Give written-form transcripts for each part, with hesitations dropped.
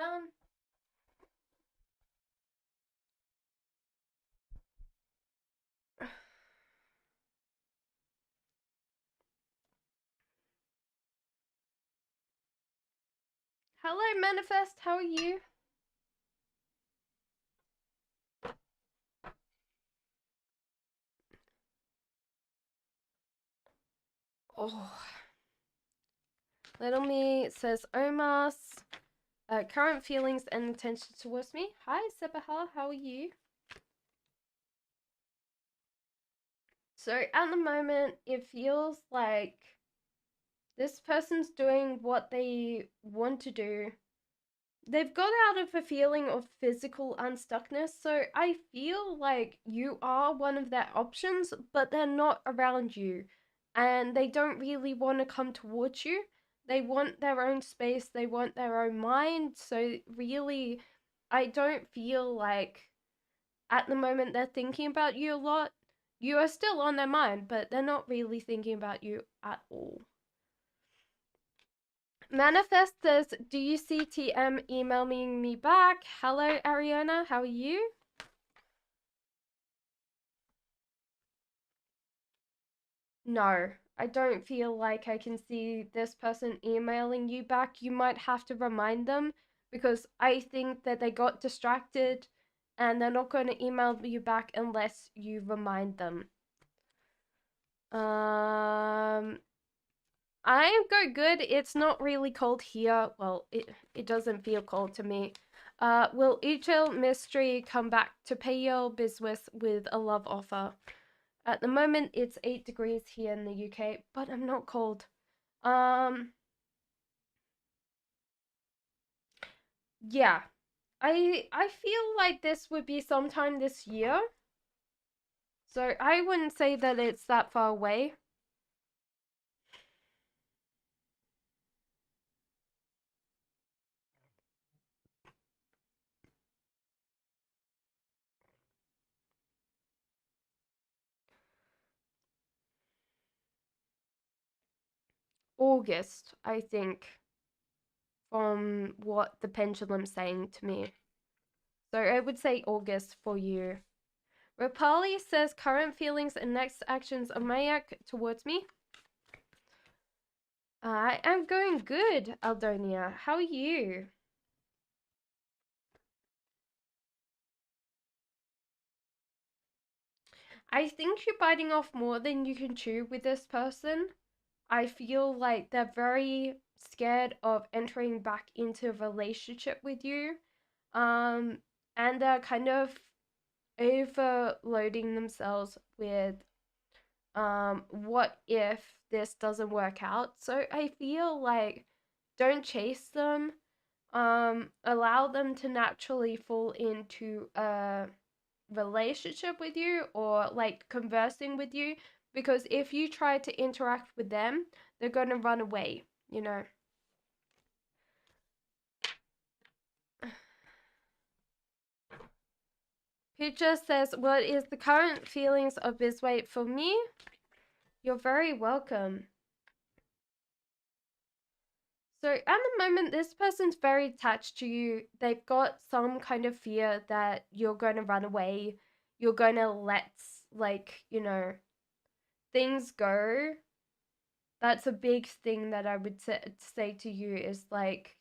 Done. Hello, Manifest. How are you? Oh. Little Me says Omas. Current feelings and intentions towards me. Hi, Sebaha. How are you? So at the moment, it feels like this person's doing what they want to do. They've got out of a feeling of physical unstuckness, so I feel like you are one of their options, but they're not around you. And they don't really want to come towards you. They want their own space, they want their own mind, so really, I don't feel like at the moment they're thinking about you a lot. You are still on their mind, but they're not really thinking about you at all. Manifest says, do you see TM emailing me back? Hello, Ariana. How are you? No, I don't feel like I can see this person emailing you back. You might have to remind them because I think that they got distracted and they're not going to email you back unless you remind them. I'm going good. It's not really cold here. Well, it doesn't feel cold to me. Will Uchel Mystery come back to pay your business with a love offer? At the moment, it's 8 degrees here in the UK, but I'm not cold. Yeah. I feel like this would be sometime this year. So I wouldn't say that it's that far away. August, I think, from what the pendulum's saying to me. So I would say August for you. Rapali says current feelings and next actions of Mayak towards me. I am going good, Aldonia. How are you? I think you're biting off more than you can chew with this person. I feel like they're very scared of entering back into a relationship with you. And they're kind of overloading themselves with what if this doesn't work out. So I feel like don't chase them. Allow them to naturally fall into a relationship with you or like conversing with you, because if you try to interact with them, they're going to run away, you know. Picture says, what is the current feelings of this weight for me? You're very welcome. So at the moment, this person's very attached to you. They've got some kind of fear that you're going to run away. You're going to let, like, you know, things go. That's a big thing that I would say to you is like,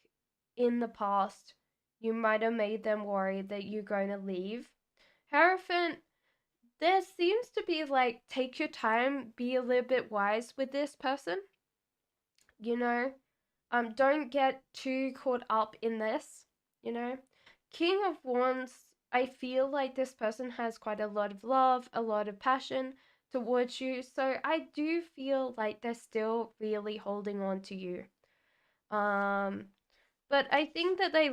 in the past, you might have made them worry that you're going to leave. Hierophant, there seems to be like, take your time, be a little bit wise with this person, you know? Don't get too caught up in this, you know? King of Wands, I feel like this person has quite a lot of love, a lot of passion towards you. So I do feel like they're still really holding on to you. But I think that they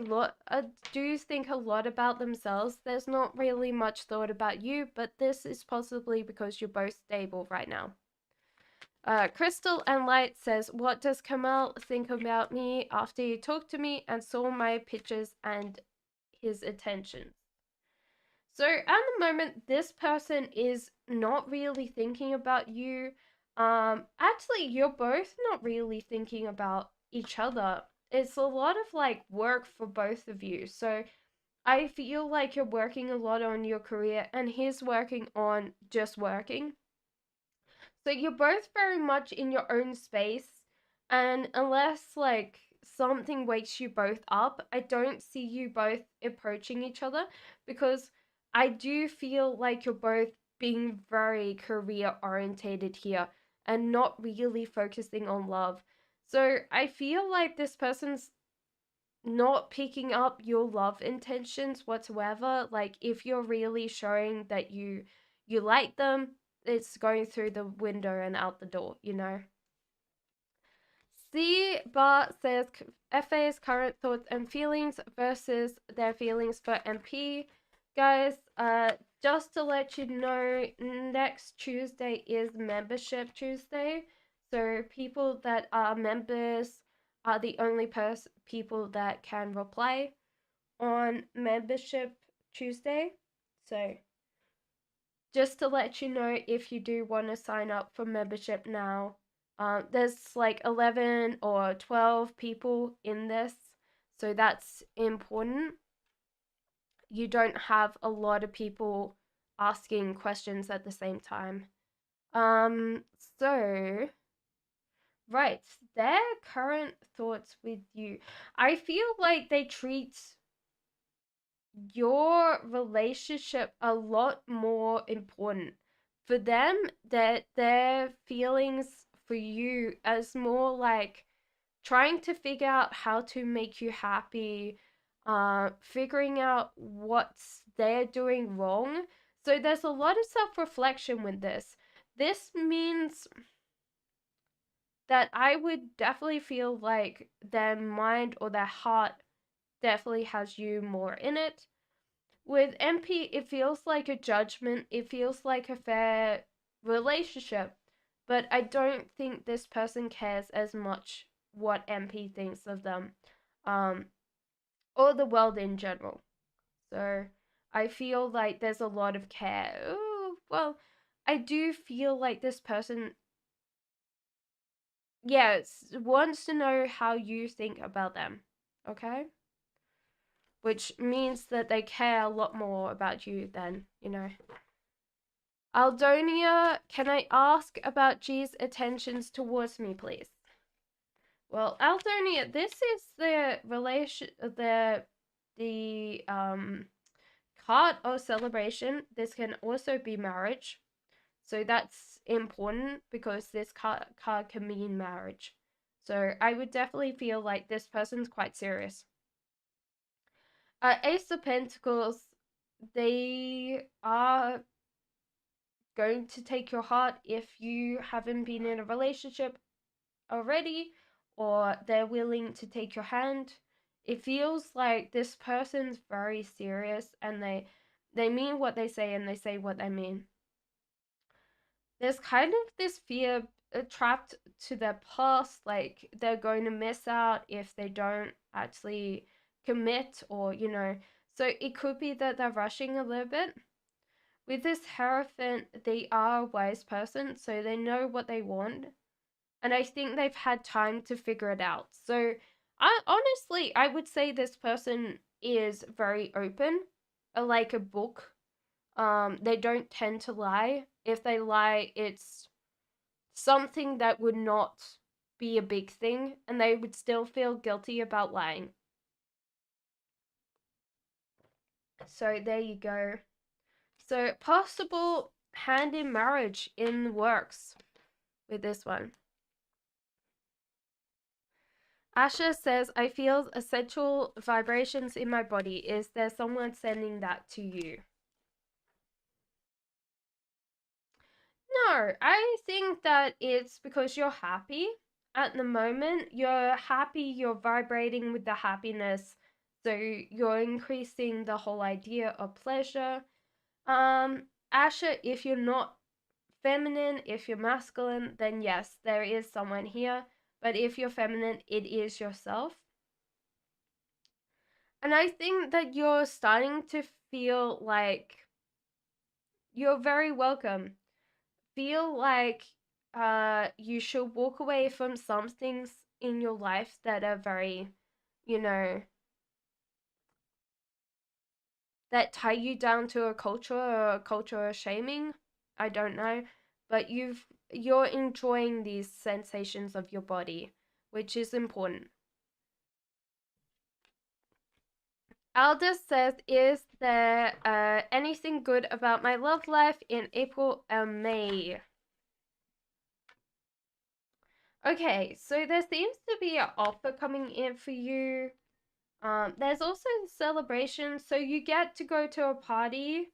do think a lot about themselves. There's not really much thought about you, but this is possibly because you're both stable right now. Crystal and Light says, what does Kamal think about me after he talked to me and saw my pictures and his attention? So at the moment, this person is not really thinking about you. Actually, you're both not really thinking about each other. it's a lot of like work for both of you. So I feel like you're working a lot on your career and he's working on just working. So you're both very much in your own space. And unless like something wakes you both up, I don't see you both approaching each other because I do feel like you're both being very career orientated here and not really focusing on love. So I feel like this person's not picking up your love intentions whatsoever. Like if you're really showing that you like them, it's going through the window and out the door, you know. C bar says FA's current thoughts and feelings versus their feelings for MP. Guys, just to let you know, next Tuesday is membership Tuesday. So people that are members are the only people that can reply on membership Tuesday. So just to let you know, if you do want to sign up for membership now, there's like 11 or 12 people in this, so that's important. You don't have a lot of people asking questions at the same time. Um, so, right, their current thoughts with you. I feel like they treat your relationship a lot more important for them, that their feelings for you as more like trying to figure out how to make you happy, figuring out what they're doing wrong. So there's a lot of self-reflection with this means that I would definitely feel like their mind or their heart definitely has you more in it. With MP, it feels like a judgment, it feels like a fair relationship, but I don't think this person cares as much what MP thinks of them, um, or the world in general. So I feel like there's a lot of care. Ooh, well, I do feel like this person, yes, wants to know how you think about them, okay? Which means that they care a lot more about you than, you know. Aldonia, can I ask about G's attentions towards me, please? Well, Aldonia, this is the relation, the card of celebration. This can also be marriage, so that's important because this card can mean marriage. So I would definitely feel like this person's quite serious. Ace of Pentacles, they are going to take your heart if you haven't been in a relationship already, or they're willing to take your hand. It feels like this person's very serious and they mean what they say and they say what they mean. There's kind of this fear trapped to their past, like they're going to miss out if they don't actually commit, or you know. So it could be that they're rushing a little bit. With this Hierophant, they are a wise person, so they know what they want. And I think they've had time to figure it out. So, I would say this person is very open, like a book. They don't tend to lie. If they lie, it's something that would not be a big thing, and they would still feel guilty about lying. So, there you go. So, possible hand in marriage in the works with this one. Asha says, I feel essential vibrations in my body. Is there someone sending that to you? No, I think that it's because you're happy at the moment. You're happy, you're vibrating with the happiness. So you're increasing the whole idea of pleasure. Asha, if you're not feminine, if you're masculine, then yes, there is someone here. But if you're feminine, it is yourself. And I think that you're starting to feel like you're very welcome. Feel like you should walk away from some things in your life that are very you know, that tie you down to a culture or a culture of shaming. I don't know, but you're enjoying these sensations of your body, which is important. Aldous says, "Is there anything good about my love life in April and May?" Okay, so there seems to be an offer coming in for you. There's also celebration, so you get to go to a party,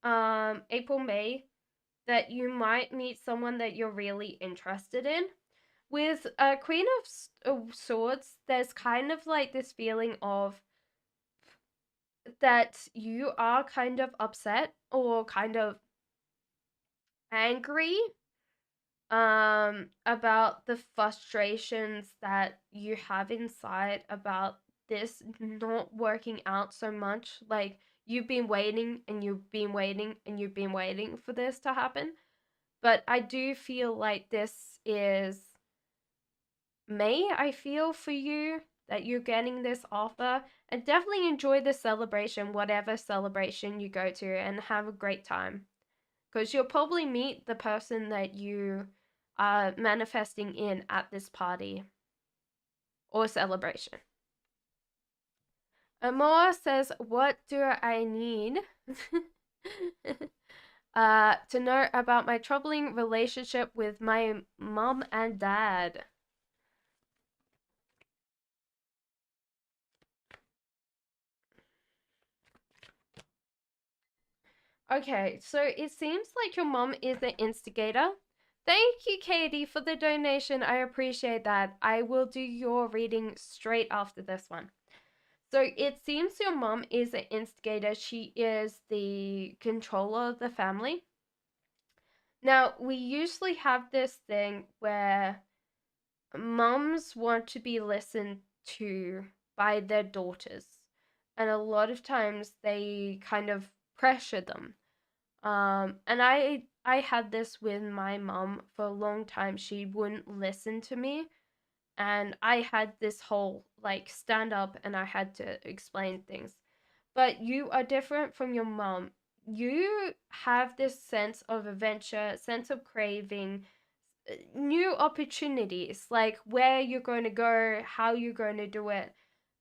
April, May, that you might meet someone that you're really interested in. With Queen of Swords, there's kind of like this feeling of that you are kind of upset or kind of angry about the frustrations that you have inside about this not working out so much. Like, you've been waiting and you've been waiting and you've been waiting for this to happen. But I do feel like this is May, I feel, for you, that you're getting this offer. And definitely enjoy the celebration, whatever celebration you go to, and have a great time. Because you'll probably meet the person that you are manifesting in at this party or celebration. Amor says, "What do I need to know about my troubling relationship with my mom and dad?" Okay, so it seems like your mom is the instigator. Thank you, Katie, for the donation. I appreciate that. I will do your reading straight after this one. So it seems your mom is an instigator. She is the controller of the family. Now, we usually have this thing where moms want to be listened to by their daughters. And a lot of times they kind of pressure them. And I had this with my mom for a long time. She wouldn't listen to me, and I had this whole like stand up and I had to explain things. But you are different from your mom. You have this sense of adventure, sense of craving, new opportunities, like where you're going to go, how you're going to do it.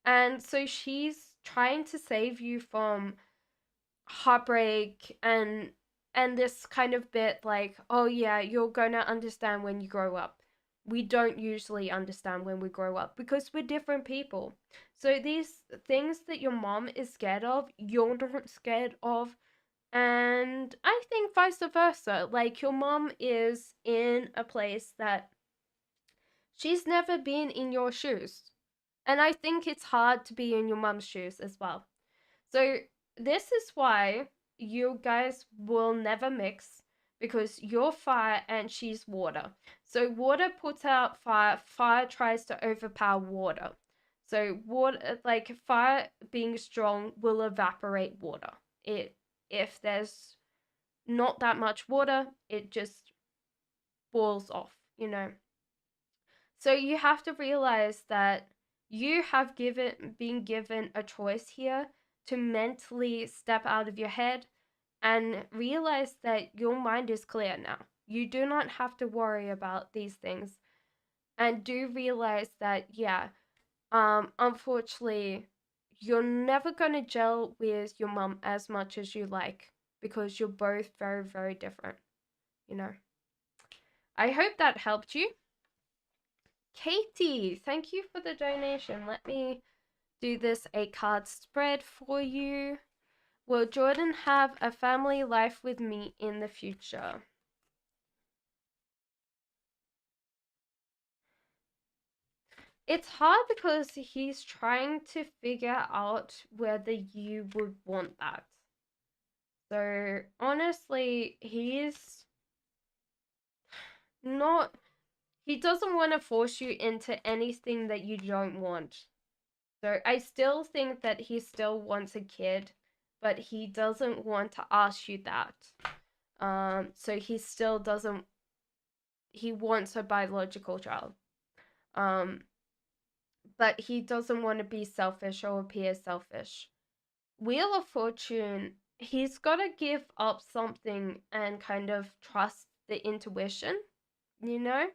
And so she's trying to save you from heartbreak and this kind of bit like, oh yeah, you're gonna understand when you grow up. We don't usually understand when we grow up because we're different people. So these things that your mom is scared of, you're not scared of. And I think vice versa. Like, your mom is in a place that she's never been in your shoes. And I think it's hard to be in your mom's shoes as well. So this is why you guys will never mix, because you're fire and she's water. So water puts out fire, fire tries to overpower water. So water, like fire being strong, will evaporate water. It If there's not that much water, it just boils off, you know. So you have to realize that you have been given a choice here to mentally step out of your head and realize that your mind is clear now. You do not have to worry about these things. And do realize that, yeah, unfortunately, you're never gonna gel with your mum as much as you like, because you're both very, very different, you know. I hope that helped you. Katie, thank you for the donation. Let me do this a card spread for you. Will Jordan have a family life with me in the future? It's hard because he's trying to figure out whether you would want that. So honestly, not he doesn't want to force you into anything that you don't want. So I still think that he still wants a kid, but he doesn't want to ask you that. So he still doesn't. He wants a biological child. Um, but he doesn't want to be selfish or appear selfish. Wheel of Fortune, he's got to give up something and kind of trust the intuition, you know?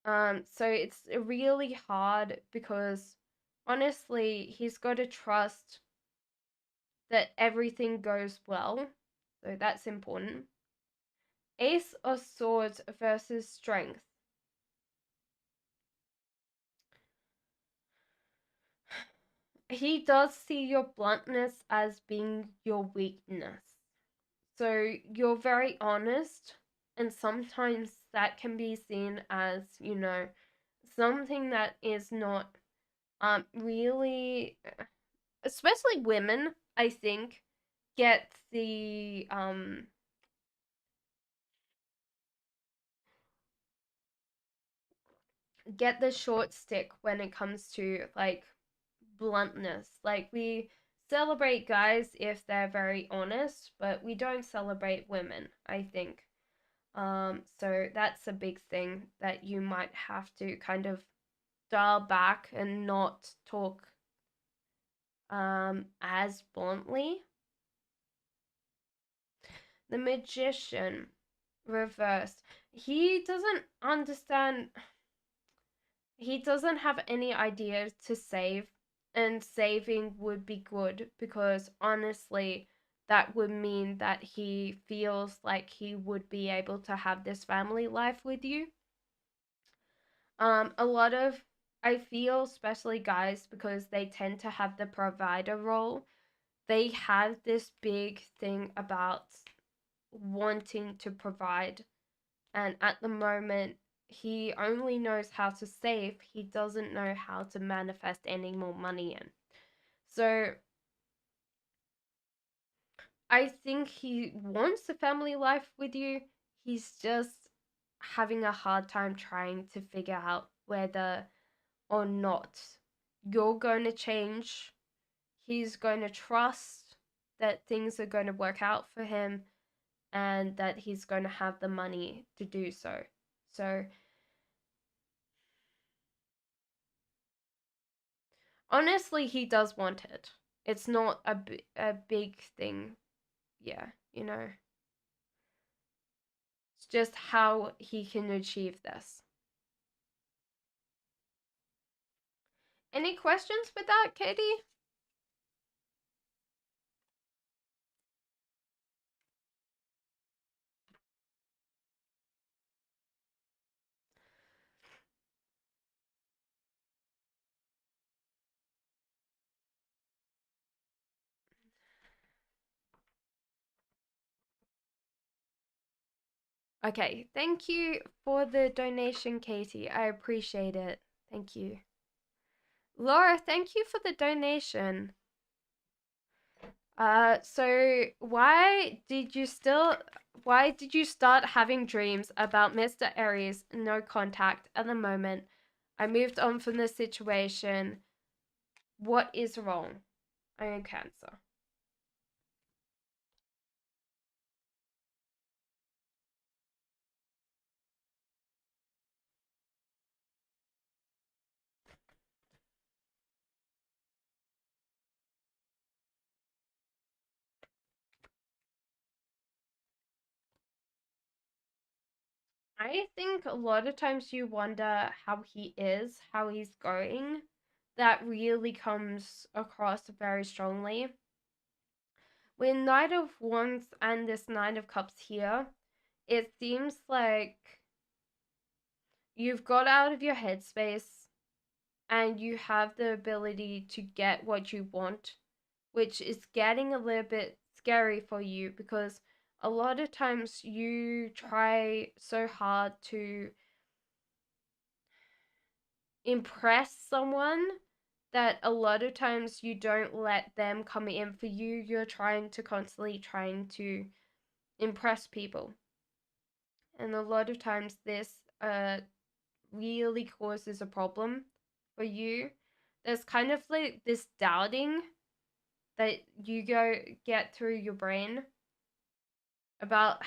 So it's really hard because honestly, he's got to trust that everything goes well. So that's important. Ace of Swords versus Strength. He does see your bluntness as being your weakness. So you're very honest, and sometimes that can be seen as, something that is not really, especially women, I think, get the short stick when it comes to like bluntness. Like we celebrate guys if they're very honest, but we don't celebrate women, I think. So that's a big thing that you might have to kind of dial back and not talk as bluntly. The Magician reversed. He doesn't understand, he doesn't have any idea to save, and saving would be good because honestly, that would mean that he feels like he would be able to have this family life with you. A lot of, I feel, especially guys, because they tend to have the provider role, they have this big thing about wanting to provide. And at the moment, he only knows how to save. He doesn't know how to manifest any more money in. So I think he wants a family life with you. He's just having a hard time trying to figure out whether or not you're going to change. He's going to trust that things are going to work out for him and that he's going to have the money to do so. So honestly, he does want it. It's not a big thing. Yeah, It's just how he can achieve this. Any questions with that, Katie? Okay, thank you for the donation, Katie. I appreciate it. Thank you. Laura, thank you for the donation. So why did you start having dreams about Mr. Aries? No contact at the moment. I moved on from the situation. What is wrong? I am Cancer. I think a lot of times you wonder how he is, how he's going. That really comes across very strongly. With Knight of Wands and this Nine of Cups here, it seems like you've got out of your headspace and you have the ability to get what you want, which is getting a little bit scary for you because a lot of times you try so hard to impress someone that a lot of times you don't let them come in for you. You're trying to impress people. And a lot of times this really causes a problem for you. There's kind of like this doubting that you get through your brain about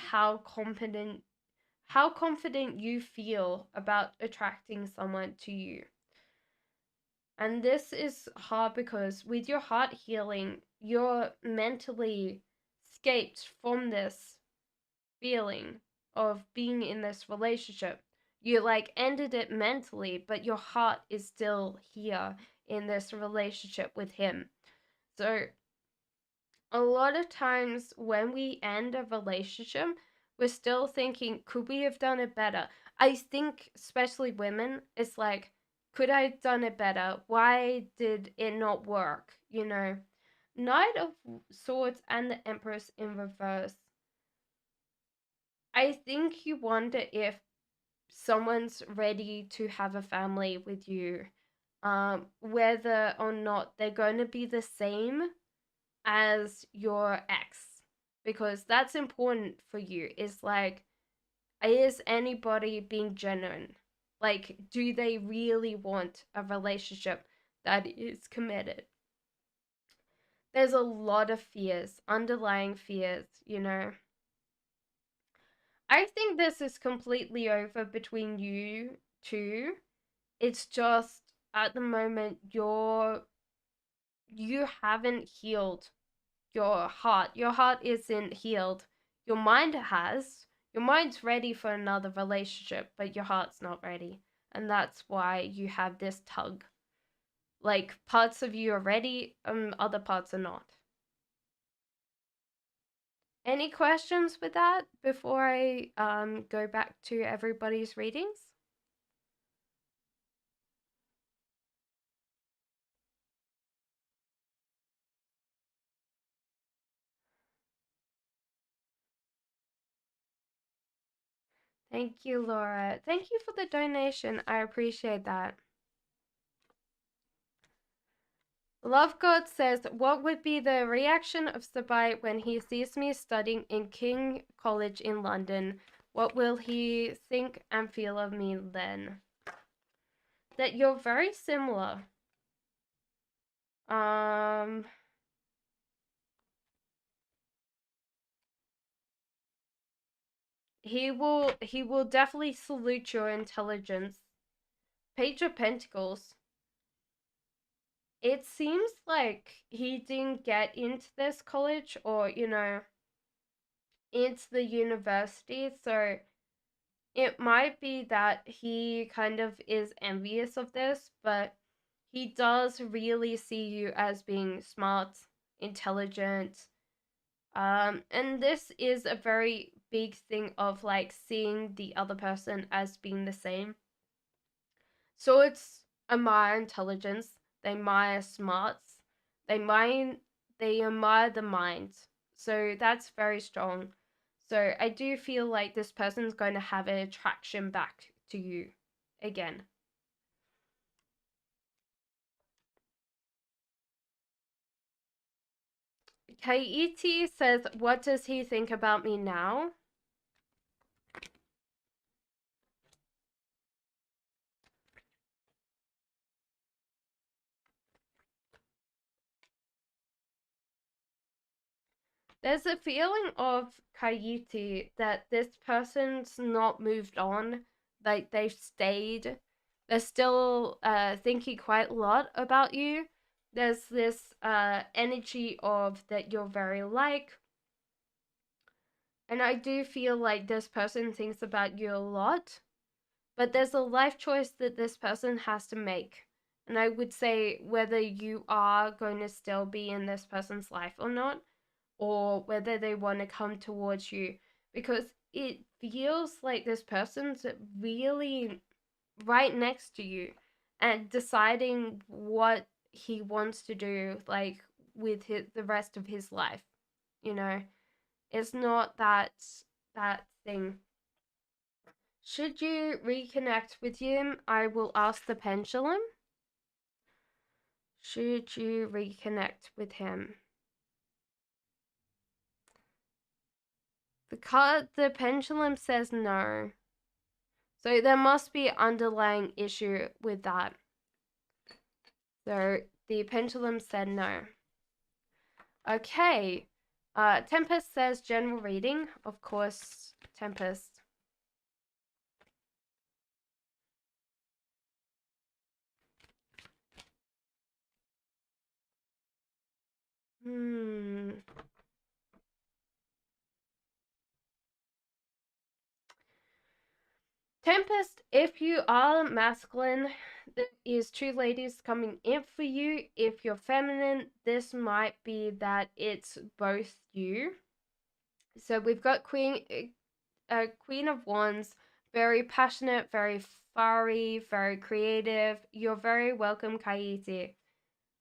how confident you feel about attracting someone to you. And this is hard because with your heart healing, you're mentally escaped from this feeling of being in this relationship. You like ended it mentally, but your heart is still here in this relationship with him. So a lot of times when we end a relationship, we're still thinking, could we have done it better? I think, especially women, it's like, could I have done it better? Why did it not work? You know, Knight of Swords and the Empress in reverse. I think you wonder if someone's ready to have a family with you, whether or not they're going to be the same as your ex, because that's important for you. Is like, is anybody being genuine? Like, do they really want a relationship that is committed? There's a lot of fears, underlying fears, you know. I think this is completely over between you two. It's just at the moment you haven't healed your heart. Your heart isn't healed. Your mind has. Your mind's ready for another relationship, but your heart's not ready. And that's why you have this tug. Like, parts of you are ready, other parts are not. Any questions with that before I go back to everybody's readings? Thank you, Laura. Thank you for the donation. I appreciate that. Love God says, what would be the reaction of Sabai when he sees me studying in King College in London? What will he think and feel of me then? That you're very similar. He will definitely salute your intelligence. Page of Pentacles. It seems like he didn't get into this college or, into the university, so it might be that he kind of is envious of this, but he does really see you as being smart, intelligent. And this is a very big thing of like seeing the other person as being the same. So it's admire intelligence, they admire smarts, they admire the mind. So that's very strong. So I do feel like this person's going to have an attraction back to you again. Kaiti says, what does he think about me now? There's a feeling of Kaiti that this person's not moved on, like they've stayed. They're still thinking quite a lot about you. There's this energy of that you're very like. And I do feel like this person thinks about you a lot. But there's a life choice that this person has to make. And I would say whether you are going to still be in this person's life or not, or whether they want to come towards you, because it feels like this person's really right next to you and deciding what he wants to do, like with the rest of his life. You know, it's not that thing. Should you reconnect with him, I will ask the pendulum. Should you reconnect with him? The pendulum says no. So there must be an underlying issue with that. So the pendulum said no. Okay. Tempest says general reading. Of course, Tempest. Hmm. Tempest, if you are masculine, there is two ladies coming in for you. If you're feminine, this might be that it's both you. So we've got Queen of Wands, very passionate, very fiery, very creative. You're very welcome, Kaiti.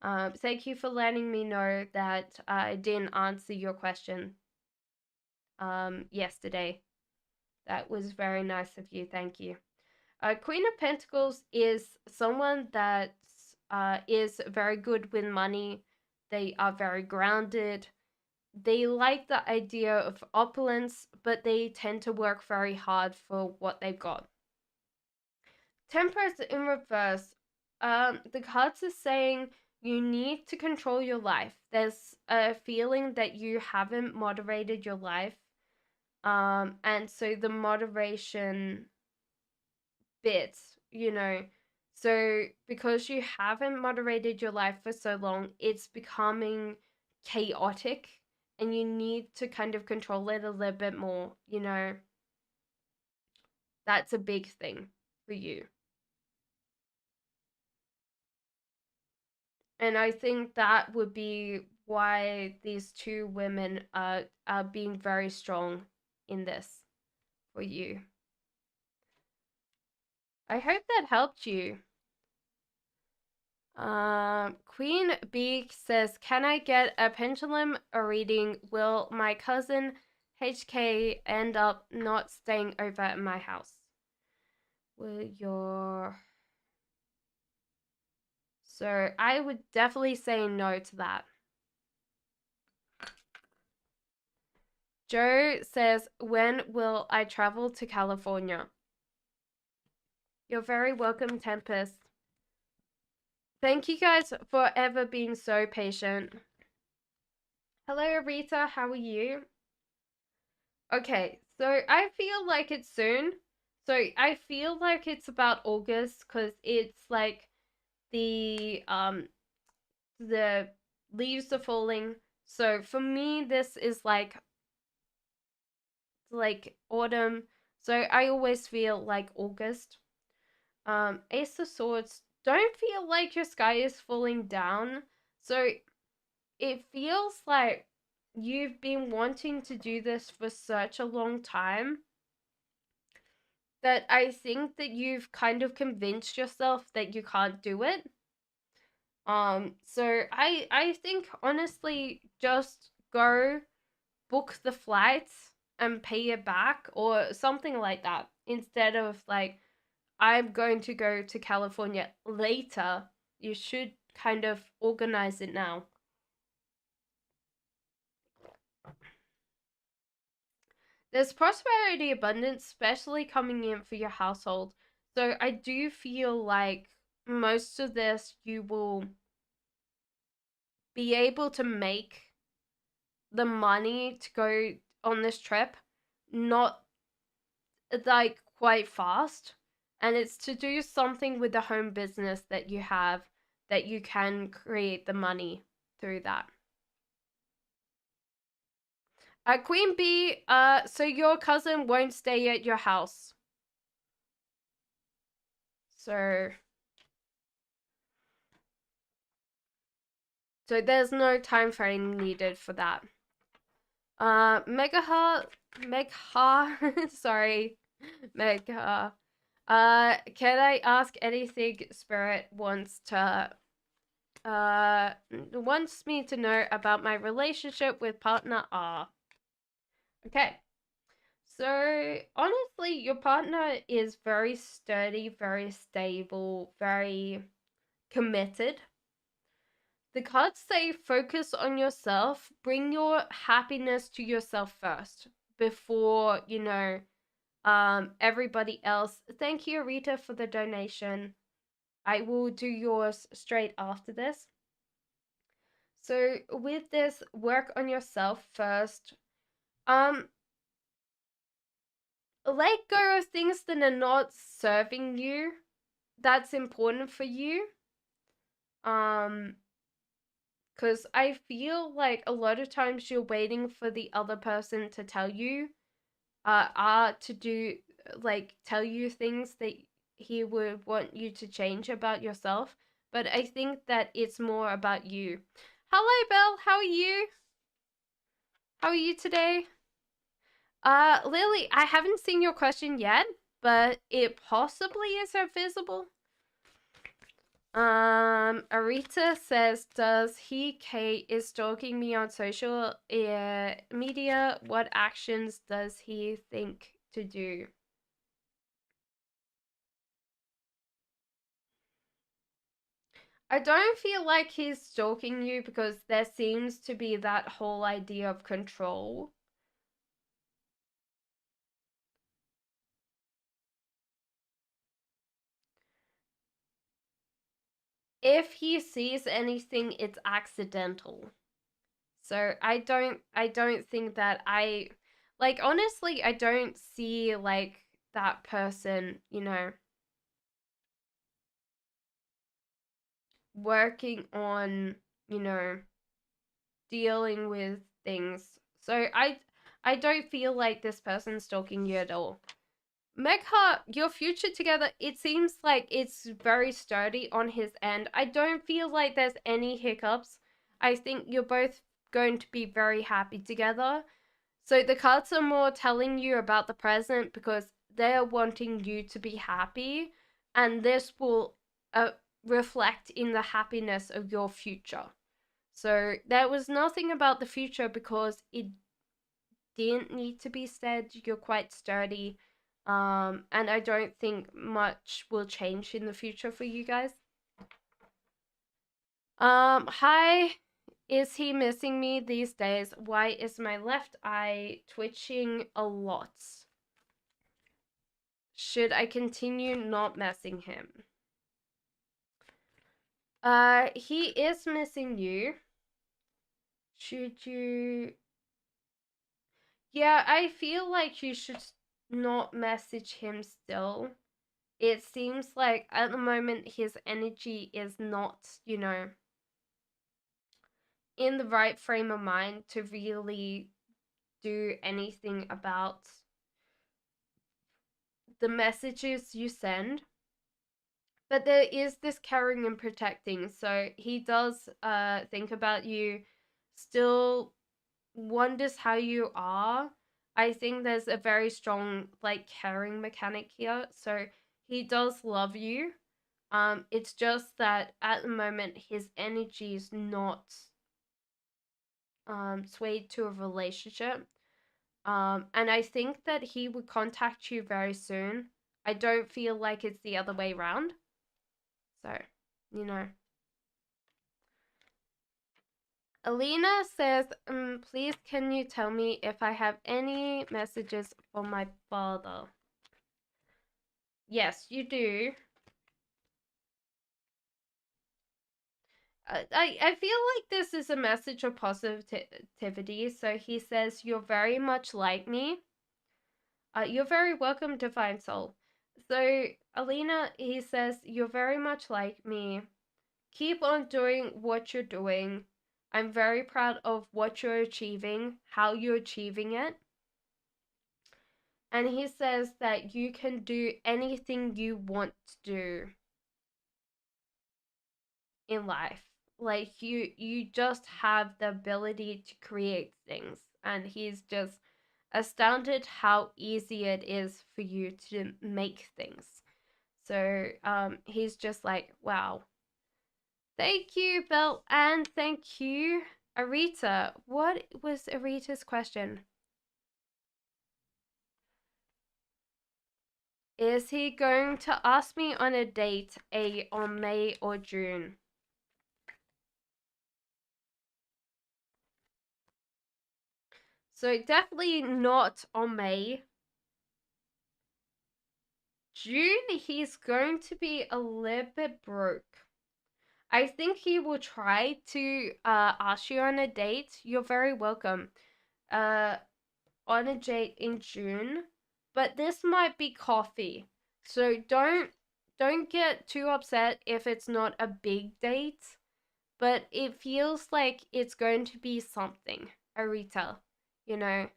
Thank you for letting me know that I didn't answer your question yesterday. That was very nice of you. Thank you. Queen of Pentacles is someone that is very good with money. They are very grounded. They like the idea of opulence, but they tend to work very hard for what they've got. Temperance in reverse. The cards are saying you need to control your life. There's a feeling that you haven't moderated your life. And so the moderation bits, so because you haven't moderated your life for so long, it's becoming chaotic and you need to kind of control it a little bit more. That's a big thing for you. And I think that would be why these two women are being very strong in this for you. I hope that helped you. Queen Bee says, "Can I get a pendulum reading? Will my cousin HK end up not staying over at my house? Will your..." So I would definitely say no to that. Joe says, "When will I travel to California?" You're very welcome, Tempest. Thank you guys for ever being so patient. Hello, Rita. How are you? Okay, so I feel like it's soon. So I feel like it's about August because it's like the leaves are falling. So for me, this is like autumn. So I always feel like August. Ace of Swords. Don't feel like your sky is falling down. So it feels like you've been wanting to do this for such a long time that I think that you've kind of convinced yourself that you can't do it. So I think honestly just go book the flights and pay it back or something like that instead of like I'm going to go to California later. You should kind of organize it now. There's prosperity abundance, especially coming in for your household. So I do feel like most of this you will be able to make the money to go on this trip, not like quite fast. And it's to do something with the home business that you have that you can create the money through that. Queen Bee, so your cousin won't stay at your house. So there's no time frame needed for that. Megha, sorry, Megha. Can I ask anything Spirit wants me to know about my relationship with partner R? Okay. So, honestly, your partner is very sturdy, very stable, very committed. The cards say focus on yourself, bring your happiness to yourself first before, everybody else. Thank you, Rita, for the donation. I will do yours straight after this. So with this, work on yourself first. Let go of things that are not serving you. That's important for you. Because I feel like a lot of times you're waiting for the other person to tell you, to do, like, tell you things that he would want you to change about yourself. But I think that it's more about you. Hello, Belle. How are you? How are you today? Lily, I haven't seen your question yet, but it possibly is visible. Arita says, does he, Kate, is stalking me on social media? What actions does he think to do? I don't feel like he's stalking you because there seems to be that whole idea of control. If he sees anything, it's accidental. So I don't think that like, honestly, I don't see like that person, working on, you know, dealing with things. So I don't feel like this person's stalking you at all. Megha, your future together, it seems like it's very sturdy on his end. I don't feel like there's any hiccups. I think you're both going to be very happy together. So the cards are more telling you about the present because they're wanting you to be happy, and this will uh, reflect in the happiness of your future. So there was nothing about the future because it didn't need to be said. You're quite sturdy. And I don't think much will change in the future for you guys. Hi. Is he missing me these days? Why is my left eye twitching a lot? Should I continue not messing him? He is missing you. Should you... Yeah, I feel like you should not message him still. It seems like at the moment his energy is not, in the right frame of mind to really do anything about the messages you send. But there is this caring and protecting, so he does think about you, still wonders how you are. I think there's a very strong like caring mechanic here, so he does love you. It's just that at the moment his energy is not swayed to a relationship. And I think that he would contact you very soon. I don't feel like it's the other way around. So, you know. Alina says, please can you tell me if I have any messages for my father? Yes, you do. I feel like this is a message of positivity. So he says, you're very much like me. You're very welcome, Divine Soul. So, Alina, he says, you're very much like me. Keep on doing what you're doing. I'm very proud of what you're achieving, how you're achieving it. And he says that you can do anything you want to do in life. Like you just have the ability to create things, and he's just astounded how easy it is for you to make things. So he's just like, wow. Thank you, Bill, and thank you, Arita. What was Arita's question? Is he going to ask me on a date on May or June? So definitely not on May. June, he's going to be a little bit broke. I think he will try to ask you on a date. You're very welcome. On a date in June, but this might be coffee. So don't get too upset if it's not a big date. but it feels like it's going to be something, a retail, you know.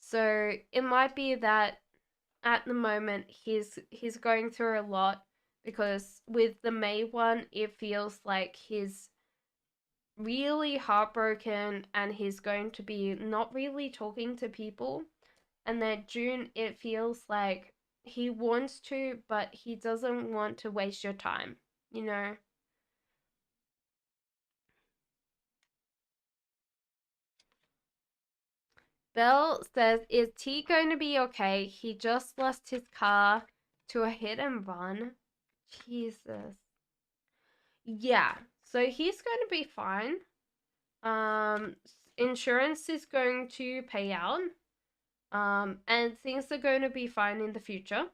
So it might be that at the moment he's going through a lot, because with the May one it feels like he's really heartbroken and he's going to be not really talking to people. And then June, it feels like he wants to, but he doesn't want to waste your time, you know? Belle says, is T going to be okay? He just lost his car to a hit and run. Jesus. Yeah, so he's going to be fine. Um, Insurance is going to pay out. And things are going to be fine in the future.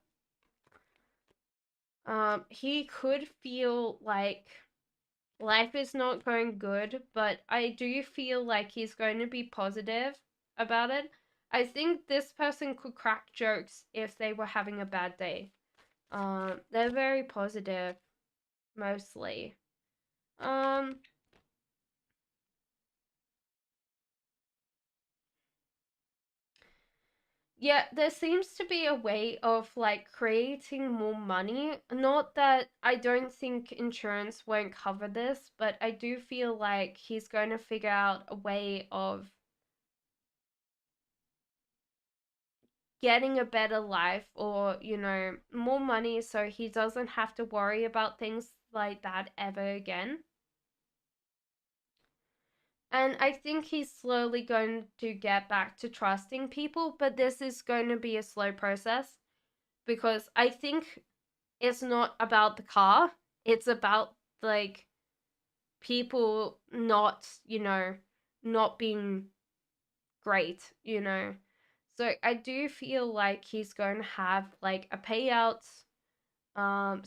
He could feel like life is not going good, but I do feel like he's going to be positive about it. I think this person could crack jokes if they were having a bad day. They're very positive, mostly. Um, yeah, there seems to be a way of like creating more money. Not that I don't think insurance won't cover this, but I do feel like he's going to figure out a way of getting a better life, or, you know, more money, so he doesn't have to worry about things like that ever again. And I think he's slowly going to get back to trusting people, but this is going to be a slow process, because I think it's not about the car. It's about like people not, you know, not being great, you know. So I do feel like he's going to have like a payout.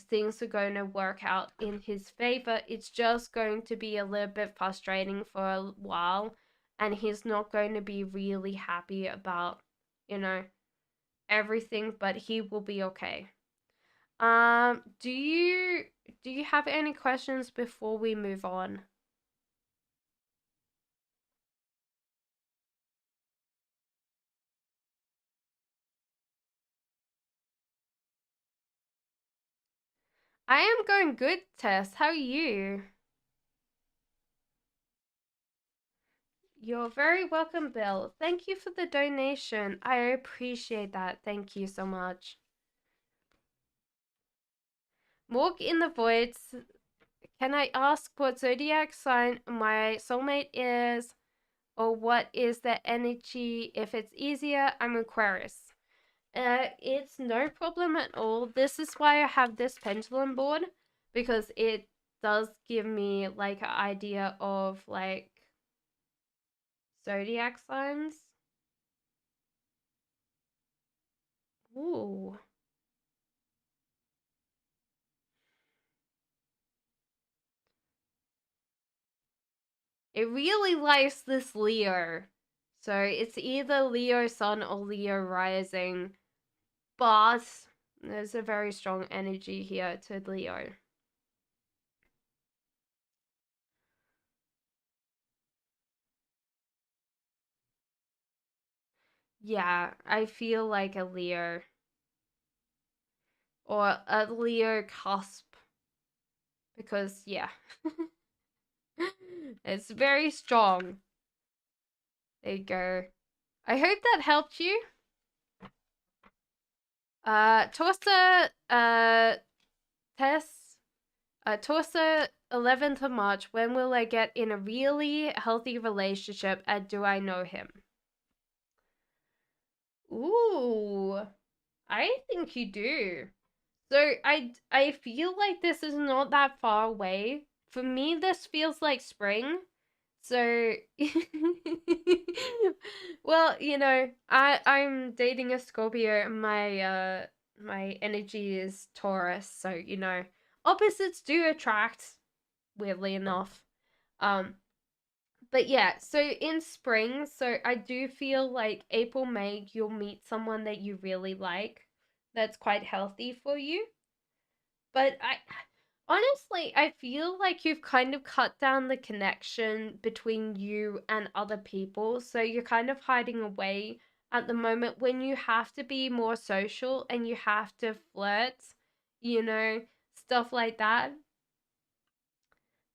Things are going to work out in his favor. It's just going to be a little bit frustrating for a while, and he's not going to be really happy about, you know, everything, but he will be okay. Do you have any questions before we move on? I am going good, Tess. How are you? You're very welcome, Bill. Thank you for the donation. I appreciate that. Thank you so much. Walk in the Voids. Can I ask what zodiac sign my soulmate is, or what is the energy? If it's easier, I'm Aquarius. It's no problem at all. This is why I have this pendulum board, because it does give me like an idea of like zodiac signs. Ooh. It really likes this Leo. So it's either Leo Sun or Leo Rising, but there's a very strong energy here to Leo. Yeah, I feel like a Leo, or a Leo cusp, because yeah, it's very strong. There you go. I hope that helped you. Torsa, Tess, Torsa, 11th of March. When will I get in a really healthy relationship, and do I know him? Ooh, I think you do. So I feel like this is not that far away. For me, this feels like spring. So, well, you know, I'm dating a Scorpio, and my energy is Taurus, so you know, opposites do attract, weirdly enough. Um, but yeah, so in spring, so I do feel like April, May, you'll meet someone that you really like, that's quite healthy for you. But Honestly, I feel like you've kind of cut down the connection between you and other people. So you're kind of hiding away at the moment when you have to be more social and you have to flirt, you know, stuff like that.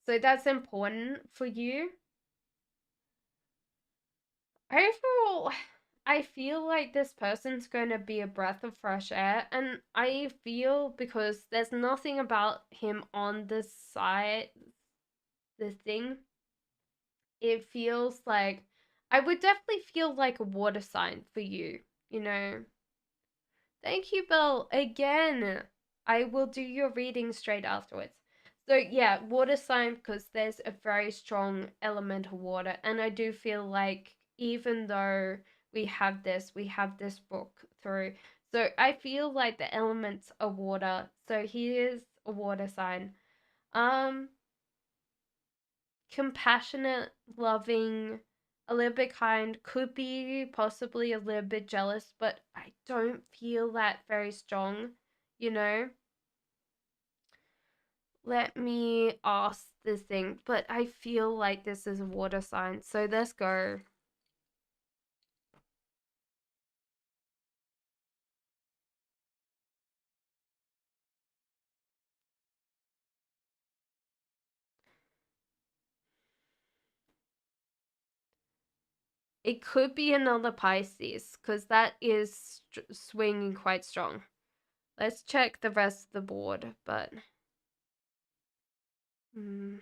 So that's important for you. Overall, I feel like this person's going to be a breath of fresh air. And I feel because there's nothing about him on this side, the thing, it feels like I would definitely feel like a water sign for you, you know. Thank you, Bill. Again, I will do your reading straight afterwards. So, yeah, water sign because there's a very strong element of water. And I do feel like even though we have this book through. So, I feel like the elements are water. So, he is a water sign. Um, Compassionate, loving, a little bit kind, could be possibly a little bit jealous, but I don't feel that very strong, you know? Let me ask this thing, but I feel like this is a water sign, so let's go. It could be another Pisces, because that is swinging quite strong. Let's check the rest of the board, but. Mm,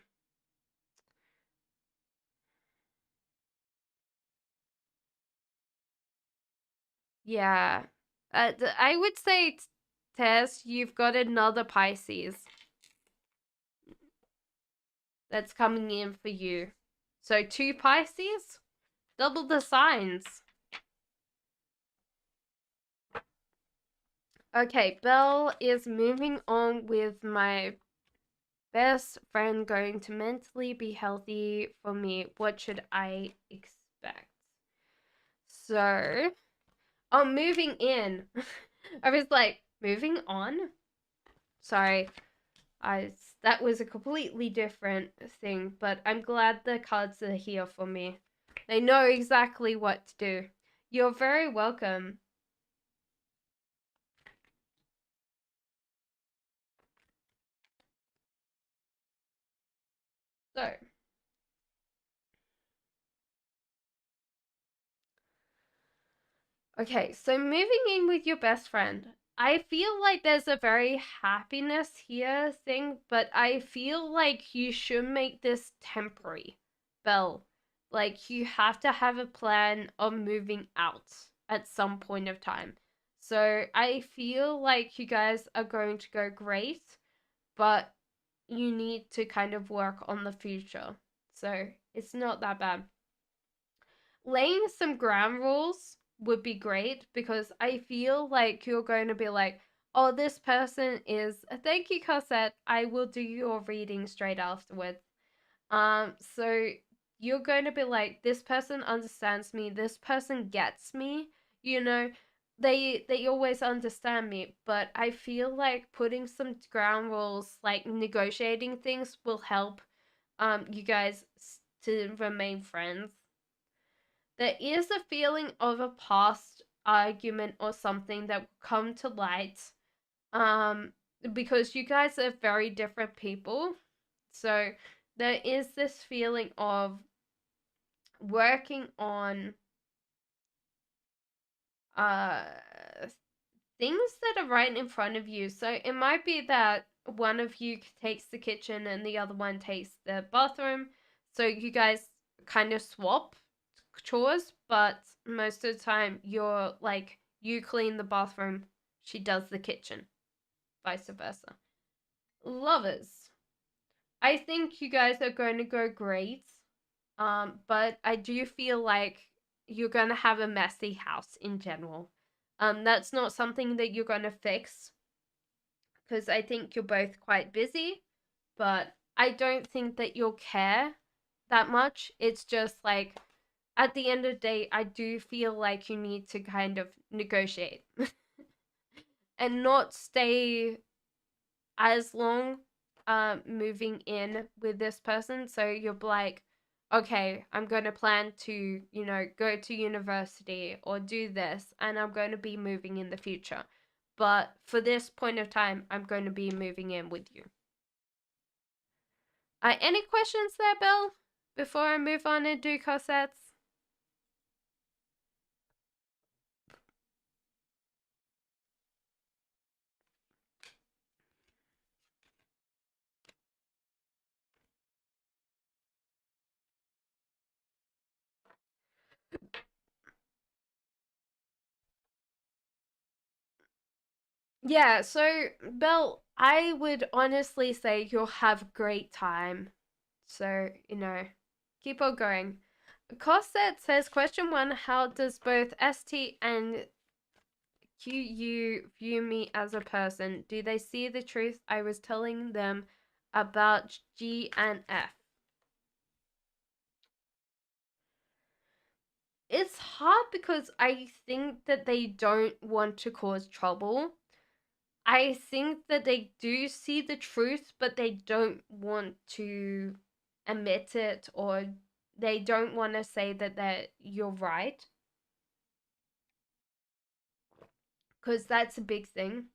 yeah. I would say, Tess, you've got another Pisces that's coming in for you. So 2 Pisces, double the signs. Okay, Belle is moving on with my best friend going to mentally be healthy for me. What should I expect? So, oh, moving in. I was like, moving on? Sorry, I that was a completely different thing, but I'm glad the cards are here for me. They know exactly what to do. You're very welcome. So, okay, so moving in with your best friend. I feel like there's a very happiness here thing, but I feel like you should make this temporary, Belle. Like, you have to have a plan of moving out at some point of time. So, I feel like you guys are going to go great, but you need to kind of work on the future. So, it's not that bad. Laying some ground rules would be great because I feel like you're going to be like, oh, this person is. Thank you, Cosette. I will do your reading straight afterwards. So you're going to be like, this person understands me. This person gets me. You know, they always understand me. But I feel like putting some ground rules, like negotiating things, will help you guys to remain friends. There is a feeling of a past argument or something that will come to light um because you guys are very different people. So there is this feeling of working on uh things that are right in front of you. So it might be that one of you takes the kitchen and the other one takes the bathroom. So you guys kind of swap chores, but most of the time you're like, you clean the bathroom, she does the kitchen, vice versa. Lovers. I think you guys are going to go great. But I do feel like you're going to have a messy house in general. That's not something that you're going to fix because I think you're both quite busy, but I don't think that you'll care that much. It's just like at the end of the day, I do feel like you need to kind of negotiate and not stay as long. moving in with this person. So you're like, okay, I'm going to plan to, you know, go to university or do this, and I'm going to be moving in the future. But for this point of time, I'm going to be moving in with you. Any questions there, Bill? Before I move on and do Cosettes? Yeah, so Bill, I would honestly say you'll have a great time. So, you know, keep on going. Cosset says, question one, how does both ST and QU view me as a person? Do they see the truth I was telling them about G and F? It's hard because I think that they don't want to cause trouble. I think that they do see the truth, but they don't want to admit it, or they don't want to say that you're right, because that's a big thing.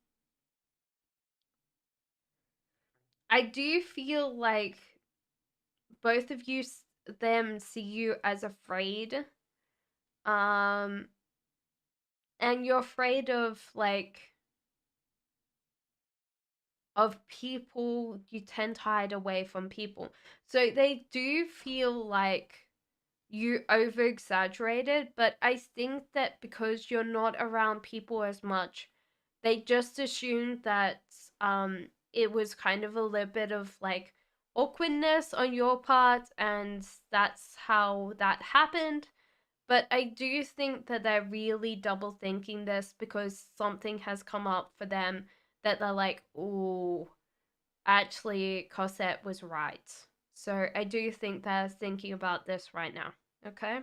I do feel like both of you them see you as afraid, um and you're afraid of people. You tend to hide away from people, so they do feel like you over exaggerated, but I think that because you're not around people as much, they just assumed that it was kind of a little bit of like awkwardness on your part, and that's how that happened. But I do think that they're really double thinking this because something has come up for them that they're like, oh, actually, Cosette was right. So I do think they're thinking about this right now. Okay.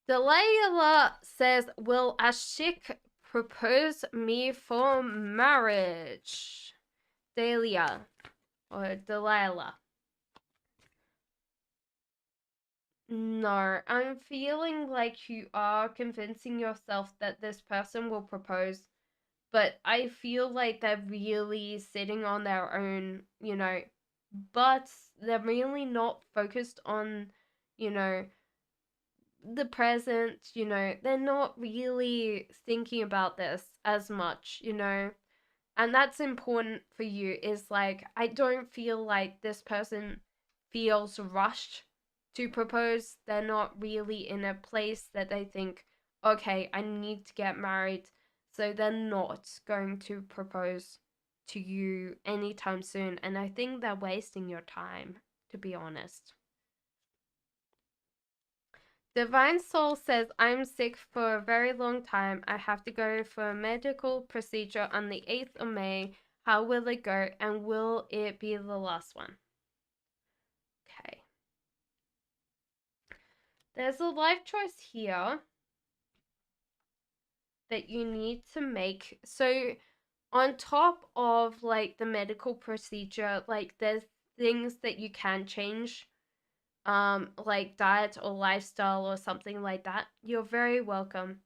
Delilah says, will Ashik propose me for marriage? Delia or Delilah. No, I'm feeling like you are convincing yourself that this person will propose, but I feel like they're really sitting on their own, you know, but they're really not focused on, you know, the present, you know, they're not really thinking about this as much, you know. And that's important for you is like I don't feel like this person feels rushed to propose. They're not really in a place that they think, okay, I need to get married. So they're not going to propose to you anytime soon. And I think they're wasting your time, to be honest. Divine Soul says, I'm sick for a very long time. I have to go for a medical procedure on the 8th of May. How will it go? And will it be the last one? Okay. There's a life choice here that you need to make. So, on top of like the medical procedure, like there's things that you can change, like diet or lifestyle or something like that. You're very welcome.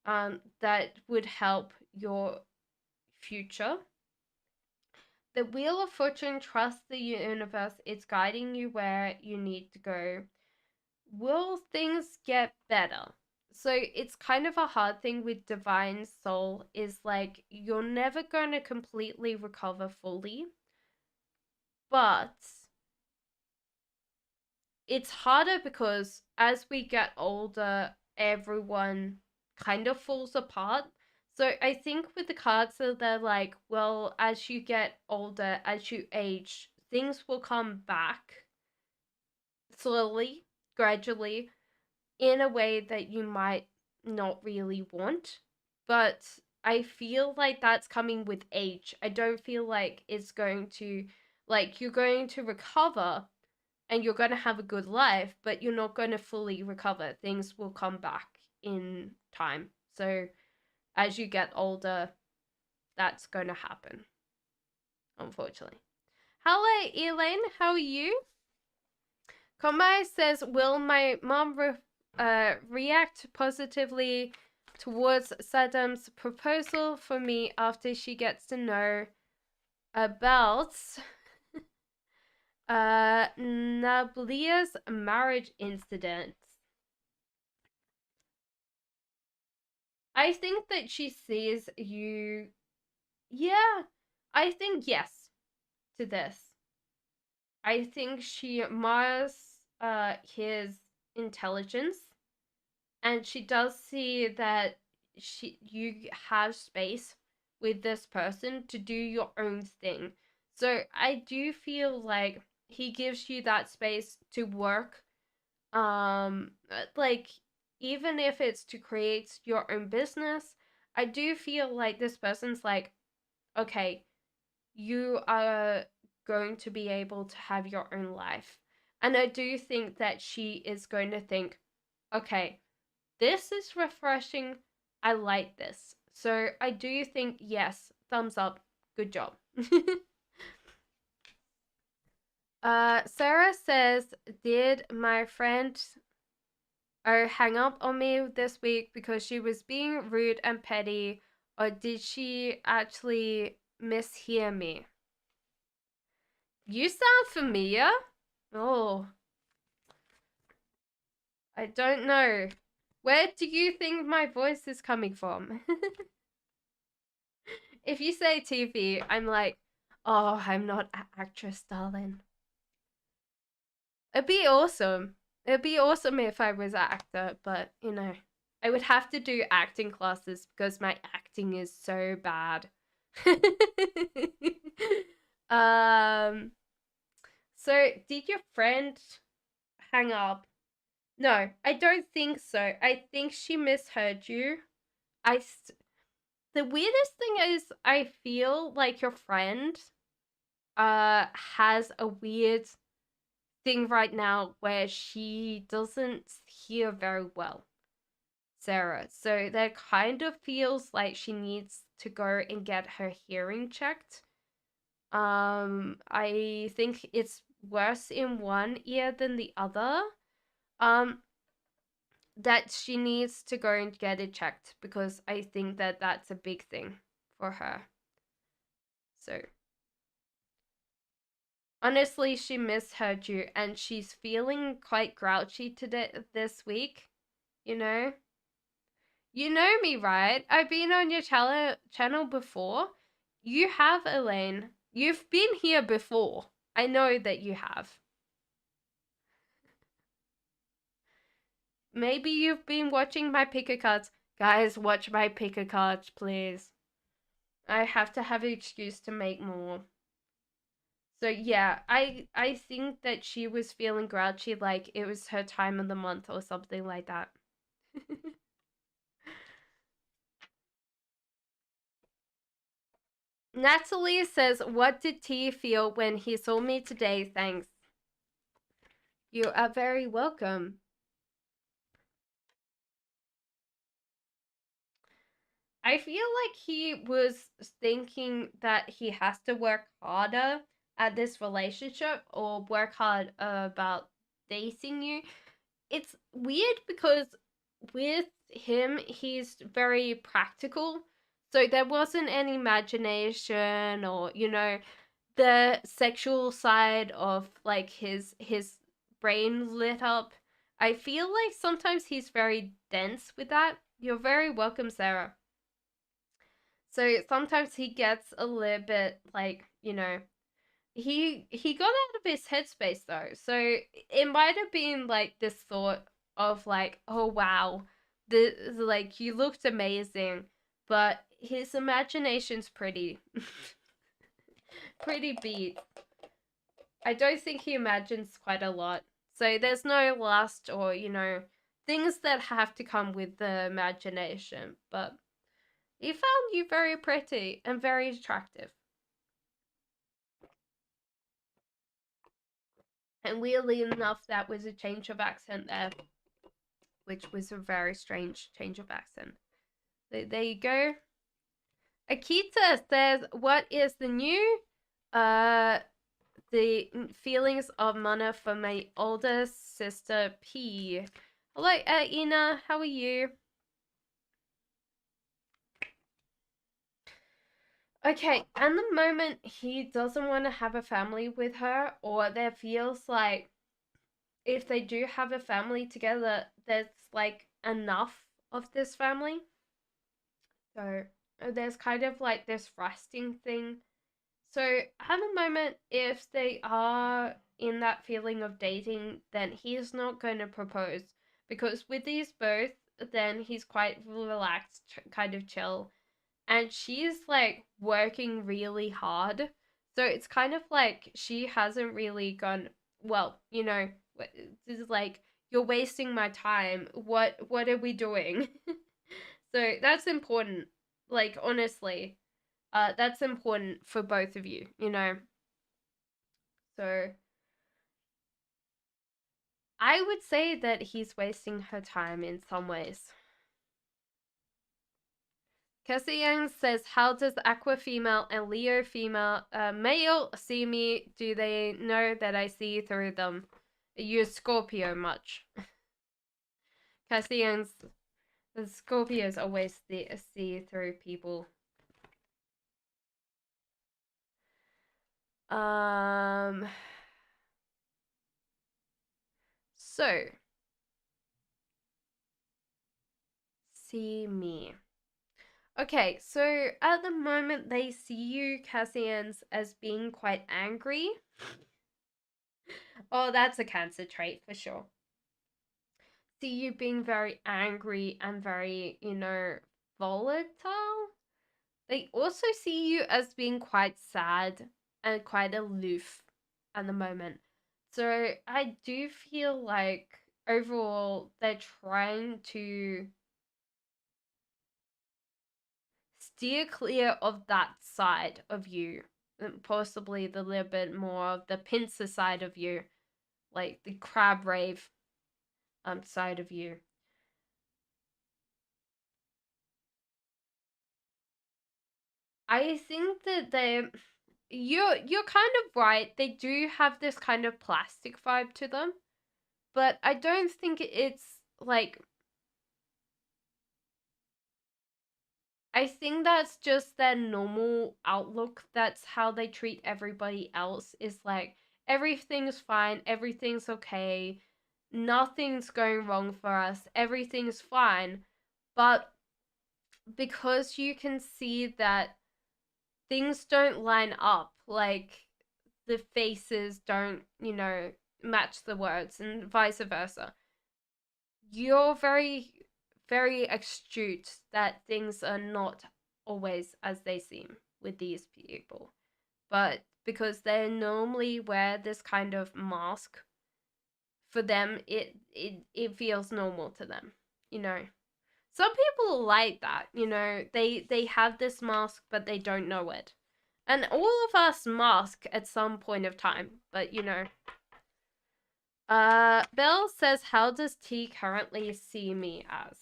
That would help your future. The Wheel of Fortune trusts the universe. It's guiding you where you need to go. Will things get better? So it's kind of a hard thing with Divine Soul is like you're never going to completely recover fully, but it's harder because as we get older, everyone kind of falls apart. So I think with the cards that they're like, well, as you get older, as you age, things will come back slowly, gradually, in a way that you might not really want. But I feel like that's coming with age. I don't feel like it's going to, like, you're going to recover and you're going to have a good life, but you're not going to fully recover. Things will come back in time. So as you get older, that's going to happen. unfortunately. Hello, Elaine. How are you? Komai says, will my mom react positively towards Saddam's proposal for me after she gets to know about Nablia's marriage incident? I think that she sees you. Yeah, I think yes to this. I think she admires his intelligence, and she does see that you have space with this person to do your own thing. So I do feel like he gives you that space to work, like, even if it's to create your own business. I do feel like this person's like, okay, you are going to be able to have your own life. And I do think that she is going to think, okay, this is refreshing. I like this. So I do think, yes, thumbs up. Good job. Sarah says, did my friend hang up on me this week because she was being rude and petty, or did she actually mishear me? You sound familiar. Oh, I don't know. Where do you think my voice is coming from? If you say TV, I'm like, oh, I'm not an actress, darling. It'd be awesome. It'd be awesome if I was an actor, but you know, I would have to do acting classes because my acting is so bad. um. So, did your friend hang up? No, I don't think so. I think she misheard you. I. The weirdest thing is, I feel like your friend has a weird thing right now where she doesn't hear very well, Sarah. So that kind of feels like she needs to go and get her hearing checked. I think it's worse in one ear than the other. Um, that she needs to go and get it checked because I think that that's a big thing for her. So honestly, she misheard you and she's feeling quite grouchy today this week, you know? You know me, right? I've been on your channel before. You have, Elaine. You've been here before. I know that you have. Maybe you've been watching my picker cards. Guys, watch my picker cards, please. I have to have an excuse to make more. So yeah, I think that she was feeling grouchy, like it was her time of the month or something like that. Natalie says, what did T feel when he saw me today? Thanks. You are very welcome. I feel like he was thinking that he has to work harder at this relationship or work hard about dating you. It's weird because with him, he's very practical. So there wasn't any imagination or, you know, the sexual side of like his brain lit up. I feel like sometimes he's very dense with that. You're very welcome, Sarah. So sometimes he gets a little bit like, you know, he got out of his headspace though. So it might have been like this thought of like, oh wow, the like you looked amazing, but his imagination's pretty pretty beat. I don't think he imagines quite a lot. So there's no lust or, you know, things that have to come with the imagination, but he found you very pretty and very attractive. And weirdly enough, that was a change of accent there, which was a very strange change of accent. So there you go. Akita says, what is the new Uh, the feelings of mana for my older sister P. Hello, Ina. How are you? Okay, at the moment, he doesn't want to have a family with her, or there feels like if they do have a family together, there's like enough of this family. So there's kind of like this resting thing. So at the moment, if they are in that feeling of dating, then he's not going to propose because with these both, then he's quite relaxed, kind of chill, and she's like working really hard. So it's kind of like she hasn't really gone, well, this is like you're wasting my time. What are we doing? So that's important. Like honestly, that's important for both of you. So I would say that he's wasting her time in some ways. Cassie Young says, "How does Aqua female and Leo female male see me? Do they know that I see through them? You Scorpio much?" Cassie Young's the Scorpios always see through people. Um. So see me. Okay, so at the moment they see you, Cassians, as being quite angry. Oh, that's a Cancer trait for sure. See you being very angry and very, volatile. They also see you as being quite sad and quite aloof at the moment. So I do feel like overall they're trying to steer clear of that side of you. Possibly the little bit more of the pincer side of you, like the crab rave side of you. I think that you're kind of right. They do have this kind of plastic vibe to them, but I don't think it's like I think that's just their normal outlook. That's how they treat everybody else. Is like everything's fine, everything's okay, nothing's going wrong for us, everything's fine. But because you can see that things don't line up, like the faces don't, match the words and vice versa. You're very, very astute that things are not always as they seem with these people. But because they normally wear this kind of mask, for them it feels normal to them, you know. Some people like that, they have this mask but they don't know it. And all of us mask at some point of time, but Belle says, "How does T currently see me as?"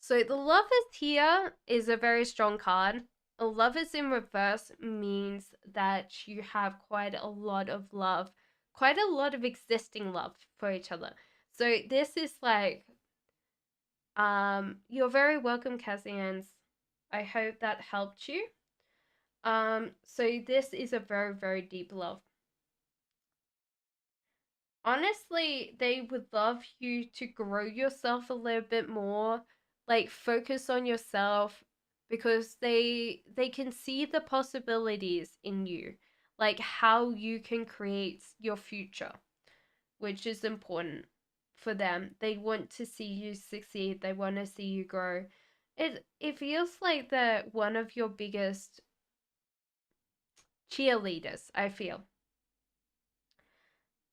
So the Lovers here is a very strong card. A Lovers in reverse means that you have quite a lot of love, quite a lot of existing love for each other. So this is like, you're very welcome, Cassians. I hope that helped you. So this is a very, very deep love. Honestly, they would love you to grow yourself a little bit more, like focus on yourself because they can see the possibilities in you, like how you can create your future, which is important for them. They want to see you succeed, they want to see you grow. It feels like they're one of your biggest cheerleaders, I feel.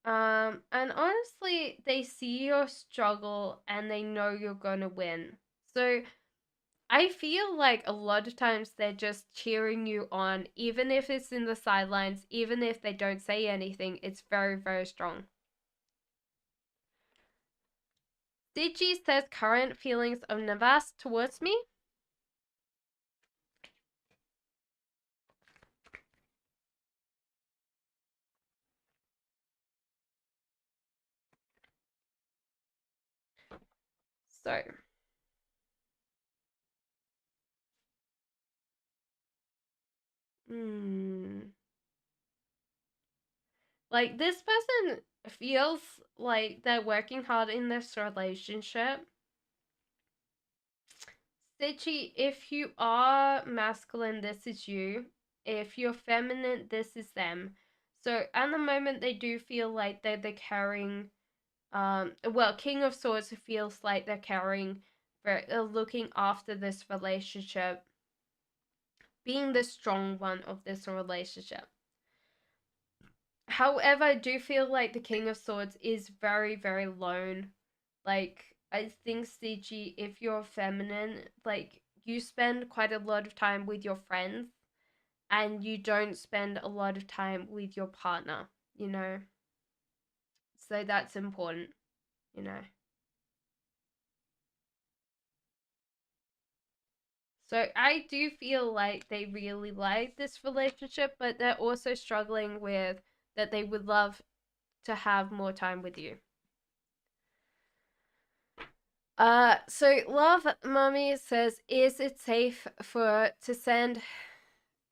And honestly, they see your struggle and they know you're gonna win. So I feel like a lot of times they're just cheering you on, even if it's in the sidelines, even if they don't say anything, it's very, very strong. Digi says current feelings of Navas towards me. So, hmm. Like, this person feels like they're working hard in this relationship. Stitchy, if you are masculine, this is you. If you're feminine, this is them. So at the moment, they do feel like they're carrying. Well, King of Swords feels like they're carrying, for looking after this relationship, being the strong one of this relationship. However, I do feel like the King of Swords is very, very lone. Like, I think, CG, if you're feminine, like, you spend quite a lot of time with your friends and you don't spend a lot of time with your partner, you know? So that's important, you know? So I do feel like they really like this relationship, but they're also struggling with that they would love to have more time with you. So Love Mommy says, is it safe for to send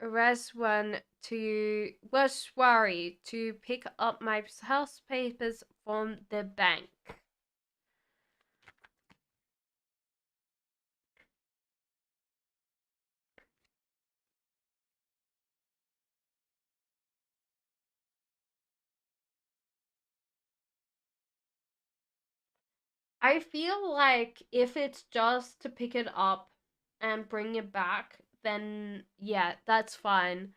Reswan to Washwari to pick up my house papers from the bank? I feel like if it's just to pick it up and bring it back, then yeah, that's fine.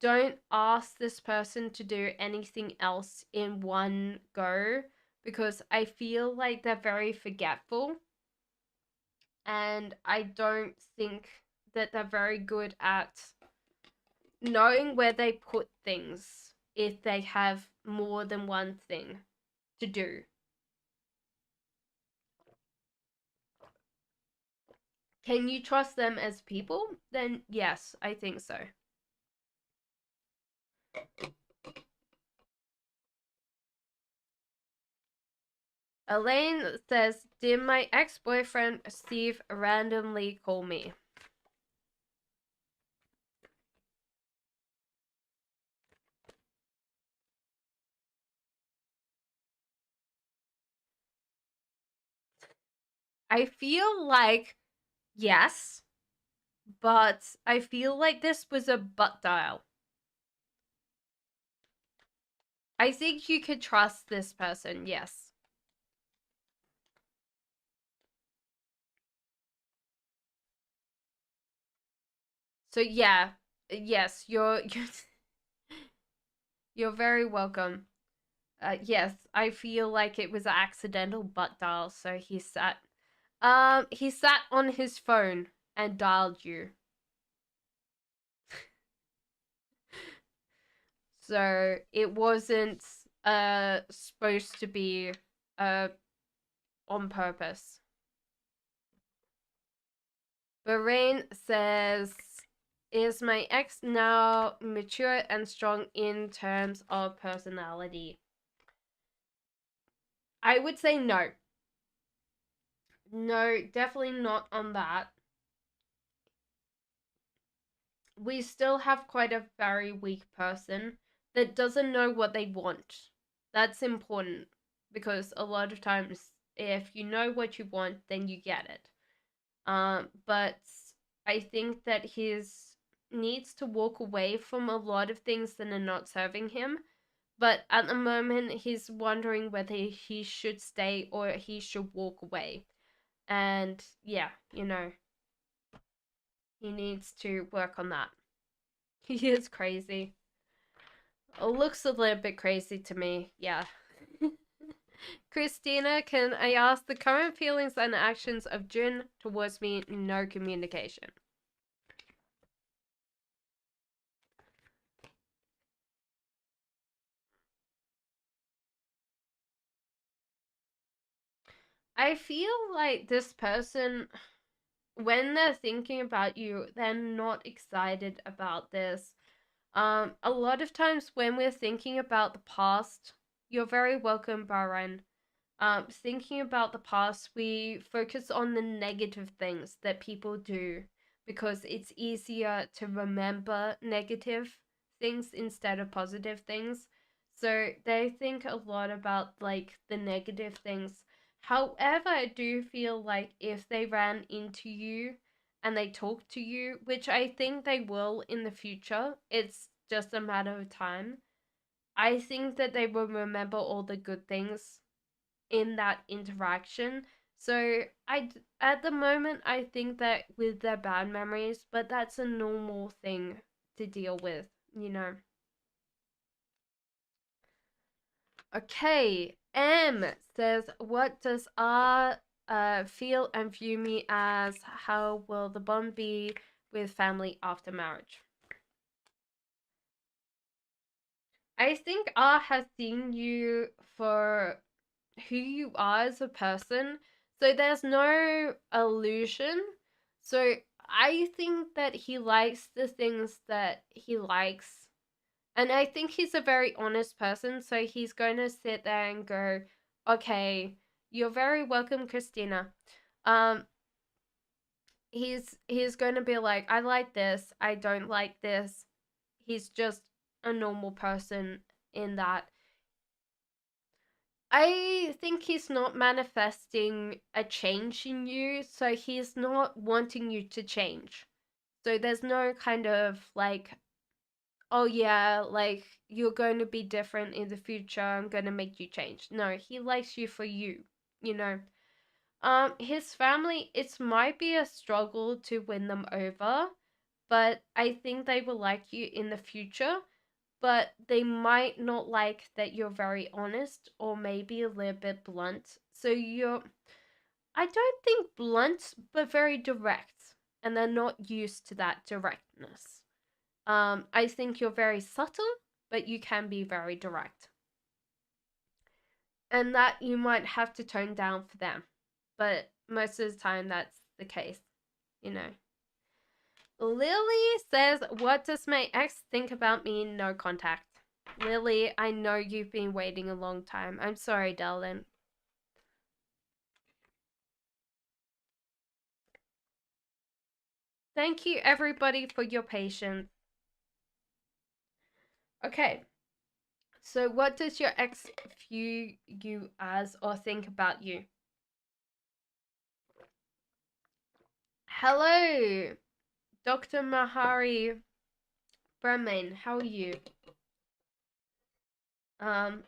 Don't ask this person to do anything else in one go, because I feel like they're very forgetful, and I don't think that they're very good at knowing where they put things if they have more than one thing to do. Can you trust them as people? Then yes, I think so. Elaine says, did my ex-boyfriend Steve randomly call me? I feel like yes, but I feel like this was a butt dial. I think you could trust this person, yes. So yeah, yes, you're very welcome. Yes, I feel like it was an accidental butt dial. So he sat on his phone and dialed you. So it wasn't supposed to be uh on purpose. Bahrain says, is my ex now mature and strong in terms of personality? I would say no. No, definitely not on that. We still have quite a very weak person that doesn't know what they want. That's important, because a lot of times, if you know what you want, then you get it. But I think that his needs to walk away from a lot of things that are not serving him. But at the moment, he's wondering whether he should stay or he should walk away. And yeah, he needs to work on that. He is crazy. It looks a little bit crazy to me, yeah. Christina, can I ask the current feelings and actions of Jun towards me? No communication. I feel like this person, when they're thinking about you, they're not excited about this. A lot of times when we're thinking about the past, you're very welcome, Baran. Thinking about the past, we focus on the negative things that people do because it's easier to remember negative things instead of positive things. So they think a lot about like the negative things. However, I do feel like if they ran into you and they talk to you, which I think they will in the future, it's just a matter of time. I think that they will remember all the good things in that interaction. So at the moment I think that with their bad memories, but that's a normal thing to deal with, you know. Okay, M says, "What does R feel and view me as? How will the bond be with family after marriage?" I think R has seen you for who you are as a person. So there's no illusion. So I think that he likes the things that he likes. And I think he's a very honest person. So he's going to sit there and go, okay, you're very welcome, Christina. Um, he's going to be like, I like this, I don't like this. He's just a normal person in that. I think he's not manifesting a change in you, so he's not wanting you to change. So there's no kind of like, oh yeah, like you're going to be different in the future, I'm going to make you change. No, he likes you for you, you know. His family, it might be a struggle to win them over, but I think they will like you in the future, but they might not like that you're very honest or maybe a little bit blunt. So you're, I don't think blunt, but very direct. And they're not used to that directness. I think you're very subtle, but you can be very direct. And that you might have to tone down for them. But most of the time, that's the case, you know. Lily says, "What does my ex think about me? No contact." Lily, I know you've been waiting a long time. I'm sorry, darling. Thank you, everybody, for your patience. Okay, so what does your ex view you as or think about you? Hello, Dr. Mahari Brahman. How are you? Um,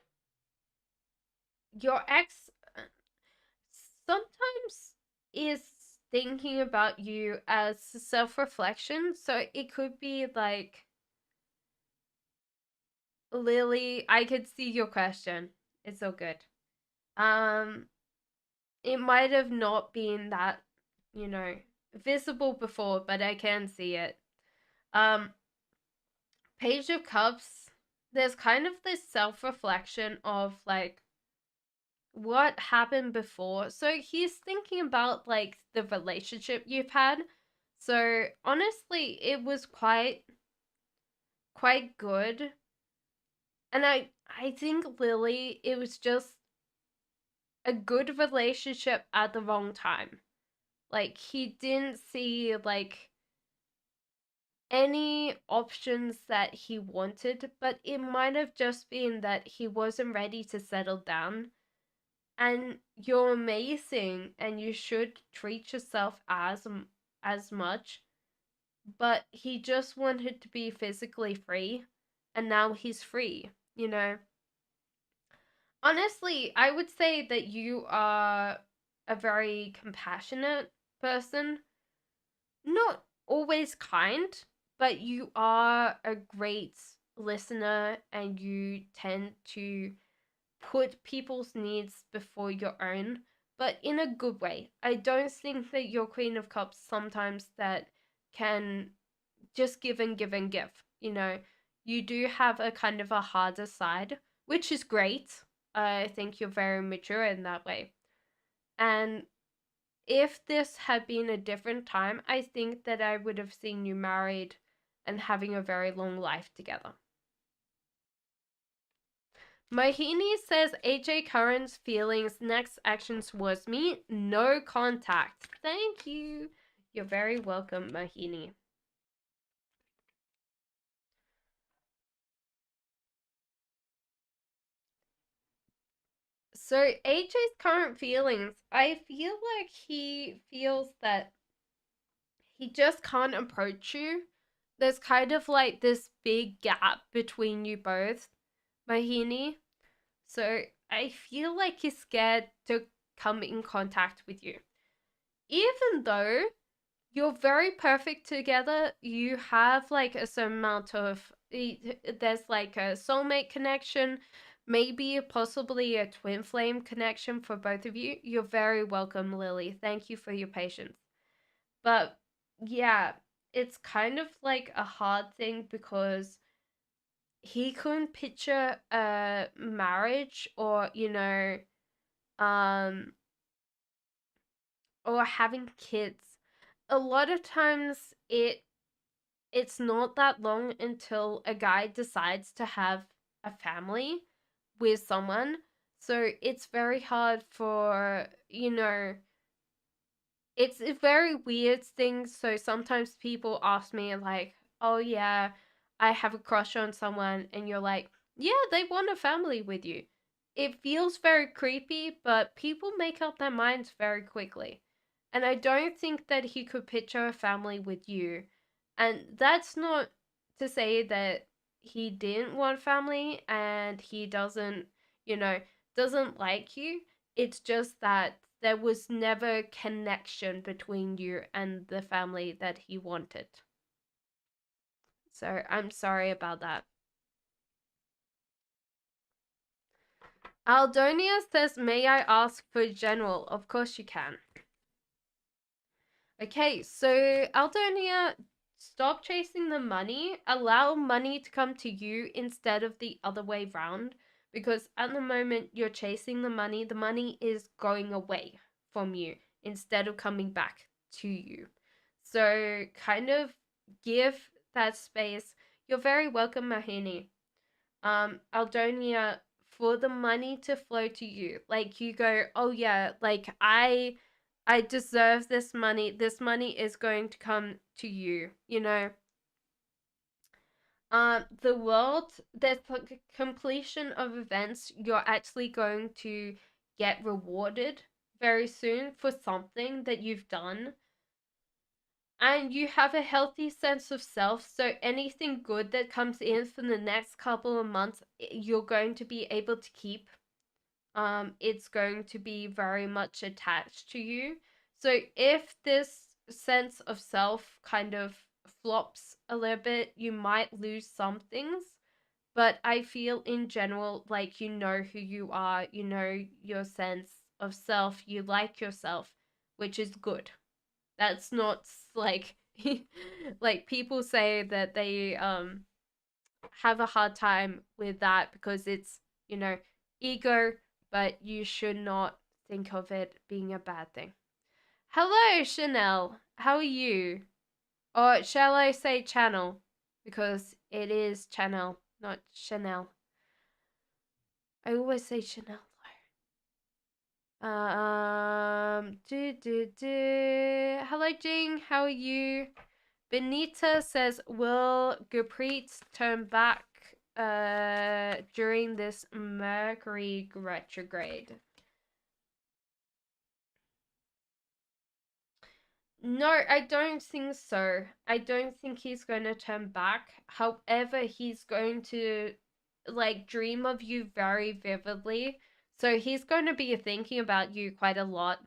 your ex sometimes is thinking about you as self-reflection, so it could be like, Lily, I could see your question. It's all good. Um, it might have not been that, you know, visible before, but I can see it. Um, Page of Cups, there's kind of this self-reflection of like what happened before. So he's thinking about like the relationship you've had. So honestly, it was quite good. And I think Lily, it was just a good relationship at the wrong time. Like he didn't see like any options that he wanted, but it might have just been that he wasn't ready to settle down. And you're amazing and you should treat yourself as much, but he just wanted to be physically free and now he's free, you know. Honestly, I would say that you are a very compassionate person. Not always kind, but you are a great listener and you tend to put people's needs before your own, but in a good way. I don't think that you're Queen of Cups sometimes that can just give and give and give. You know, you do have a kind of a harder side, which is great. I think you're very mature in that way. And if this had been a different time, I think that I would have seen you married and having a very long life together. Mohini says AJ Curran's feelings, next action towards me, no contact. Thank you. You're very welcome, Mohini. So AJ's current feelings, I feel like he feels that he just can't approach you. There's kind of like this big gap between you both, Mohini. So I feel like he's scared to come in contact with you. Even though you're very perfect together, you have like a certain amount of, there's like a soulmate connection, maybe possibly a twin flame connection for both of you. You're very welcome, Lily. Thank you for your patience. But yeah, it's kind of like a hard thing because he couldn't picture a marriage or, um, or having kids. A lot of times it's not that long until a guy decides to have a family with someone. So it's very hard for, it's a very weird thing. So sometimes people ask me, like, oh, yeah, I have a crush on someone. And you're like, yeah, they want a family with you. It feels very creepy, but people make up their minds very quickly. And I don't think that he could picture a family with you. And that's not to say that he didn't want family and he doesn't, you know, doesn't like you. It's just that there was never connection between you and the family that he wanted. So I'm sorry about that. Aldonia says, may I ask for general? Of course you can. Okay, so Aldonia, stop chasing the money. Allow money to come to you instead of the other way round. Because at the moment you're chasing the money is going away from you instead of coming back to you. So kind of give that space. You're very welcome, Mahini. Aldonia, for the money to flow to you. Like you go, oh yeah, like I deserve this money. This money is going to come to you, the world, there's like a completion of events. You're actually going to get rewarded very soon for something that you've done. And you have a healthy sense of self, so anything good that comes in for the next couple of months, you're going to be able to keep. It's going to be very much attached to you. So if this sense of self kind of flops a little bit, you might lose some things. But I feel in general, like, you know who you are, you know your sense of self, you like yourself, which is good. That's not like like people say that they have a hard time with that because it's, ego, but you should not think of it being a bad thing. Hello, Chanel. How are you? Or shall I say channel? Because it is channel, not Chanel. I always say Chanel. Hello, Jing. How are you? Benita says, will Gurpreet turn back during this Mercury retrograde? No, I don't think so. I don't think he's going to turn back. However, he's going to like dream of you very vividly. So he's going to be thinking about you quite a lot.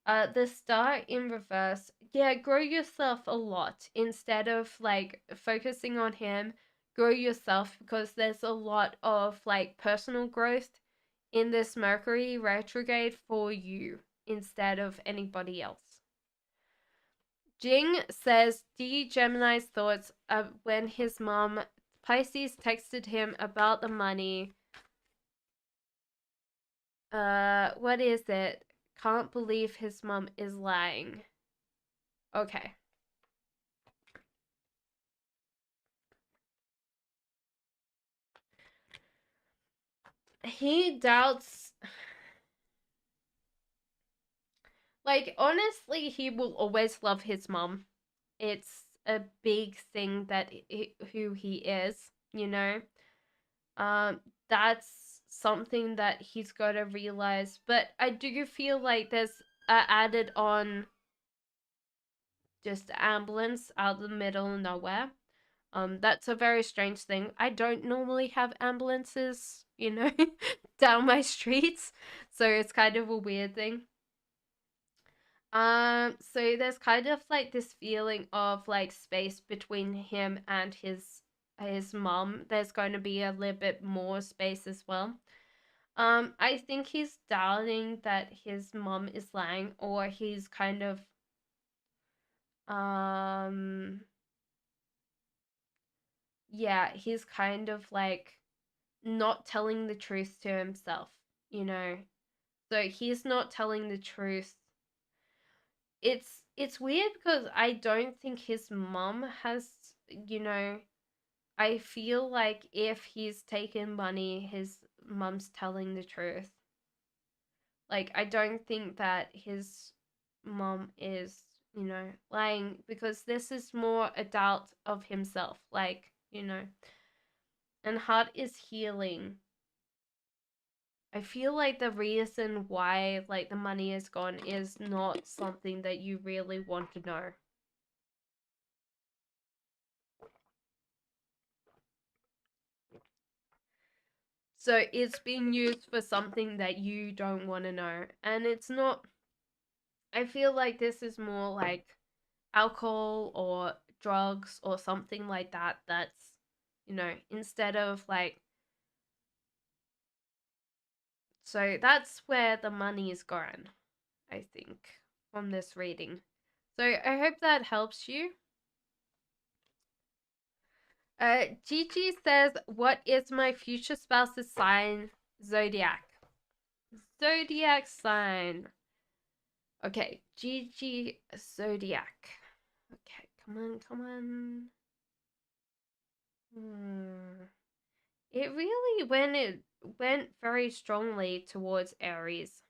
The star in reverse. Yeah, grow yourself a lot instead of like focusing on him. Grow yourself because there's a lot of like personal growth in this Mercury retrograde for you instead of anybody else. Jing says, D Gemini's thoughts when his mom Pisces texted him about the money. What is it? Can't believe his mom is lying. Okay. he doubts. Like, honestly, he will always love his mom. It's a big thing that who he is, you know? Um, that's something that he's got to realize. But I do feel like there's added on just ambulance out of the middle of nowhere. That's a very strange thing. I don't normally have ambulances, down my streets, so it's kind of a weird thing. So there's kind of like this feeling of like space between him and his mom. There's going to be a little bit more space as well. I think he's doubting that his mom is lying, or he's kind of um yeah, he's kind of like not telling the truth to himself, you know. So he's not telling the truth. It's weird because I don't think his mom has, you know, I feel like if he's taken money, his mom's telling the truth. Like, I don't think that his mom is, lying, because this is more a doubt of himself, like, and heart is healing. I feel like the reason why like the money is gone is not something that you really want to know. So it's being used for something that you don't want to know. And it's not, I feel like this is more like alcohol or drugs or something like that. That's, instead of like, so that's where the money is gone, I think, from this reading. So I hope that helps you. Gigi says, "What is my future spouse's sign? Zodiac. Zodiac sign. Okay, Gigi Zodiac. Okay, come on, come on. It really went very strongly towards Aries.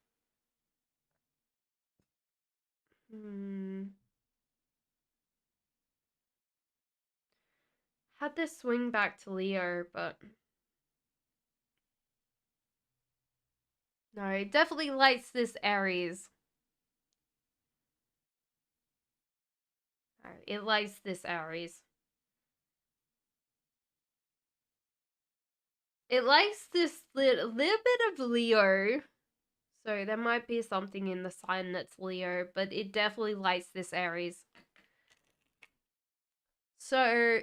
Had this swing back to Leo, but no, it definitely likes this Aries. It likes this Aries. It likes this little bit of Leo. So there might be something in the sign that's Leo, but it definitely likes this Aries. So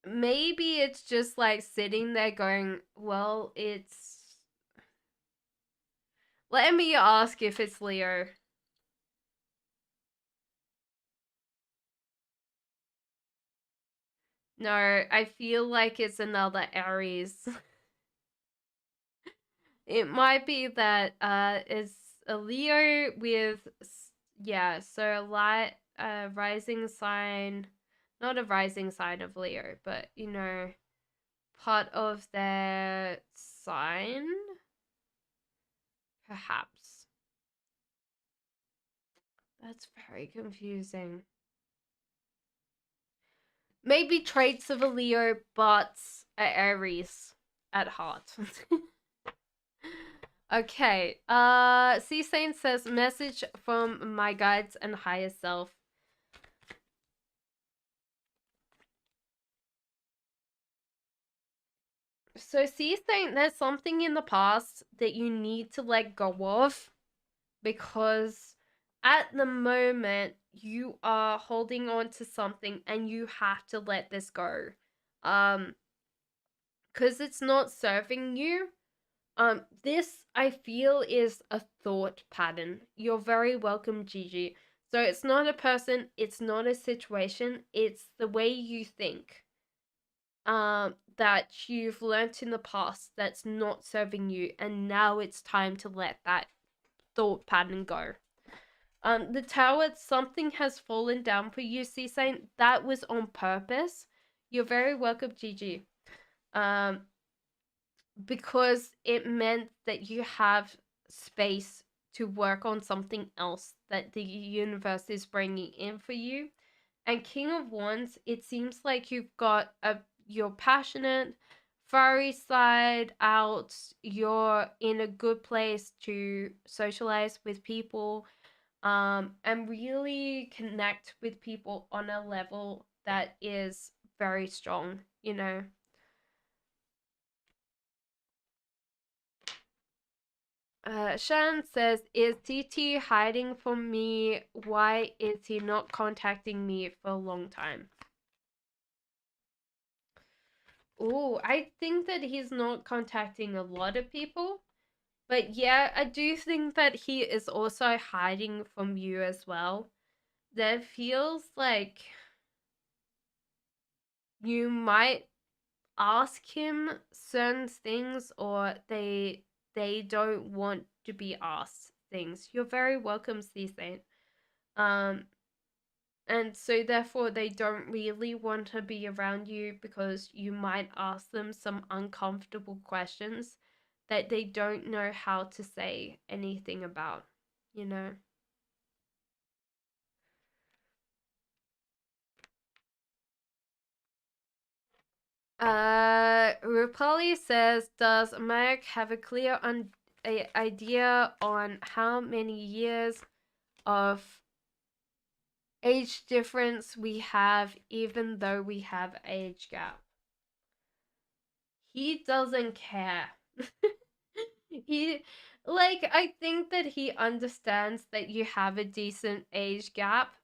maybe it's just like sitting there going, well, it's. Let me ask if it's Leo. No, I feel like it's another Aries. It might be that it's a Leo with, yeah, so a light rising sign, not a rising sign of Leo, but part of their sign, perhaps. That's very confusing. Maybe traits of a Leo, but a Aries at heart. Okay. C Saint says, message from my guides and higher self. So C Saint, there's something in the past that you need to let go of, because at the moment you are holding on to something and you have to let this go. Because it's not serving you. This I feel is a thought pattern. You're very welcome, Gigi. So it's not a person, it's not a situation, it's the way you think. That you've learnt in the past that's not serving you, and now it's time to let that thought pattern go. The tower, something has fallen down for you, C Saint. That was on purpose. You're very welcome, Gigi. Um, because it meant that you have space to work on something else that the universe is bringing in for you. And King of Wands, it seems like you've got you're passionate, fiery side out, you're in a good place to socialize with people, and really connect with people on a level that is very strong, you know. Shan says, is TT hiding from me? Why is he not contacting me for a long time? Oh, I think that he's not contacting a lot of people. But yeah, I do think that he is also hiding from you as well. That feels like you might ask him certain things, or they don't want to be asked things. You're very welcome, C Saint. Um and so therefore they don't really want to be around you because you might ask them some uncomfortable questions that they don't know how to say anything about, you know. Rupali says, does Merrick have a clear idea on how many years of age difference we have, even though we have age gap? He doesn't care. He, like, I think that he understands that you have a decent age gap.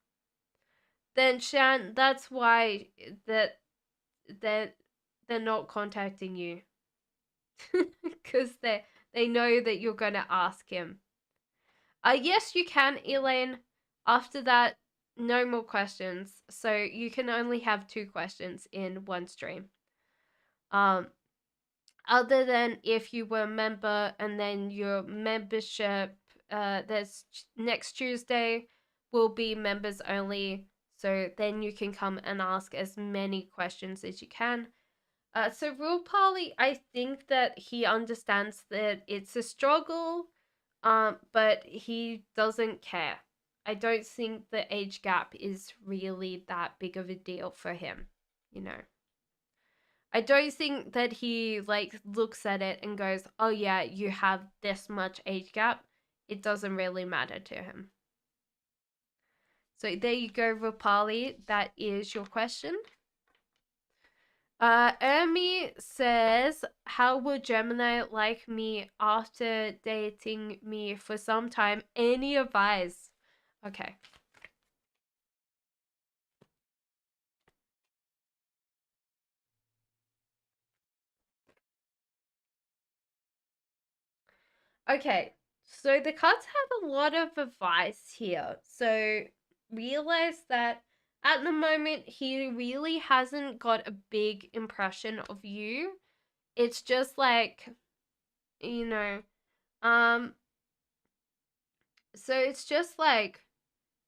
Then Shan, that's why that they're not contacting you. Because they know that you're gonna ask him. Yes, you can, Elaine. After that, no more questions. So you can only have 2 questions in one stream. Um, Other than if you were a member and then your membership, there's next Tuesday will be members only. So then you can come and ask as many questions as you can. So Rupali, I think that he understands that it's a struggle, but he doesn't care. I don't think the age gap is really that big of a deal for him, you know. I don't think that he like looks at it and goes, "Oh yeah, you have this much age gap." It doesn't really matter to him. So there you go, Rupali. That is your question. Ermi says, how will Gemini like me after dating me for some time? Any advice? Okay. Okay. So the cards have a lot of advice here. So realize that at the moment he really hasn't got a big impression of you. It's just like, you know, um so it's just like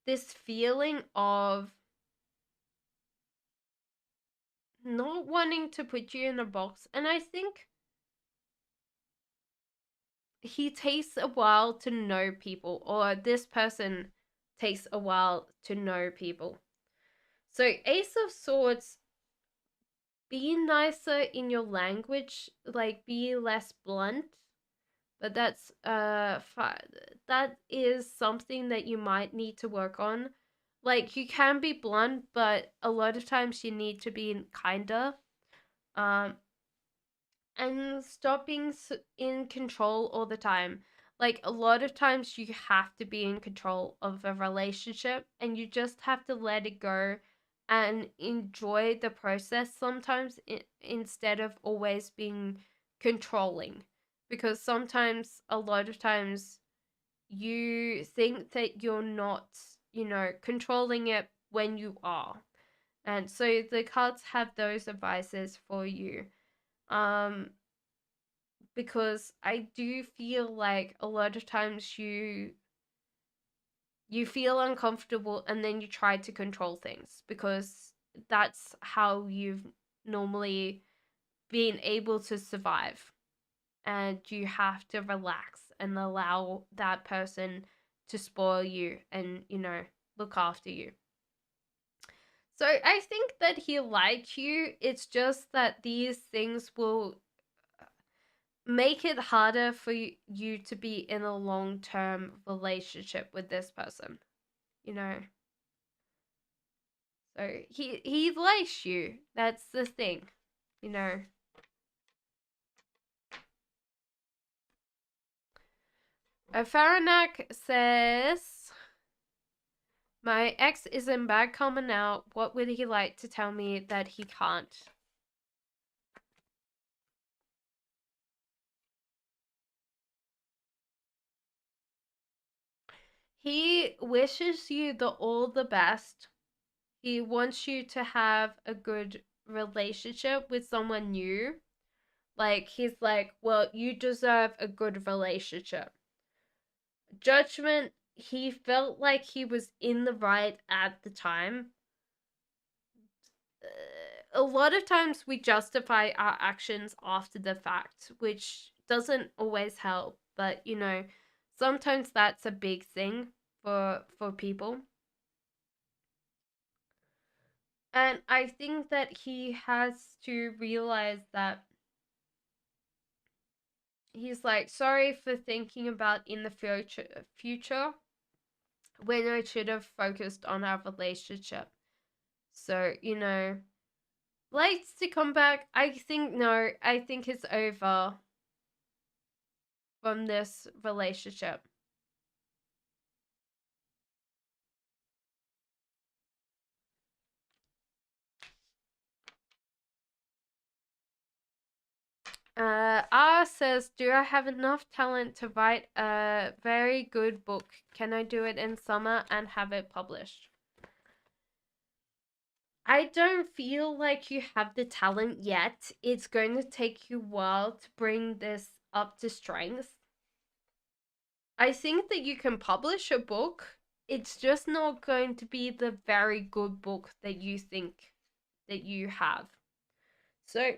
this feeling of not wanting to put you in a box. And I think he takes a while to know people, or this person takes a while to know people. So, Ace of Swords, be nicer in your language, like be less blunt. But that is something that you might need to work on. Like you can be blunt, but a lot of times you need to be kinder. Um, and stop being in control all the time. Like a lot of times you have to be in control of a relationship and you just have to let it go and enjoy the process sometimes instead of always being controlling. Because sometimes, a lot of times, you think that you're not, controlling it when you are. And so the cards have those advices for you. Um, because I do feel like a lot of times you feel uncomfortable and then you try to control things because that's how you've normally been able to survive. and you have to relax and allow that person to spoil you and, look after you. So I think that he likes you. It's just that these things will make it harder for you to be in a long-term relationship with this person, you know. So he likes you. That's the thing, you know. Faranak says, my ex is in bad karma now. What would he like to tell me that he can't? He wishes you all the best. He wants you to have a good relationship with someone new. Like, he's like, well, you deserve a good relationship. Judgment, he felt like he was in the right at the time. A lot of times we justify our actions after the fact, which doesn't always help, but sometimes that's a big thing for people. And I think that he has to realize that he's like, sorry for thinking about in the future when I should have focused on our relationship. So, lights to come back. I think no, I think it's over from this relationship. R says, do I have enough talent to write a very good book? Can I do it in summer and have it published? I don't feel like you have the talent yet. It's going to take you a while to bring this up to strength. I think that you can publish a book. It's just not going to be the very good book that you think that you have. So,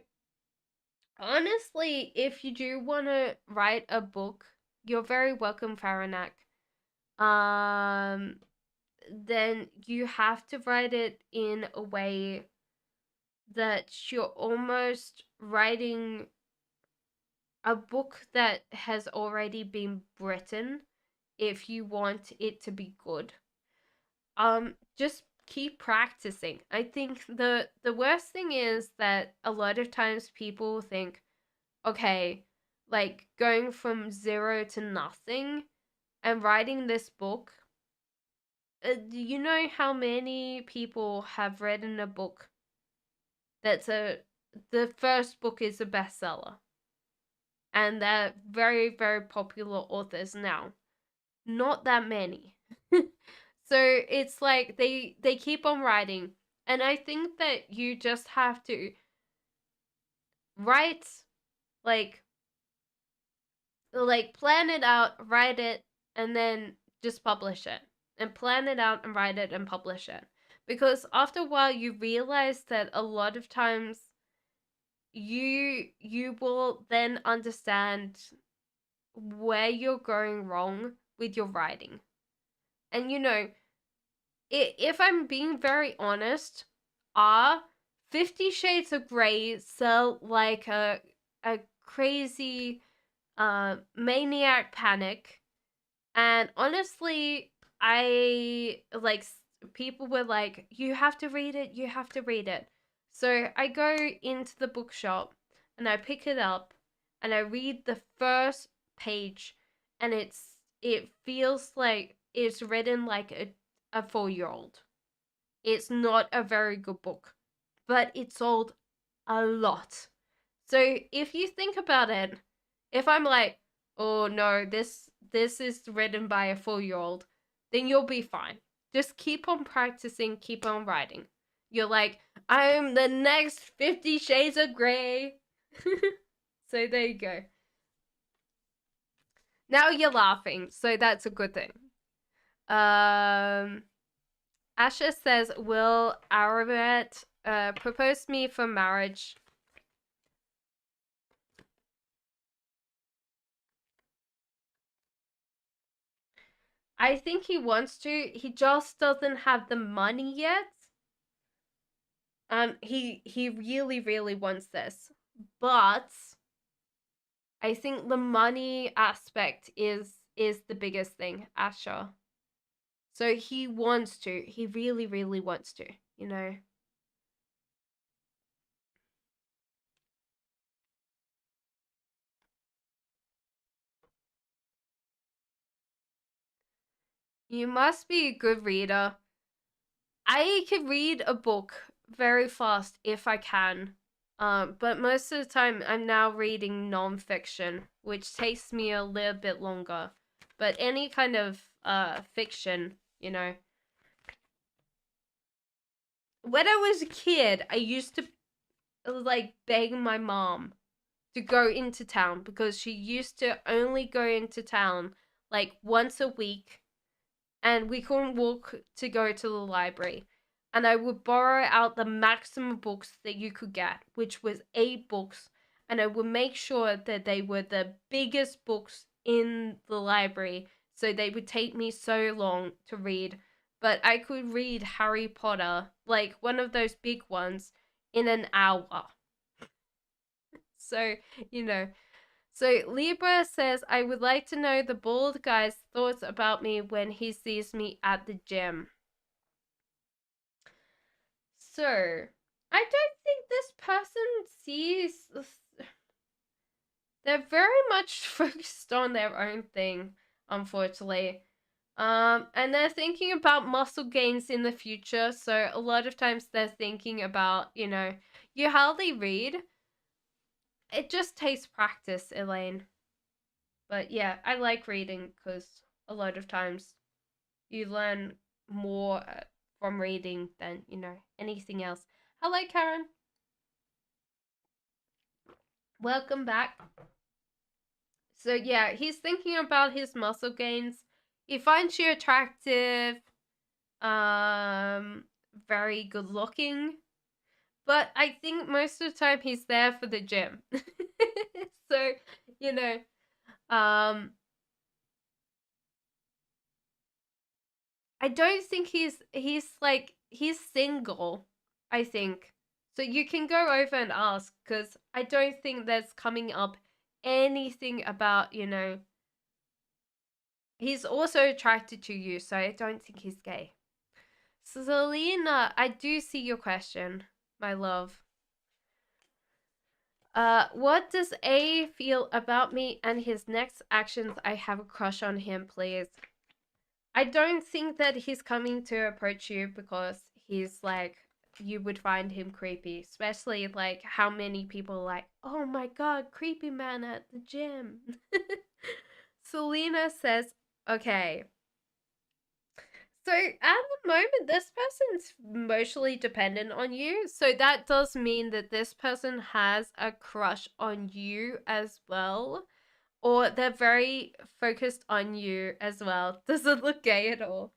honestly, if you do want to write a book, you're very welcome, Faranak. Then you have to write it in a way that you're almost writing a book that has already been written if you want it to be good. Just keep practicing. I think the worst thing is that a lot of times people think, okay, like going from zero to nothing and writing this book. Do you know how many people have written a book that's the first book is a bestseller? And they're very, very popular authors now. Not that many. So it's like they keep on writing. And I think that you just have to write, like plan it out, write it, and then just publish it. And plan it out and write it and publish it. Because after a while you realize that a lot of times you will then understand where you're going wrong with your writing. And if I'm being very honest, 50 Shades of Grey sell like a crazy maniac panic. And honestly, I like people were like, you have to read it, you have to read it. So I go into the bookshop and I pick it up and I read the first page, and it feels like it's written like a 4-year-old. It's not a very good book, but it sold a lot. So if you think about it, if I'm like, oh no, this is written by a 4-year-old, then you'll be fine. Just keep on practicing, keep on writing. You're like, I'm the next 50 Shades of Grey. So there you go. Now you're laughing, so that's a good thing. Asha says, will Aramet propose me for marriage? I think he wants to. He just doesn't have the money yet. He really really wants this, but I think the money aspect is the biggest thing, Asher. So he wants to. He really really wants to. You know. You must be a good reader. I can read a book very fast if I can. But most of the time I'm now reading nonfiction, which takes me a little bit longer. But any kind of fiction, you know. When I was a kid, I used to like beg my mom to go into town because she used to only go into town like once a week and we couldn't walk to go to the library. And I would borrow out the maximum books that you could get, which was 8 books. And I would make sure that they were the biggest books in the library. So they would take me so long to read. But I could read Harry Potter, like one of those big ones, in an hour. So, you know, so Libra says, I would like to know the bald guy's thoughts about me when he sees me at the gym. So, I don't think this person sees. They're very much focused on their own thing, unfortunately. And they're thinking about muscle gains in the future. So a lot of times they're thinking about, you hardly read. It just takes practice, Elaine. But yeah, I like reading because a lot of times you learn more from reading than, anything else. Hello, Karen. Welcome back. So yeah, he's thinking about his muscle gains. He finds you attractive, um, very good looking. But I think most of the time he's there for the gym. So, you know, um, I don't think he's single, I think. So you can go over and ask cuz I don't think there's coming up anything about, he's also attracted to you, so I don't think he's gay. Selena, I do see your question, my love. What does A feel about me and his next actions? I have a crush on him, please. I don't think that he's coming to approach you because he's like, you would find him creepy, especially like how many people are like, oh my god, creepy man at the gym. Selena says, okay. So at the moment, this person's emotionally dependent on you. So that does mean that this person has a crush on you as well. Or they're very focused on you as well. Doesn't look gay at all.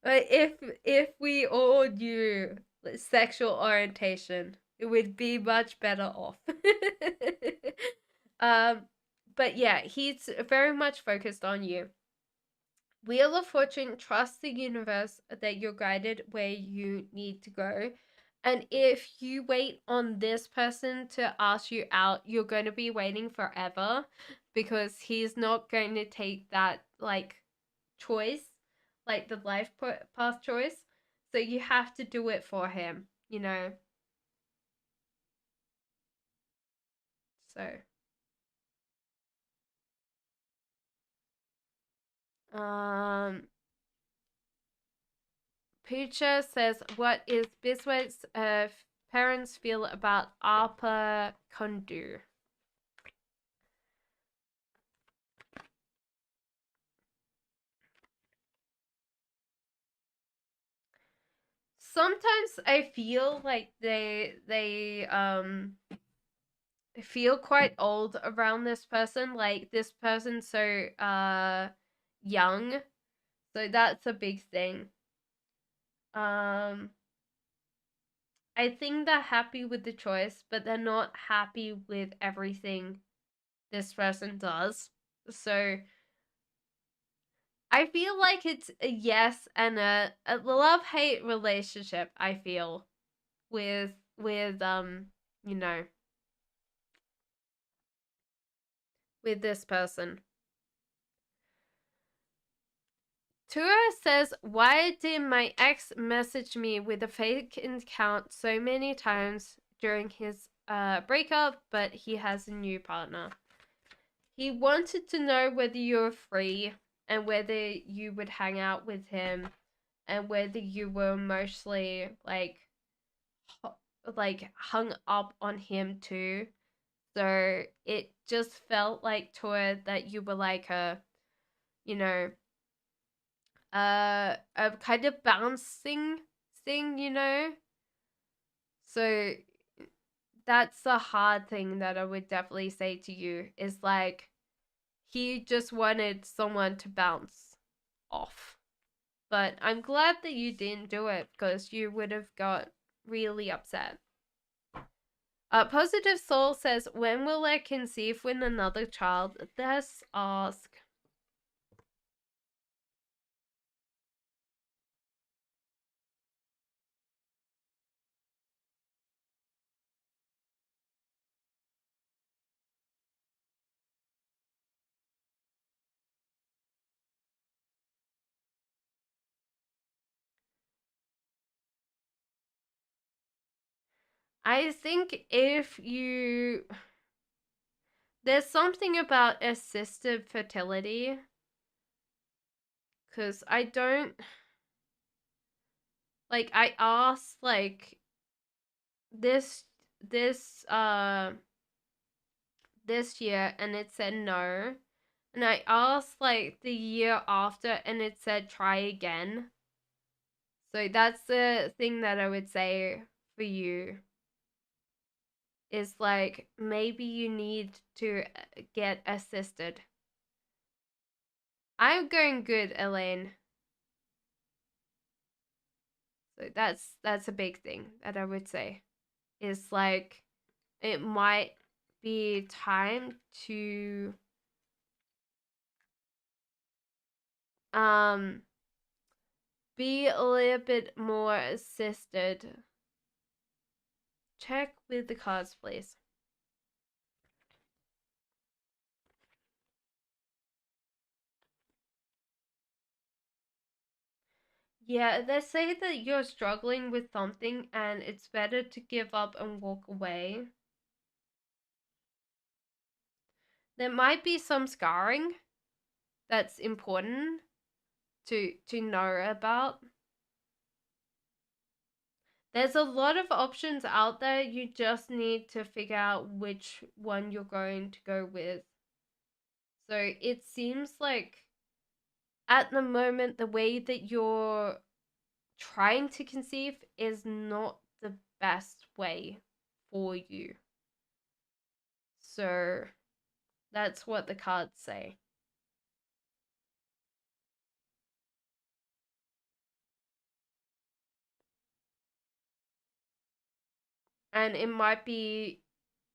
But if we all knew sexual orientation, it would be much better off. um, but yeah, he's very much focused on you. Wheel of Fortune, trust the universe that you're guided where you need to go. And if you wait on this person to ask you out, you're going to be waiting forever because he's not going to take that, like, choice, like the life path choice. So you have to do it for him, So, um, Poocha says, what is Biswet's parents feel about Arpa Kundu? Sometimes I feel like they feel quite old around this person. Like this person's so young. So that's a big thing. Um I think they're happy with the choice, but they're not happy with everything this person does. So I feel like it's a yes and a love-hate relationship, I feel, with you know, with this person. Tura says, why did my ex message me with a fake account so many times during his breakup, but he has a new partner? He wanted to know whether you're free and whether you would hang out with him and whether you were mostly like hung up on him too. So it just felt like to her that you were like you know, a kind of bouncing thing, you know? So that's a hard thing that I would definitely say to you is like he just wanted someone to bounce off. But I'm glad that you didn't do it because you would have got really upset. Positive Soul says, when will I conceive with another child? Let's ask. I think if you. There's something about assisted fertility. Because I don't. Like, I asked, like, this. This, this year and it said no. And I asked like the year after and it said try again. So that's the thing that I would say for you is like maybe you need to get assisted. I'm going good, Elaine. So that's a big thing that I would say is like it might be time to um be a little bit more assisted. Check with the cards, please. Yeah, they say that you're struggling with something and it's better to give up and walk away. There might be some scarring that's important to know about. There's a lot of options out there. You just need to figure out which one you're going to go with. So it seems like at the moment, the way that you're trying to conceive is not the best way for you. So that's what the cards say. And it might be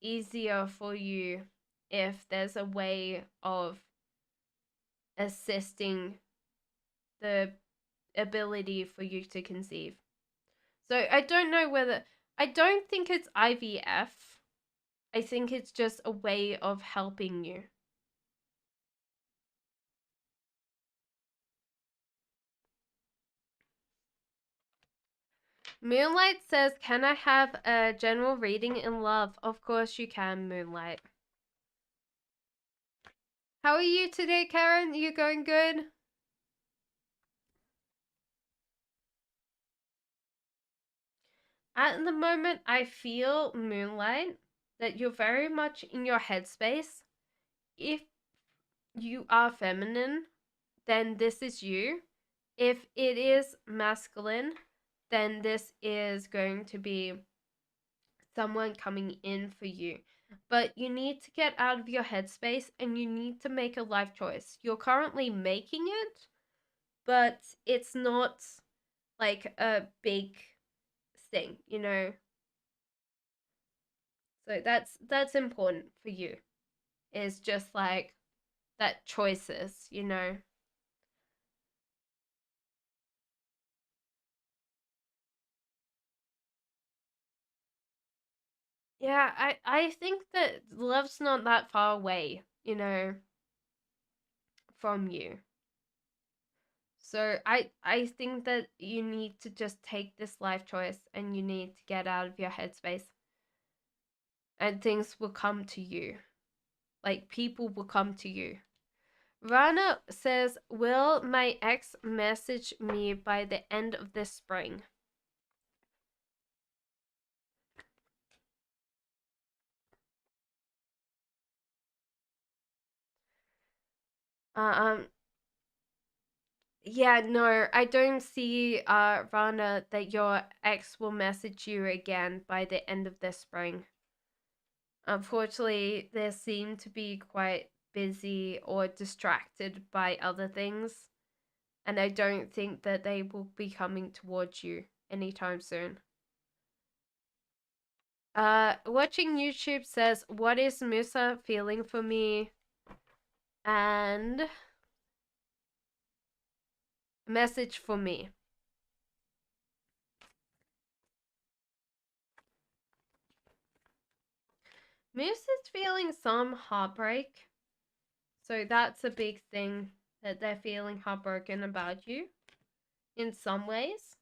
easier for you if there's a way of assisting the ability for you to conceive. So I don't know whether I don't think it's IVF. I think it's just a way of helping you. Moonlight says, can I have a general reading in love? Of course you can, Moonlight. How are you today, Karen? You going good? At the moment, I feel, Moonlight, that you're very much in your headspace. If you are feminine, then this is you. If it is masculine, then this is going to be someone coming in for you. But you need to get out of your headspace and you need to make a life choice. You're currently making it, but it's not like a big thing, you know? So that's important for you. Is just like that choices, you know? Yeah, I think that love's not that far away, from you. So I think that you need to just take this life choice and you need to get out of your headspace and things will come to you. Like people will come to you. Rana says, "Will my ex message me by the end of this spring?" Um yeah, no, I don't see Rana that your ex will message you again by the end of this spring. Unfortunately, they seem to be quite busy or distracted by other things, and I don't think that they will be coming towards you anytime soon. Watching YouTube says, "What is Musa feeling for me?" And message for me. Musa's feeling some heartbreak, so that's a big thing that they're feeling heartbroken about you in some ways.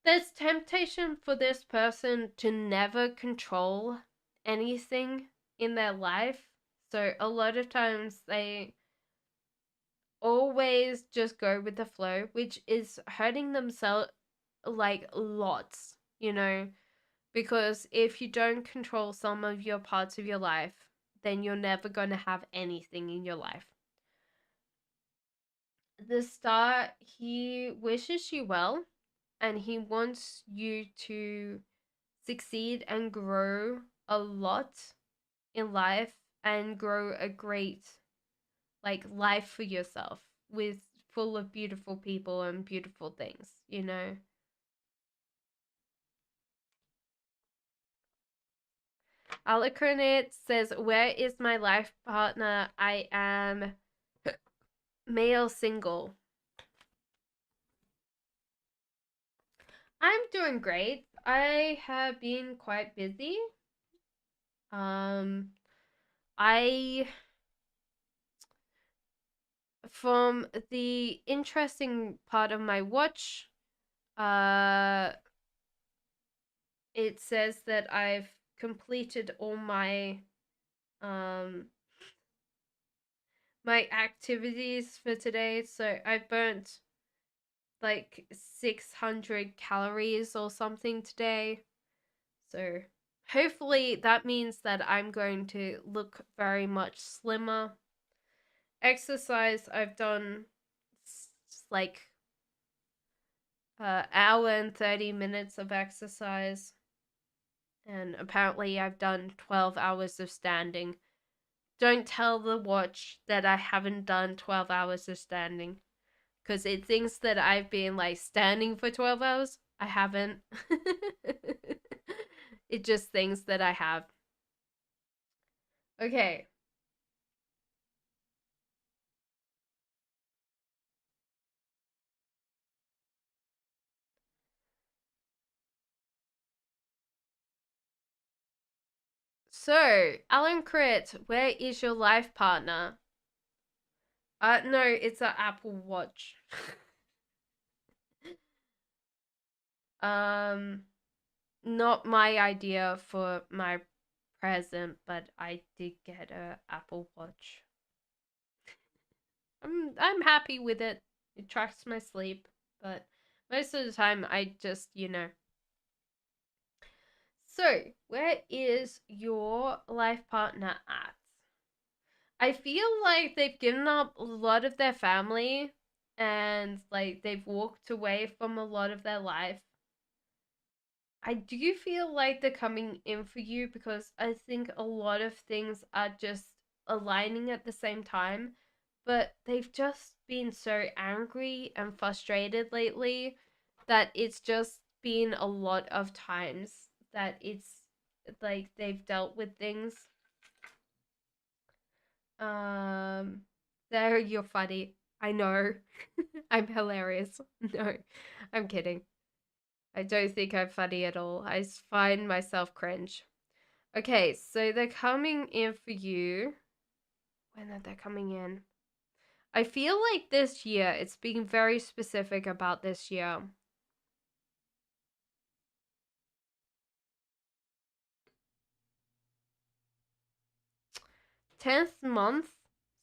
There's temptation for this person to never control anything in their life. So a lot of times they always just go with the flow, which is hurting themselves like lots, because if you don't control some of your parts of your life, then you're never going to have anything in your life. The star, he wishes you well and he wants you to succeed and grow a lot in life and grow a great life for yourself with full of beautiful people and beautiful things. Alacrinet says, "Where is my life partner? I am male single." I'm doing great. I have been quite busy. I From the interesting part of my watch, uh it says that I've completed all um my activities for today. So I burnt like 600 calories or something today. So hopefully that means that I'm going to look very much slimmer. Exercise, I've done like hour and 30 minutes of exercise. And apparently I've done 12 hours of standing. Don't tell the watch that I haven't done 12 hours of standing. Because it thinks that I've been like standing for 12 hours. I haven't. It just thinks that I have. Okay. So, Alan Crit, where is your life partner? No, it's an Apple Watch. um, Not my idea for my present, but I did get a Apple Watch. I'm happy with it. It tracks my sleep, but most of the time I just. So, where is your life partner at? I feel like they've given up a lot of their family and like they've walked away from a lot of their life. I do feel like they're coming in for you because I think a lot of things are just aligning at the same time, but they've just been so angry and frustrated lately that it's just been a lot of times that it's like they've dealt with things. Um, there, you're funny. I know. I'm hilarious. No, I'm kidding. I don't think I'm funny at all. I find myself cringe. Okay, so they're coming in for you. When are they coming in? I feel like this year, it's being very specific about this year. 10th month,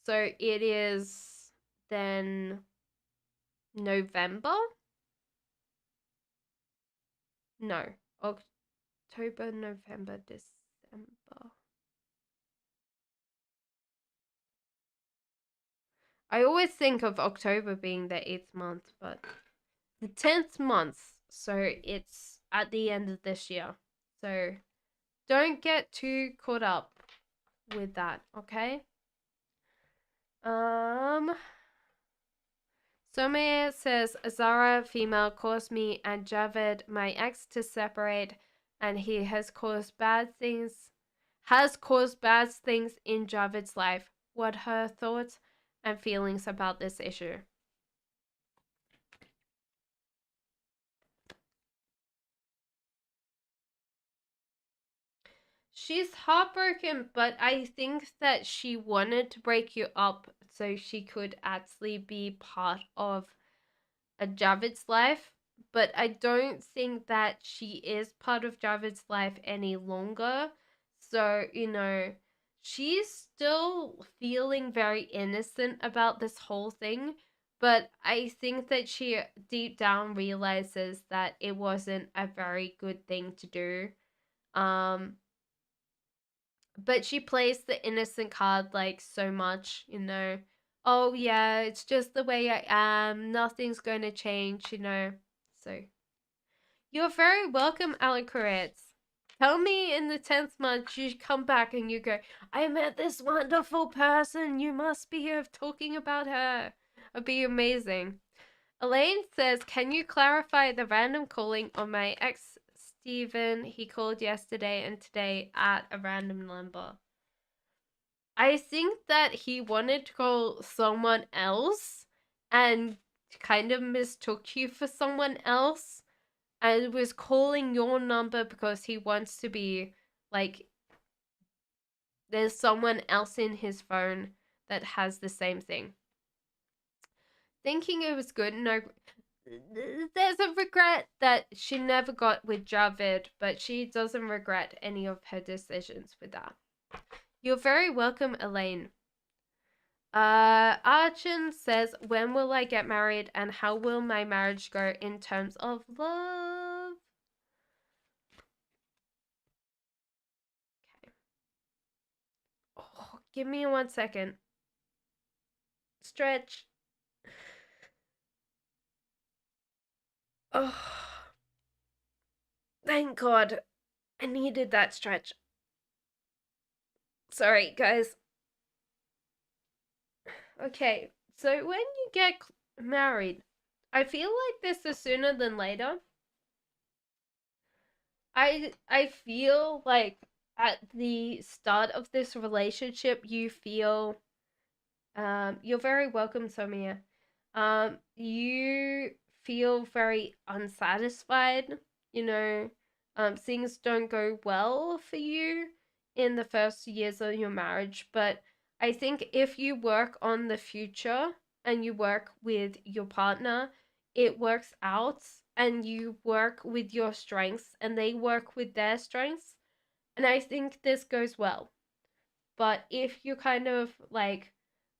so it is then November? No, October, November, December. I always think of October being the 8th month, but the 10th month, so it's at the end of this year. So don't get too caught up with that, okay? Somaya says Zara female caused me and Javed, my ex, to separate, and he has caused bad things in Javed's life. What her thoughts and feelings about this issue? She's heartbroken, but I think that she wanted to break you up so she could actually be part of a Javid's life. But I don't think that she is part of Javid's life any longer. So, she's still feeling very innocent about this whole thing. But I think that she deep down realizes that it wasn't a very good thing to do. But she plays the innocent card like so much, Oh yeah, it's just the way I am. Nothing's going to change. So you're very welcome, Alakoretz. Tell me in the 10th month you come back and you go, I met this wonderful person. You must be here talking about her. It'd be amazing. Elaine says, can you clarify the random calling on my ex Steven? He called yesterday and today at a random number. I think that he wanted to call someone else and kind of mistook you for someone else and was calling your number because he wants to be like, there's someone else in his phone that has the same thing. Thinking it was good, no. There's a regret that she never got with Javed, but she doesn't regret any of her decisions with that. You're very welcome, Elaine. Archon says, when will I get married and how will my marriage go in terms of love? Okay. Oh, give me 1 second. Stretch. Oh. Thank God. I needed that stretch. Sorry, guys. Okay, so when you get married, I feel like this is sooner than later. I feel like at the start of this relationship, you feel you're very welcome, Somia. You feel very unsatisfied. You know, things don't go well for you in the first years of your marriage. But I think if you work on the future and you work with your partner, it works out and you work with your strengths and they work with their strengths. And I think this goes well. But if you kind of like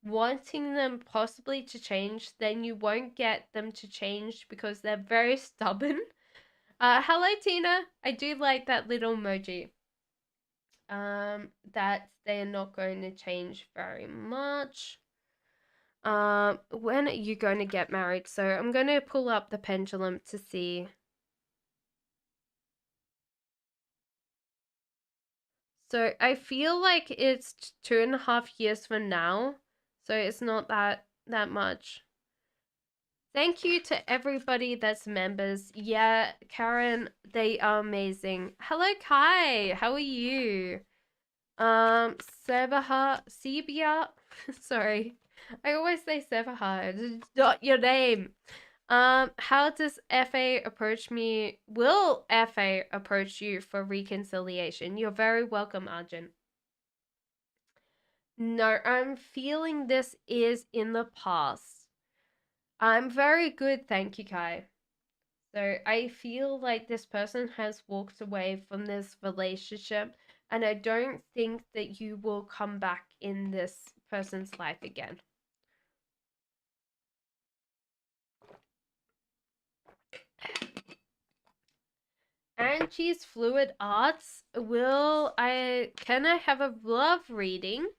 wanting them possibly to change, then you won't get them to change because they're very stubborn. Hello Tina. I do like that little emoji. That they're not going to change very much. When are you going to get married? So I'm going to pull up the pendulum to see. So I feel like it's 2.5 years from now. So it's not that much. Thank you to everybody that's members. Yeah, Karen, they are amazing. Hello, Kai. How are you? Sebia. Sorry. I always say Sebaha. It's not your name. How does FA approach me? Will FA approach you for reconciliation? You're very welcome, Arjun. No, I'm feeling this is in the past. I'm very good, thank you, Kai. So I feel like this person has walked away from this relationship, and I don't think that you will come back in this person's life again. Angie's Fluid Arts. Can I have a love reading?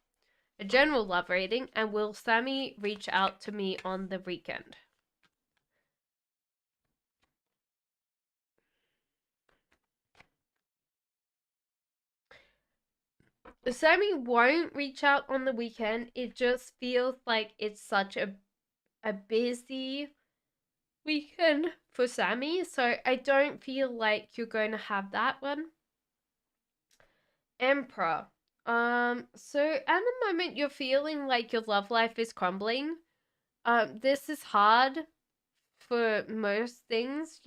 A general love reading, and will Sammy reach out to me on the weekend? Sammy won't reach out on the weekend. It just feels like it's such a busy weekend for Sammy, so I don't feel like you're going to have that one. Emperor. So at the moment you're feeling like your love life is crumbling. This is hard for most things,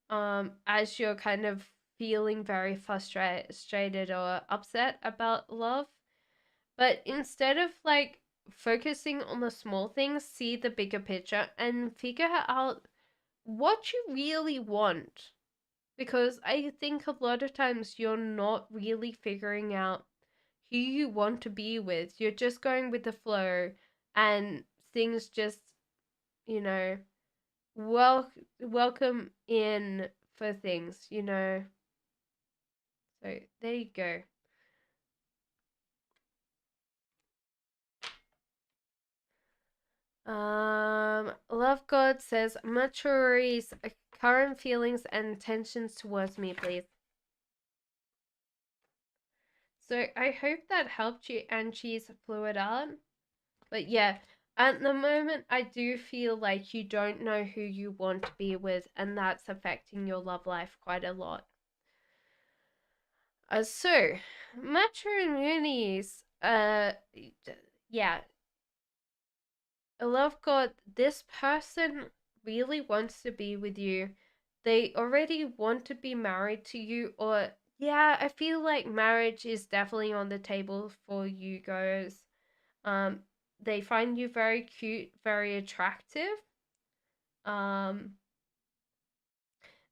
as you're kind of feeling very frustrated or upset about love. But instead of like focusing on the small things, see the bigger picture and figure out what you really want. Because I think a lot of times you're not really figuring out who you want to be with. You're just going with the flow, and things just, you know, welcome in for things. So there you go. Love God says Maturi's current feelings and intentions towards me, please. So I hope that helped you, and she's fluid out. But yeah, at the moment, I do feel like you don't know who you want to be with, and that's affecting your love life quite a lot. So, matrimonies, yeah, love God, this person really wants to be with you. They already want to be married to you, or yeah, I feel like marriage is definitely on the table for you guys. Um, they find you very cute, very attractive. Um,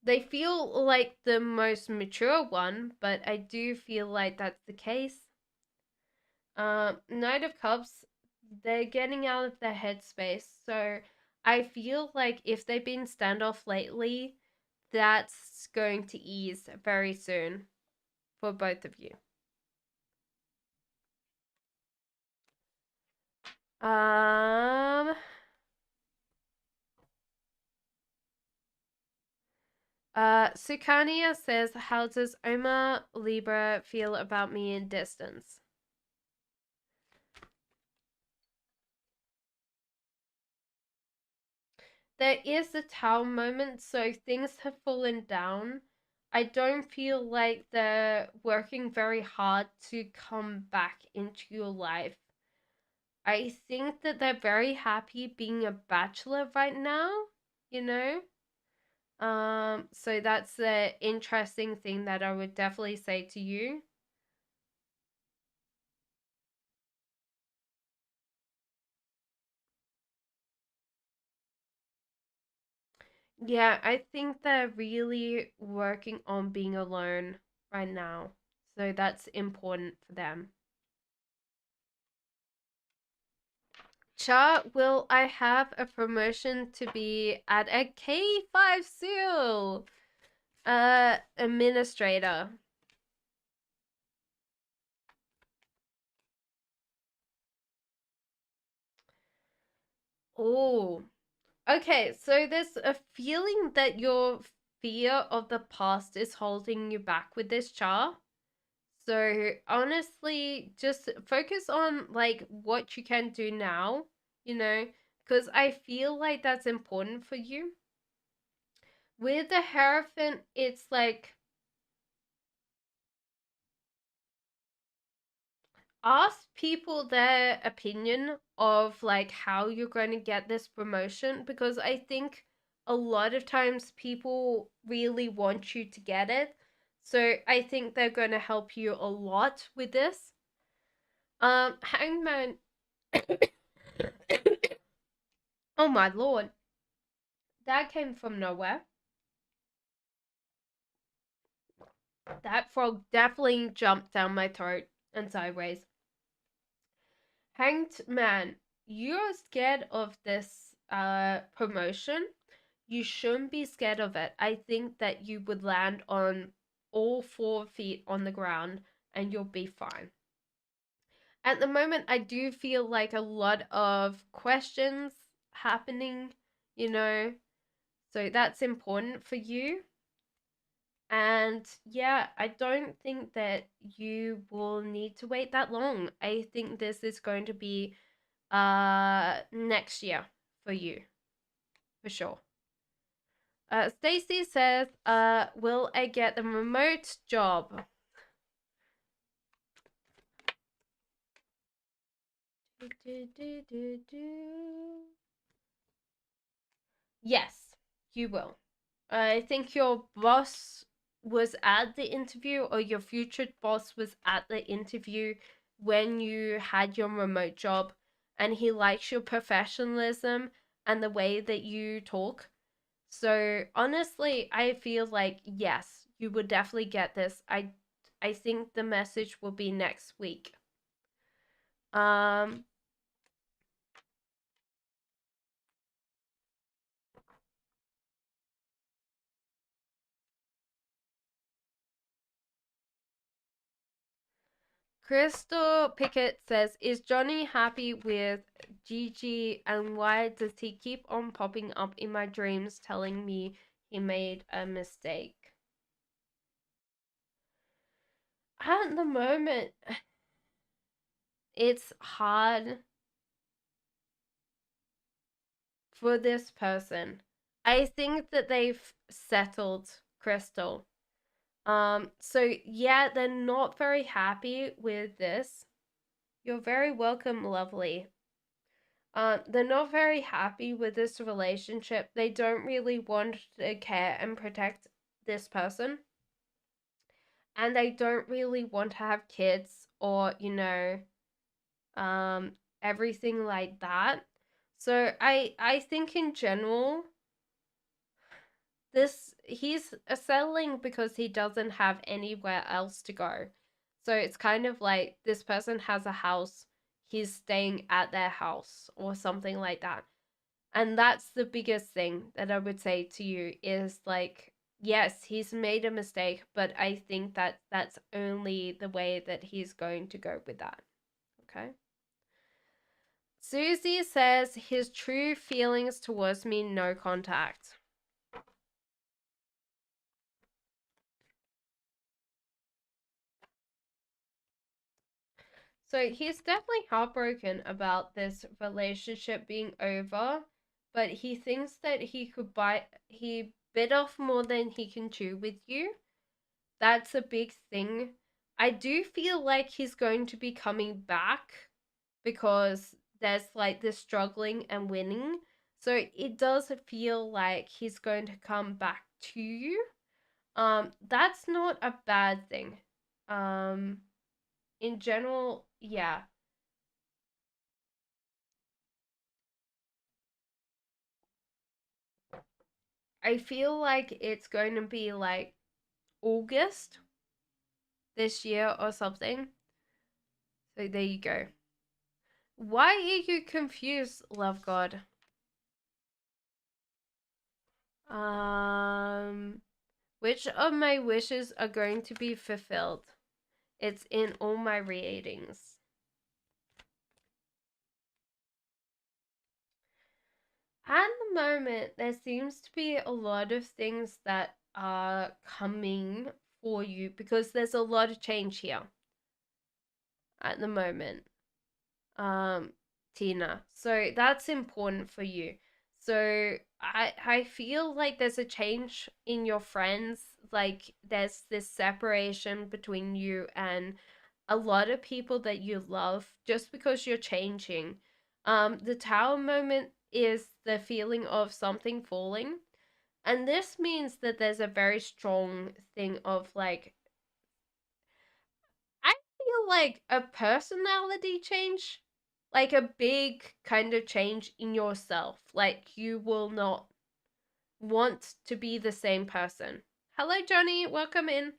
they feel like the most mature one, but I do feel like that's the case. Knight of Cups, they're getting out of their headspace. So I feel like if they've been standoff lately, that's going to ease very soon for both of you. Um, Sukania says, how does Omar Libra feel about me in distance? There is a tower moment, so things have fallen down. I don't feel like they're working very hard to come back into your life. I think that they're very happy being a bachelor right now, you know? So that's the interesting thing that I would definitely say to you. Yeah, I think they're really working on being alone right now. So that's important for them. Cha, will I have a promotion to be at a K5 seal? Administrator. Oh, okay. So there's a feeling that your fear of the past is holding you back with this char. So honestly, just focus on like what you can do now, you know, because I feel like that's important for you. With the Hierophant, it's like ask people their opinion of like how you're going to get this promotion, because I think a lot of times people really want you to get it. So I think they're going to help you a lot with this. Hangman. Oh my lord. That came from nowhere. That frog definitely jumped down my throat and sideways. Hanged man, you're scared of this promotion. You shouldn't be scared of it. I think that you would land on all 4 feet on the ground and you'll be fine. At the moment, I do feel like a lot of questions happening, you know, so that's important for you. And yeah, I don't think that you will need to wait that long. I think this is going to be next year for you, for sure. Stacy says, will I get the remote job? Yes, you will. I think your boss was at the interview, or your future boss was at the interview when you had your remote job, and he likes your professionalism and the way that you talk. So honestly, I feel like yes, you would definitely get this. I think the message will be next week. Um Crystal Pickett says, "Is Johnny happy with Gigi, and why does he keep on popping up in my dreams telling me he made a mistake?" At the moment, it's hard for this person. I think that they've settled, Crystal. So yeah, they're not very happy with this. You're very welcome, lovely. They're not very happy with this relationship. They don't really want to care and protect this person. And they don't really want to have kids, or, everything like that. So I think in general, this he's settling because he doesn't have anywhere else to go. So it's kind of like this person has a house, he's staying at their house or something like that. And that's the biggest thing that I would say to you is like, yes, he's made a mistake, but I think that that's only the way that he's going to go with that. Okay? Susie says his true feelings towards me, no contact. So he's definitely heartbroken about this relationship being over, but he thinks that he bit off more than he can chew with you. That's a big thing. I do feel like he's going to be coming back because there's like this struggling and winning. So it does feel like he's going to come back to you. That's not a bad thing. Um, in general, yeah. I feel like it's going to be like August this year or something. So there you go. Why are you confused, love God? Um, which of my wishes are going to be fulfilled? It's in all my readings. At the moment, there seems to be a lot of things that are coming for you because there's a lot of change here at the moment. Tina. So that's important for you. So I feel like there's a change in your friends, like there's this separation between you and a lot of people that you love just because you're changing. The tower moment is the feeling of something falling. And this means that there's a very strong thing of like, I feel like a personality change, like a big kind of change in yourself. Like you will not want to be the same person. Hello, Johnny. Welcome in.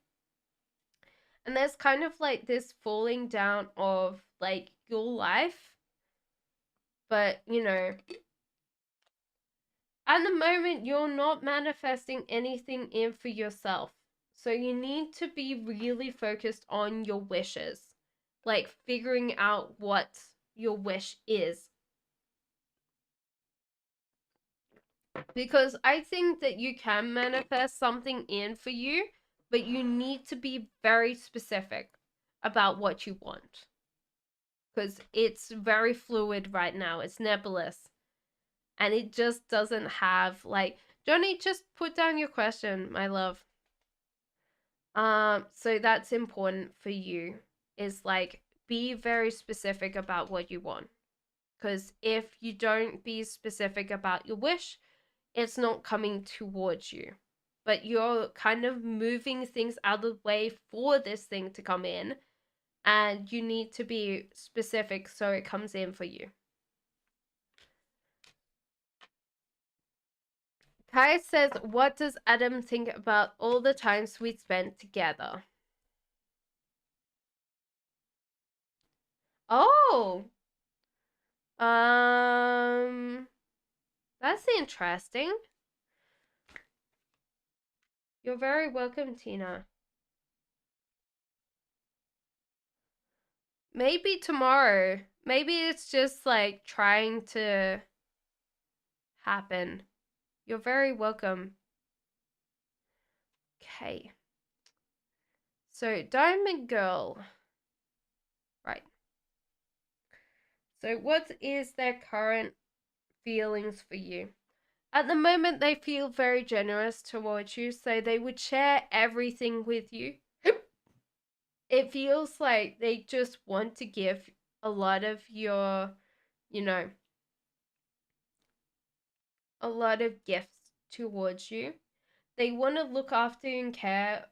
And there's kind of like this falling down of like your life, but at the moment you're not manifesting anything in for yourself. So you need to be really focused on your wishes, like figuring out what your wish is. Because I think that you can manifest something in for you, but you need to be very specific about what you want. Because it's very fluid right now, it's nebulous. And it just doesn't have like, Johnny, just put down your question, my love. So that's important for you, is like be very specific about what you want. Because if you don't be specific about your wish, it's not coming towards you. But you're kind of moving things out of the way for this thing to come in. And you need to be specific so it comes in for you. Kai says, what does Adam think about all the times we spent together? Oh, that's interesting. You're very welcome, Tina. Maybe tomorrow. Maybe it's just like trying to happen. You're very welcome. Okay. So, Diamond Girl. Right. So, what is their current feelings for you? At the moment, they feel very generous towards you, so they would share everything with you. It feels like they just want to give a lot of your, you know, a lot of gifts towards you. They want to look after and care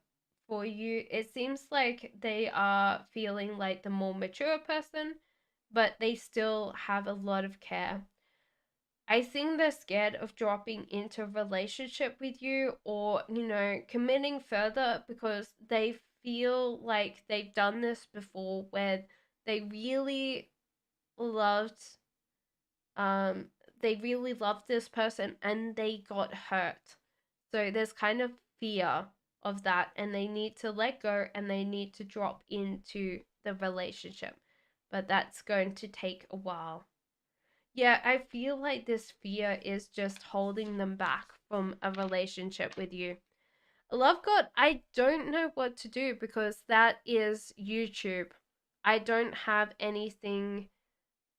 for you. It seems like they are feeling like the more mature person, but they still have a lot of care. I think they're scared of dropping into a relationship with you or, committing further because they feel like they've done this before where they really loved um they really loved this person and they got hurt. So there's kind of fear of that and they need to let go and they need to drop into the relationship. But that's going to take a while. Yeah, I feel like this fear is just holding them back from a relationship with you. Love God, I don't know what to do because that is YouTube. I don't have anything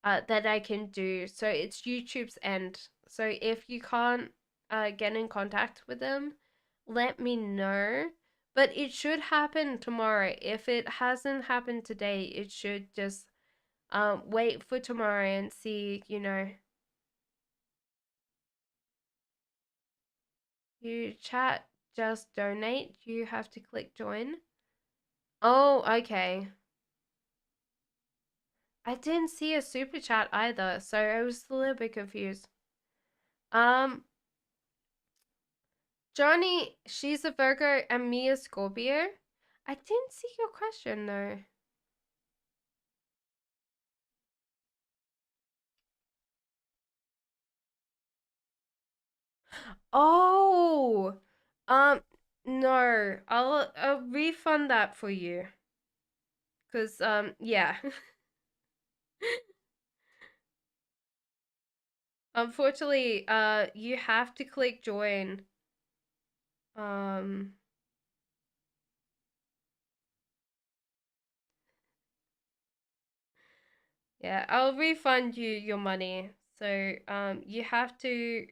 that I can do. So it's YouTube's end. So if you can't get in contact with them, let me know. But it should happen tomorrow. If it hasn't happened today, it should just wait for tomorrow and see, you chat, just donate. You have to click join. Oh, okay. I didn't see a super chat either, so I was a little bit confused. Um, Johnny, she's a Virgo and me a Scorpio. I didn't see your question though. Oh, um, no, I'll refund that for you. Cause yeah. Unfortunately, you have to click join. Um, yeah, I'll refund you your money. So, you have to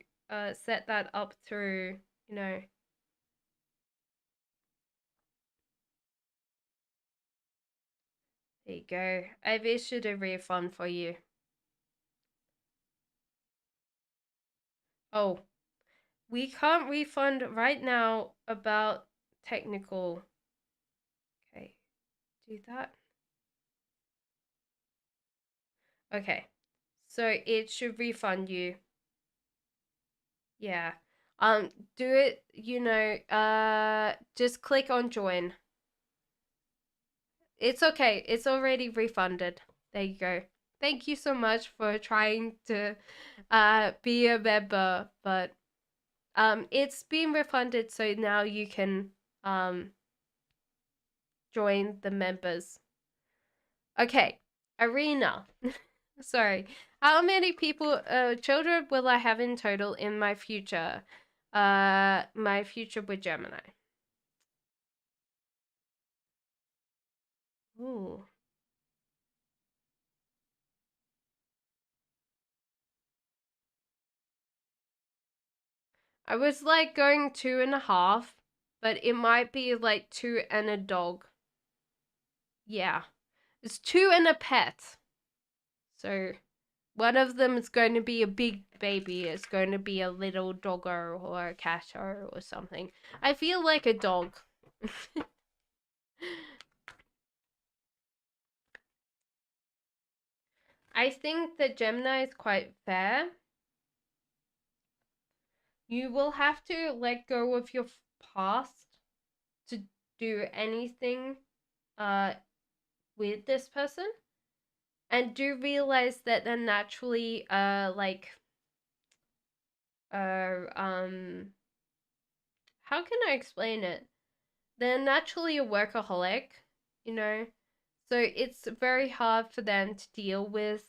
set that up through, you know. There you go. I've issued a refund for you. Oh, we can't refund right now about technical. Okay, do that. Okay, so it should refund you. Yeah. Do it, just click on join. It's okay. It's already refunded. There you go. Thank you so much for trying to be a member, but it's been refunded, so now you can join the members. Okay, Arena. Sorry. How many children will I have in total in my future? My future with Gemini. Ooh. I was like going 2.5, but it might be like 2 and a dog. Yeah. It's 2 and a pet. So one of them is going to be a big baby. It's going to be a little doggo or a catter or something. I feel like a dog. I think that Gemini is quite fair. You will have to let go of your past to do anything with this person. And do realize that they're naturally how can I explain it? They're naturally a workaholic, you know? So it's very hard for them to deal with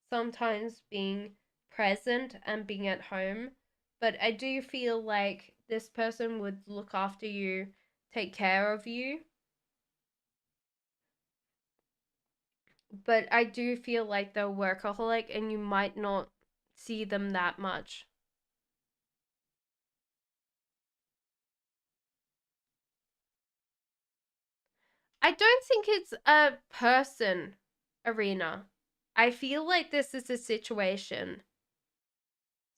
sometimes being present and being at home. But I do feel like this person would look after you, take care of you. But I do feel like they're workaholic and you might not see them that much. I don't think it's a person, Arena. I feel like this is a situation.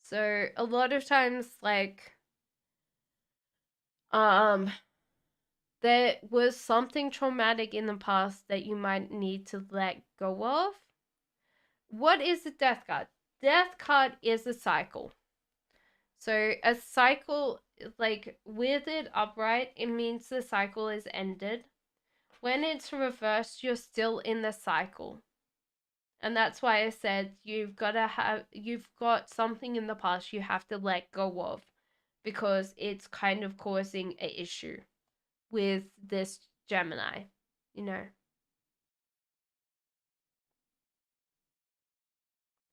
So a lot of times, um, there was something traumatic in the past that you might need to let go of. What is the death card? Death card is a cycle. So a cycle, like with it upright, it means the cycle is ended. When it's reversed, you're still in the cycle. And that's why I said you've got something in the past you have to let go of because it's kind of causing an issue with this Gemini, you know.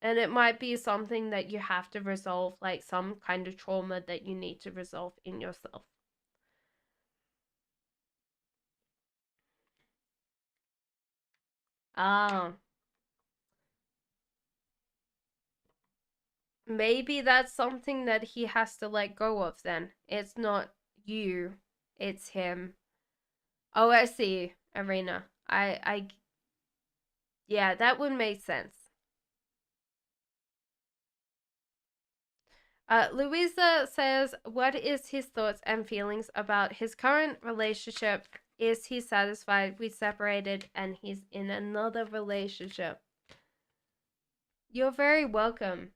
And it might be something that you have to resolve, like some kind of trauma that you need to resolve in yourself. Ah, maybe that's something that he has to let go of then. It's not you, it's him. Oh, I see, Arena. Yeah, that would make sense. Louisa says, what is his thoughts and feelings about his current relationship? Is he satisfied? We separated and he's in another relationship. You're very welcome.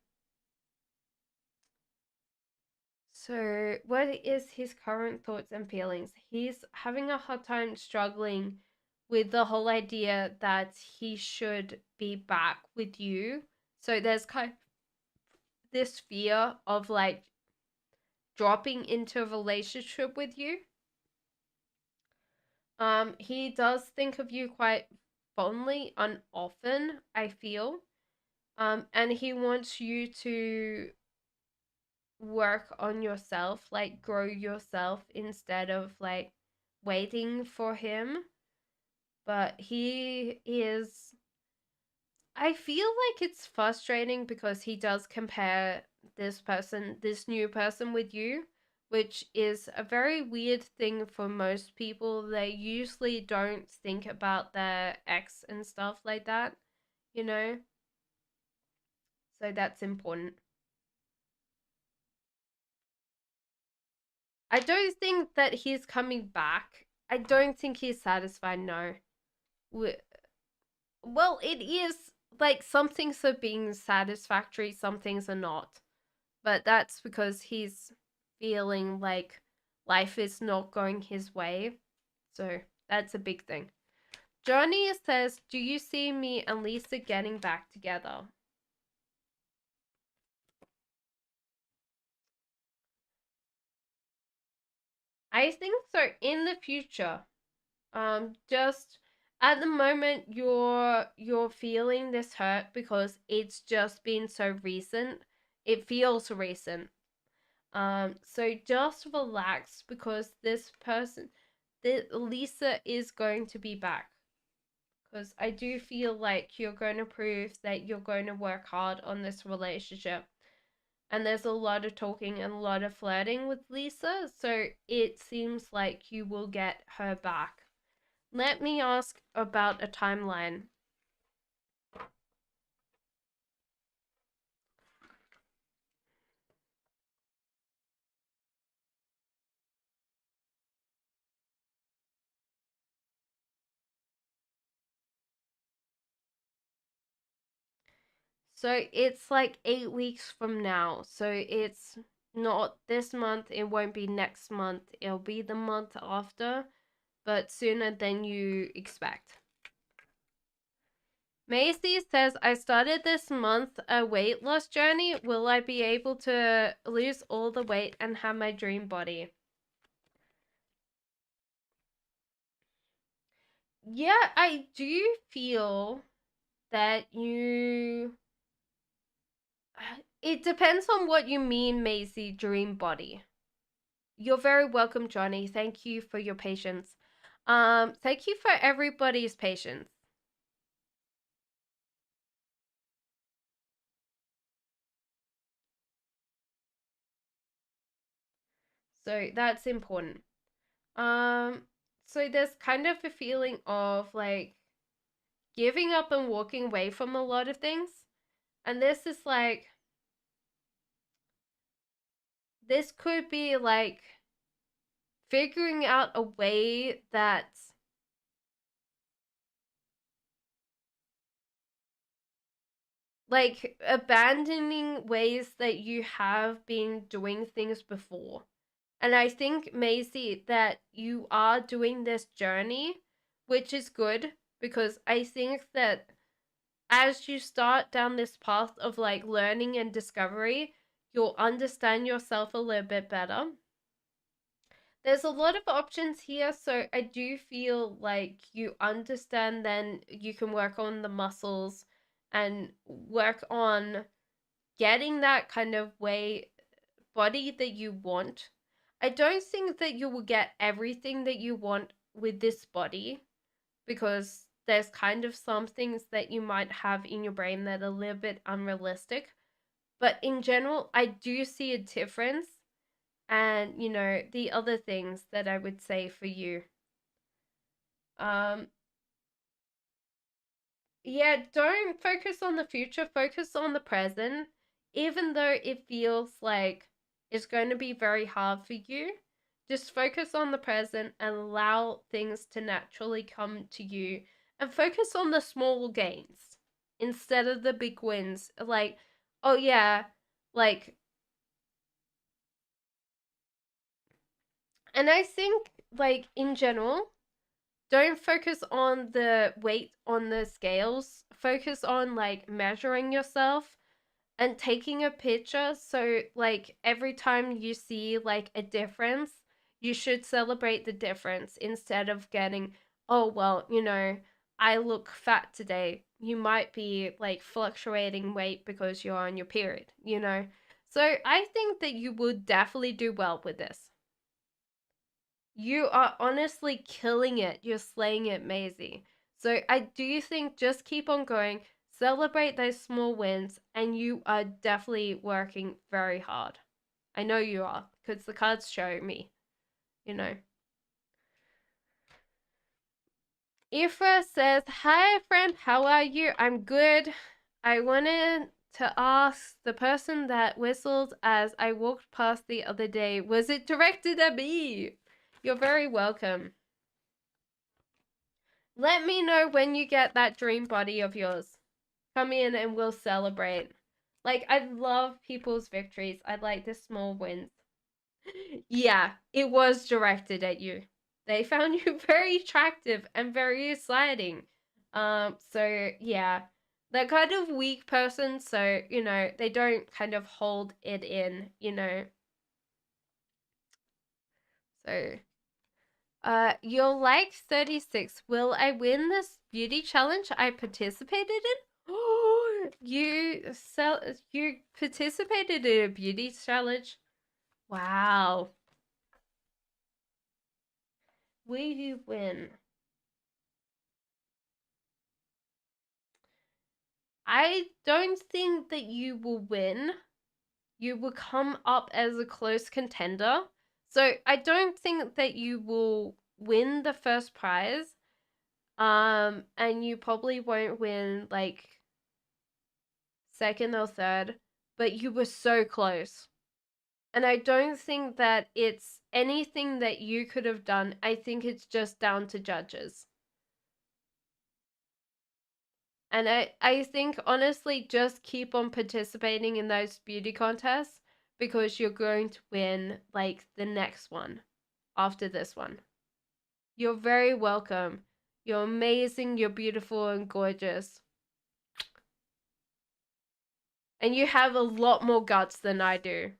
So, what is his current thoughts and feelings? He's having a hard time struggling with the whole idea that he should be back with you. So, there's kind of this fear of like dropping into a relationship with you. He does think of you quite fondly and often, I feel. And he wants you to work on yourself, like grow yourself instead of like waiting for him. But he is, I feel like it's frustrating because he does compare this new person with you, which is a very weird thing for most people. They usually don't think about their ex and stuff like that, you know? So that's important. I don't think that he's coming back. I don't think he's satisfied, no. Well, it is like some things are being satisfactory, some things are not. But that's because he's feeling like life is not going his way. So that's a big thing. Johnny says, do you see me and Lisa getting back together? I think so in the future. Just at the moment you're feeling this hurt because it's just been so recent. It feels recent. So just relax because this person, Lisa is going to be back. Because I do feel like you're going to prove that you're going to work hard on this relationship. And there's a lot of talking and a lot of flirting with Lisa, so it seems like you will get her back. Let me ask about a timeline. So it's like 8 weeks from now. So it's not this month, it won't be next month, it'll be the month after, but sooner than you expect. Macy says, I started this month a weight loss journey. Will I be able to lose all the weight and have my dream body? Yeah, I do feel that you. It depends on what you mean, Macy, dream body. You're very welcome, Johnny. Thank you for your patience. Thank you for everybody's patience. So that's important. Um, so there's kind of a feeling of like giving up and walking away from a lot of things. And this could be like figuring out a way that like abandoning ways that you have been doing things before. And I think, Maisie, that you are doing this journey, which is good because I think that as you start down this path of like learning and discovery, you'll understand yourself a little bit better. There's a lot of options here, so I do feel like you understand, then you can work on the muscles and work on getting that kind of way body that you want. I don't think that you will get everything that you want with this body because there's kind of some things that you might have in your brain that are a little bit unrealistic. But in general, I do see a difference. And, the other things that I would say for you. Um, yeah, don't focus on the future, focus on the present. Even though it feels like it's going to be very hard for you, just focus on the present and allow things to naturally come to you and focus on the small gains instead of the big wins. Like, oh yeah, like, and I think, like, in general, don't focus on the weight on the scales. Focus on like measuring yourself and taking a picture. So like every time you see like a difference, you should celebrate the difference instead of getting, oh well, I look fat today. You might be like fluctuating weight because you're on your period. So I think that you would definitely do well with this. You are honestly killing it. You're slaying it, Maisie. So I do think just keep on going, celebrate those small wins, and you are definitely working very hard. I know you are, because the cards show me, you know. Ifra says, "Hi, friend. How are you? I'm good. I wanted to ask the person that whistled as I walked past the other day, was it directed at me?" You're very welcome. Let me know when you get that dream body of yours. Come in and we'll celebrate. Like, I love people's victories. I like the small wins. Yeah, it was directed at you. They found you very attractive and very exciting. So yeah, they're kind of weak person, so you know, they don't kind of hold it in, you know. So you're like 36. Will I win this beauty challenge I participated in? Oh, you participated in a beauty challenge? Wow. Will you win? I don't think that you will win. You will come up as a close contender. So I don't think that you will win the first prize. And you probably won't win like second or third, but you were so close. And I don't think that it's anything that you could have done. I think it's just down to judges. And I think honestly, just keep on participating in those beauty contests because you're going to win like the next one after this one. You're very welcome. You're amazing, you're beautiful and gorgeous. And you have a lot more guts than I do.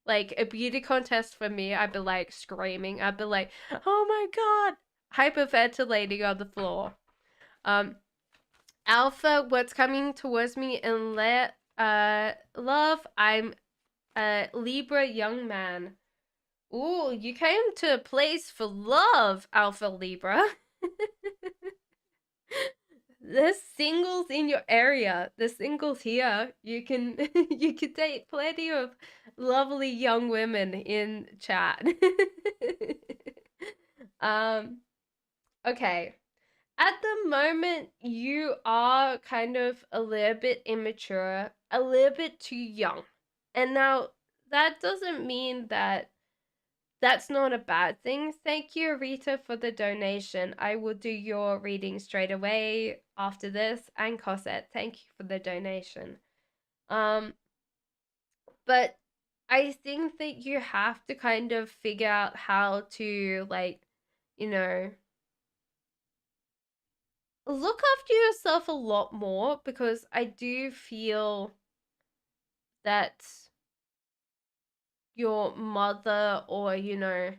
Like a beauty contest for me, I'd be like screaming. I'd be like, "Oh my god!" Hyperventilating on the floor. Alpha, what's coming towards me in love? I'm a Libra young man. Ooh, you came to a place for love, Alpha Libra. There's singles in your area. There's singles here. You can you can date plenty of lovely young women in chat. Okay. At the moment, you are kind of a little bit immature, a little bit too young. And now, that doesn't mean that that's not a bad thing. Thank you, Rita, for the donation. I will do your reading straight away after this. And Cosette, thank you for the donation. But I think that you have to kind of figure out how to, like, you know, look after yourself a lot more because I do feel that your mother or, you know,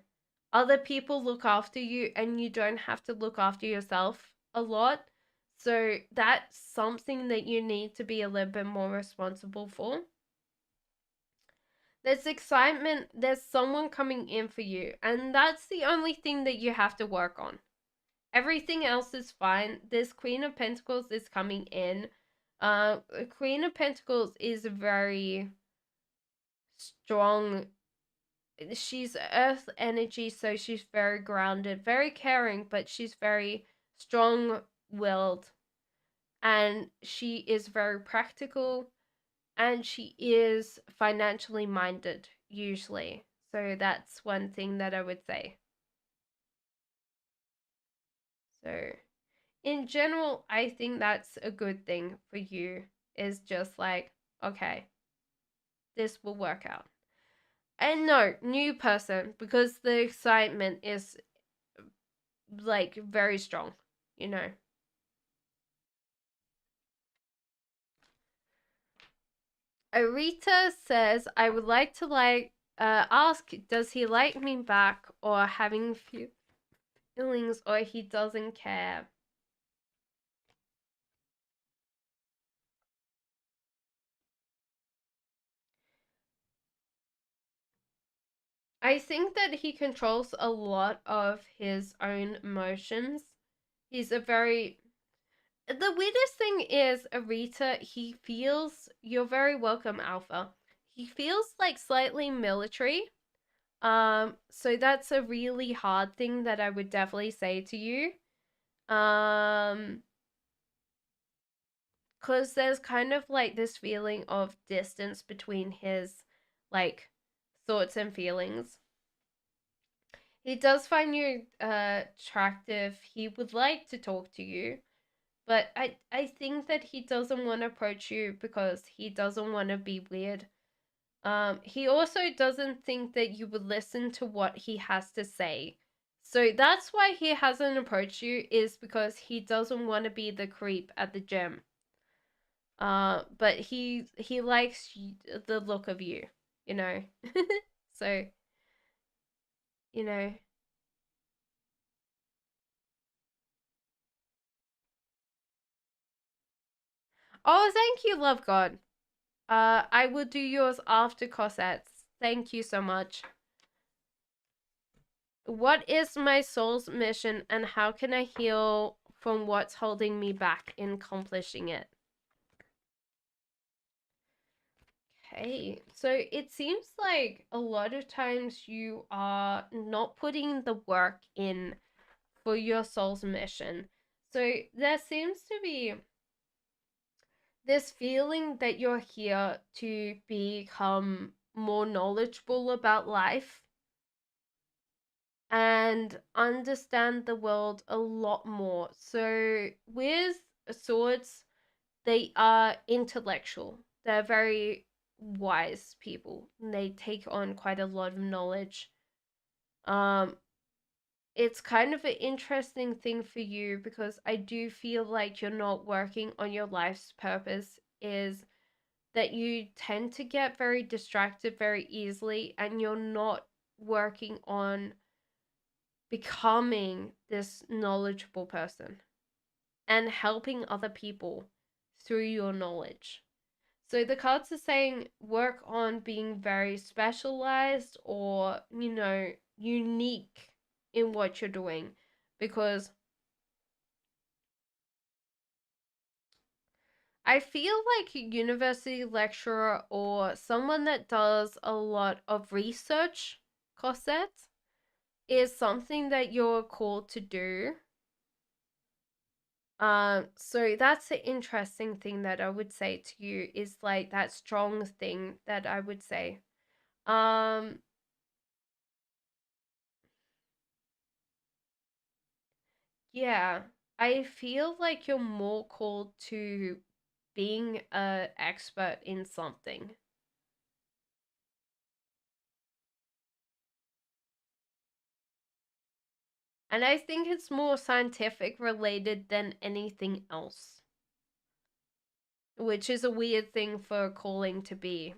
other people look after you and you don't have to look after yourself a lot. So that's something that you need to be a little bit more responsible for. There's excitement, there's someone coming in for you, and that's the only thing that you have to work on. Everything else is fine. This Queen of Pentacles is coming in. Queen of Pentacles is very strong. She's earth energy, so she's very grounded, very caring, but she's very strong-willed. And she is very practical, and she is financially minded, usually. So that's one thing that I would say. So in general, I think that's a good thing for you, is just like, okay, this will work out. And no, new person, because the excitement is like very strong, you know. Arita says, I would like to ask, does he like me back or having feelings or he doesn't care? I think that he controls a lot of his own emotions. He's a very... The weirdest thing is, Arita, he feels... You're very welcome, Alpha. He feels like slightly military. So that's a really hard thing that I would definitely say to you. Um, because there's kind of like this feeling of distance between his like thoughts and feelings. He does find you attractive. He would like to talk to you, but I think that he doesn't want to approach you because he doesn't want to be weird. He also doesn't think that you would listen to what he has to say. So that's why he hasn't approached you, is because he doesn't want to be the creep at the gym. But he likes the look of you, you know. So, you know. Oh, thank you, love God. I will do yours after Cosette's. Thank you so much. What is my soul's mission and how can I heal from what's holding me back in accomplishing it? Okay, so it seems like a lot of times you are not putting the work in for your soul's mission. So there seems to be this feeling that you're here to become more knowledgeable about life and understand the world a lot more. So with swords, they are intellectual. They're very wise people. They take on quite a lot of knowledge. Um it's kind of an interesting thing for you because I do feel like you're not working on your life's purpose, is that you tend to get very distracted very easily and you're not working on becoming this knowledgeable person and helping other people through your knowledge. So the cards are saying work on being very specialized or, unique in what you're doing, because I feel like a university lecturer or someone that does a lot of research, Cosette, is something that you're called to do. So that's the interesting thing that I would say to you, is like that strong thing that I would say. Um, yeah, I feel like you're more called to being a expert in something. And I think it's more scientific related than anything else, which is a weird thing for calling to be.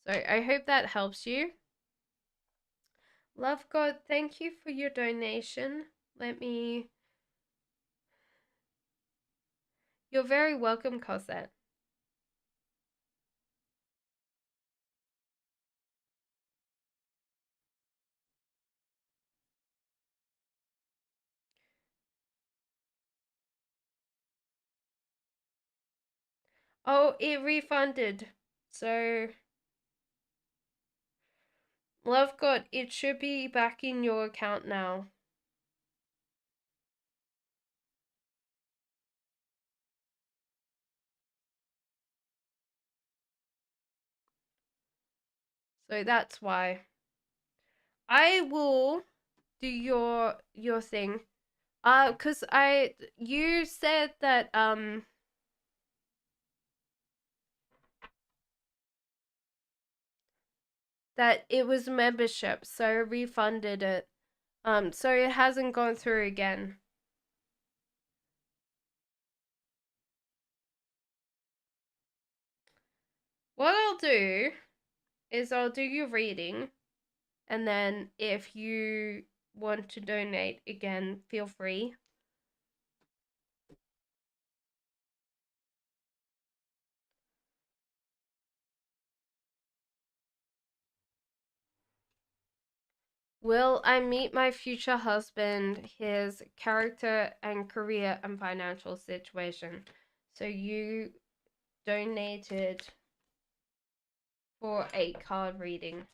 So I hope that helps you. Love God, thank you for your donation. Let me. You're very welcome, Cosette. Oh, it refunded. So, love God, it should be back in your account now. So that's why. I will do your thing. Cause you said that it was membership, so I refunded it. So it hasn't gone through again. What I'll do is I'll do your reading, and then if you want to donate again, feel free. Will I meet my future husband, his character and career and financial situation? So you donated for a card reading.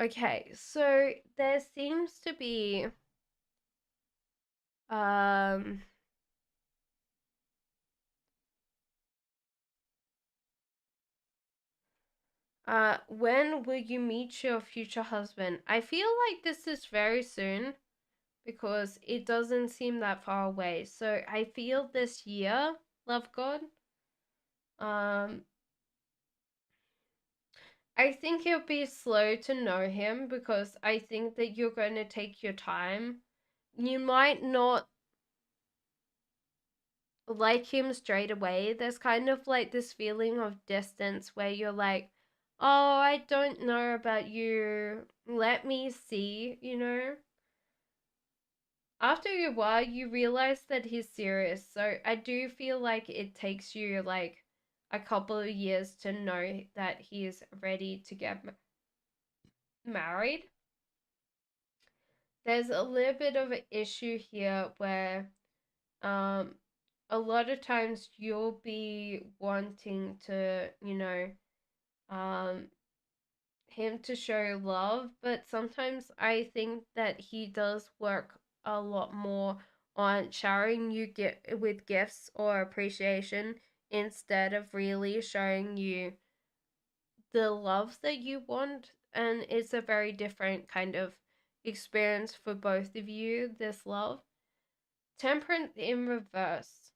Okay, so there seems to be um when will you meet your future husband? I feel like this is very soon because it doesn't seem that far away. So I feel this year, love God. Um I think you'll be slow to know him because I think that you're going to take your time. You might not like him straight away. There's kind of like this feeling of distance where you're like, oh, I don't know about you. Let me see, you know? After a while, you realize that he's serious. So I do feel like it takes you like a couple of years to know that he's ready to get married. There's a little bit of an issue here where um a lot of times you'll be wanting to, um him to show love, but sometimes I think that he does work a lot more on showering you get with gifts or appreciation instead of really showing you the love that you want, and it's a very different kind of experience for both of you, this love. Temperance in reverse.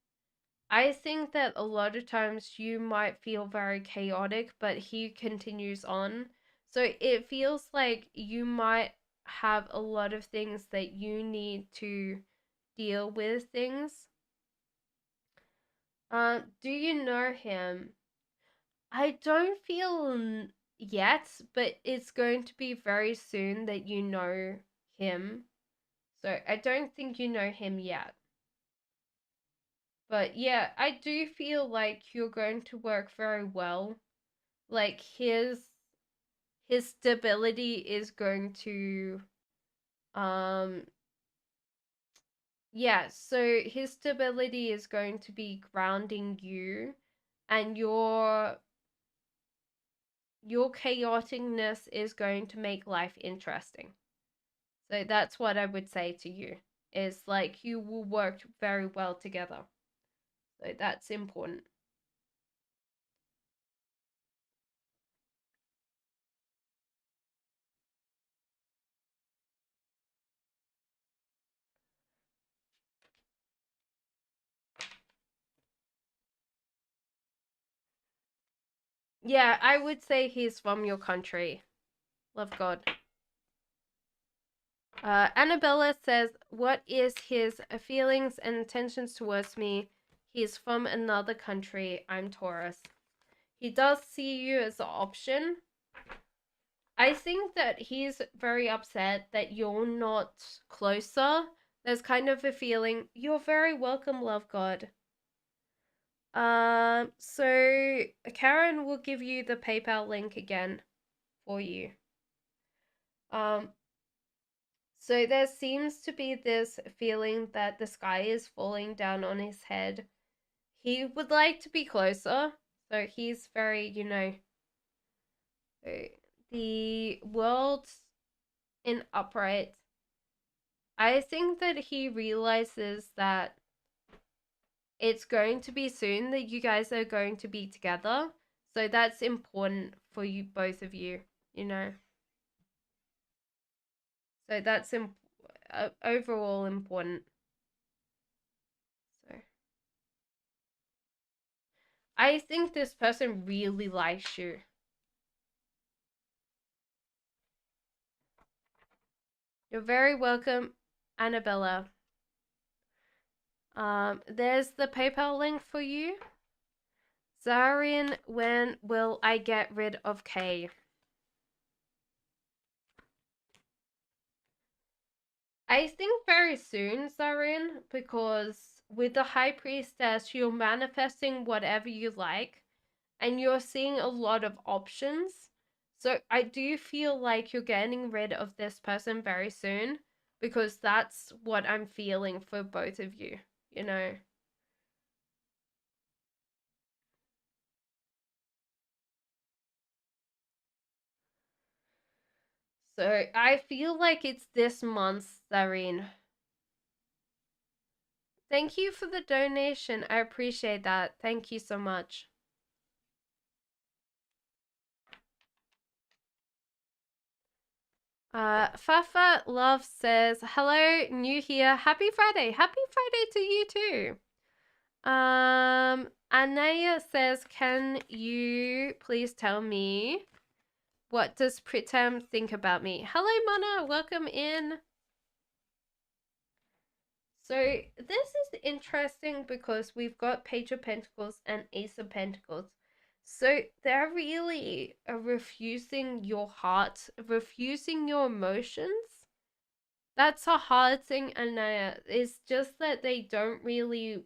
I think that a lot of times you might feel very chaotic, but he continues on. So it feels like you might have a lot of things that you need to deal with things. Do you know him? I don't feel yet, but it's going to be very soon that you know him. So I don't think you know him yet. But yeah, I do feel like you're going to work very well. Like his stability is going to um yeah, so his stability is going to be grounding you, and your chaoticness is going to make life interesting. So that's what I would say to you. Is like you will work very well together. So that's important. Yeah, I would say he's from your country. Love God. Annabella says, what is his feelings and intentions towards me? He's from another country. I'm Taurus. He does see you as an option. I think that he's very upset that you're not closer. There's kind of a feeling, you're very welcome, love God. So Karen will give you the PayPal link again for you. Um, So there seems to be this feeling that the sky is falling down on his head. He would like to be closer, so he's very, the world in upright. I think that he realizes that it's going to be soon that you guys are going to be together. So that's important for you, both of you, you know. So that's overall important. So I think this person really likes you. You're very welcome, Annabella. There's the PayPal link for you. Zarian, when will I get rid of K? I think very soon, Zarian, because with the High Priestess, you're manifesting whatever you like, and you're seeing a lot of options. So I do feel like you're getting rid of this person very soon, because that's what I'm feeling for both of you, you know. So I feel like it's this month, Zareen. Thank you for the donation. I appreciate that. Thank you so much. Fafa Love says, hello, new here. Happy Friday. Happy Friday to you too. Anaya says, can you please tell me what does Pritam think about me? Hello, Mana. Welcome in. So this is interesting because we've got Page of Pentacles and Ace of Pentacles. So they're really refusing your heart, refusing your emotions. That's a hard thing, Anaya. It's just that they don't really...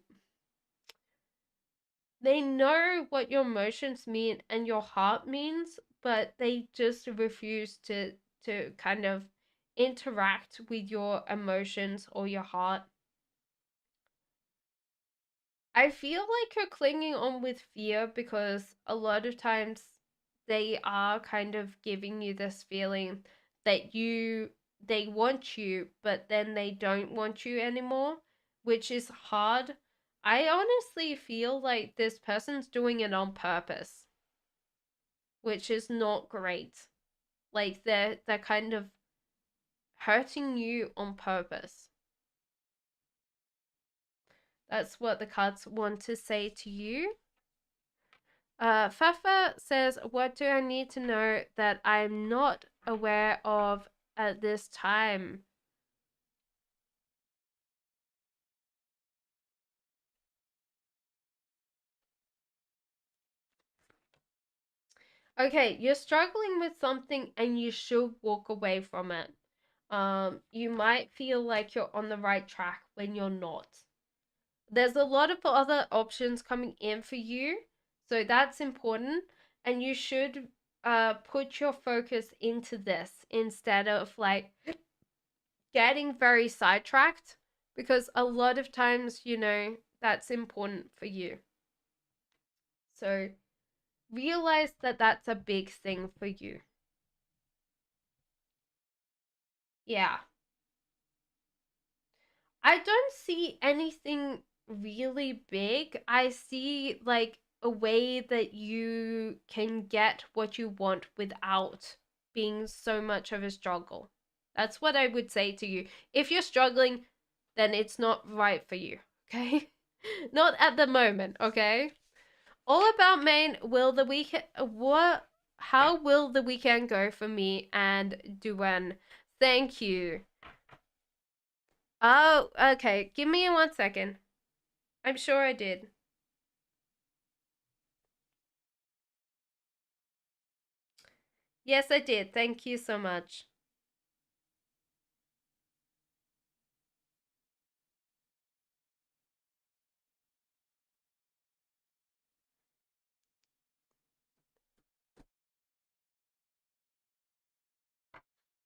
They know what your emotions mean and your heart means, but they just refuse to kind of interact with your emotions or your heart. I feel like you're clinging on with fear because a lot of times they are kind of giving you this feeling that they want you, but then they don't want you anymore, which is hard. I honestly feel like this person's doing it on purpose, which is not great. Like they're kind of hurting you on purpose. That's what the cards want to say to you. Fafa says, what do I need to know that I'm not aware of at this time? Okay, you're struggling with something and you should walk away from it. You might feel like you're on the right track when you're not. There's a lot of other options coming in for you, so that's important, and you should put your focus into this instead of like getting very sidetracked, because a lot of times, that's important for you. So realize that that's a big thing for you. Yeah. I don't see anything really big. I see like a way that you can get what you want without being so much of a struggle. That's what I would say to you. If you're struggling, then it's not right for you, okay? Not at the moment, okay? All about Maine. Will the weekend what how will the weekend go for me and Duan? Thank you. Oh, okay. Give me 1 second. I'm sure I did. Yes, I did. Thank you so much.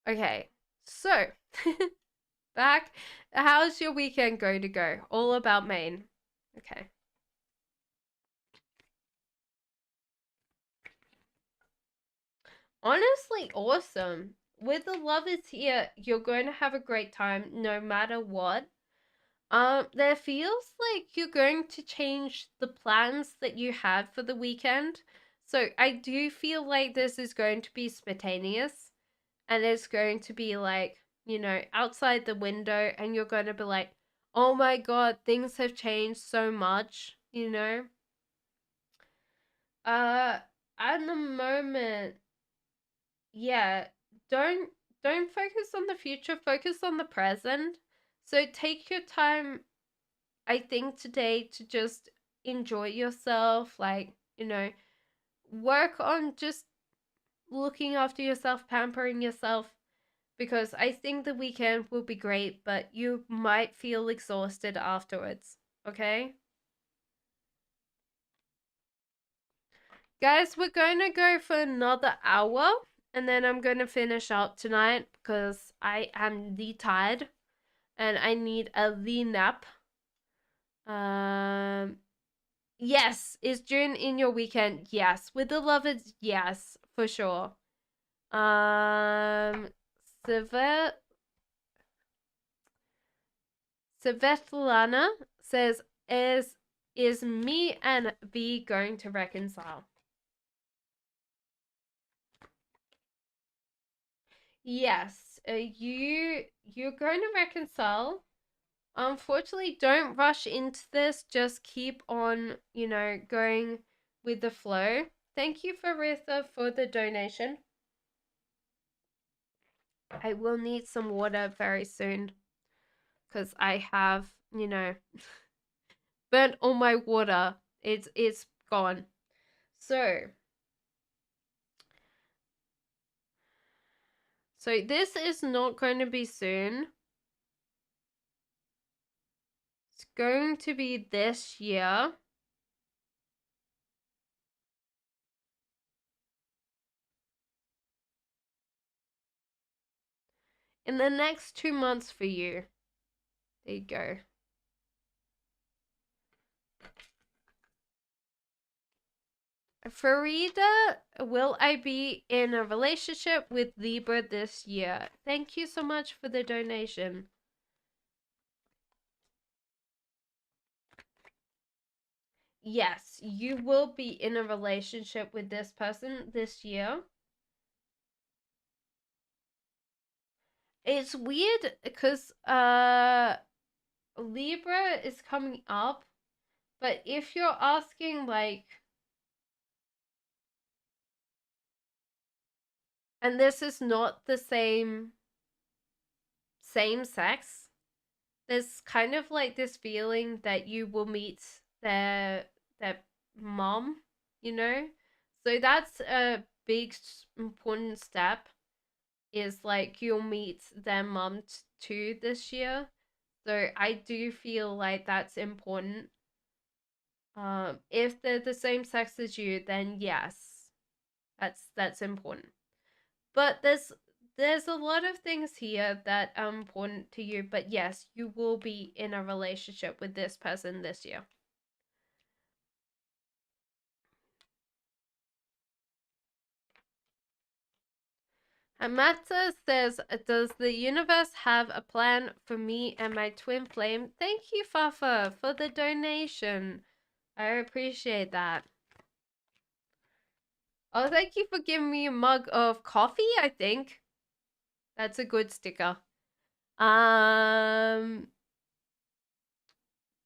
Okay. So, back. How's your weekend going to go? All about Maine. Okay. Honestly, awesome. With the lovers here, you're going to have a great time no matter what. There feels like you're going to change the plans that you had for the weekend. So I do feel like this is going to be spontaneous and it's going to be like, outside the window, and you're going to be like, oh my god, things have changed so much. Uh, at the moment, yeah, don't don't focus on the future, focus on the present. So take your time, I think, today to just enjoy yourself, like, work on just looking after yourself, pampering yourself, because I think the weekend will be great, but you might feel exhausted afterwards, okay? Guys, we're going to go for another hour, and then I'm going to finish up tonight because I am tired and I need a nap. Yes, is June in your weekend? Yes. With the lovers? Yes, for sure. Um, Svetlana says, is me and V going to reconcile? Yes, you're going to reconcile. Unfortunately, don't rush into this. Just keep on, going with the flow. Thank you, Faritha, for the donation. I will need some water very soon because I have, burnt all my water. It's gone. So this is not going to be soon. It's going to be this year. In the next 2 months for you. There you go. Farida, will I be in a relationship with Libra this year? Thank you so much for the donation. Yes, you will be in a relationship with this person this year. It's weird because Libra is coming up, but if you're asking like, and this is not the same sex, there's kind of like this feeling that you will meet their mom, so that's a big important step, is like you'll meet their mom too this year. So I do feel like that's important. If they're the same sex as you, then yes, that's important. But there's a lot of things here that are important to you. But yes, you will be in a relationship with this person this year. Amata says, does the universe have a plan for me and my twin flame? Thank you, Fafa, for the donation. I appreciate that. Oh, thank you for giving me a mug of coffee, I think. That's a good sticker. Does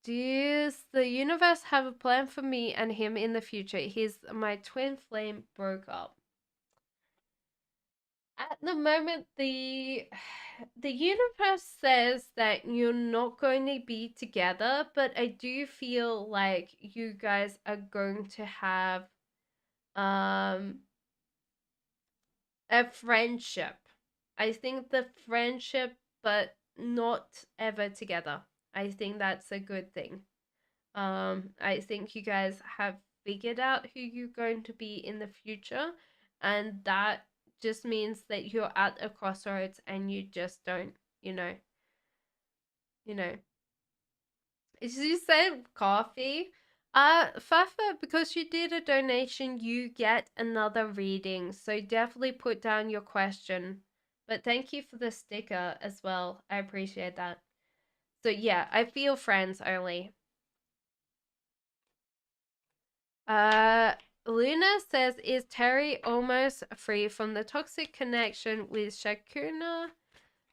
the universe have a plan for me and him in the future? My twin flame broke up. At the moment, the universe says that you're not going to be together, but I do feel like you guys are going to have a friendship. I think the friendship, but not ever together. I think that's a good thing. I think you guys have figured out who you're going to be in the future, and that just means that you're at a crossroads and you just don't, you know. You said coffee. Fafa, because you did a donation, you get another reading. So definitely put down your question. But thank you for the sticker as well. I appreciate that. So yeah, I feel friends only. Luna says, is Terry almost free from the toxic connection with Shakuna?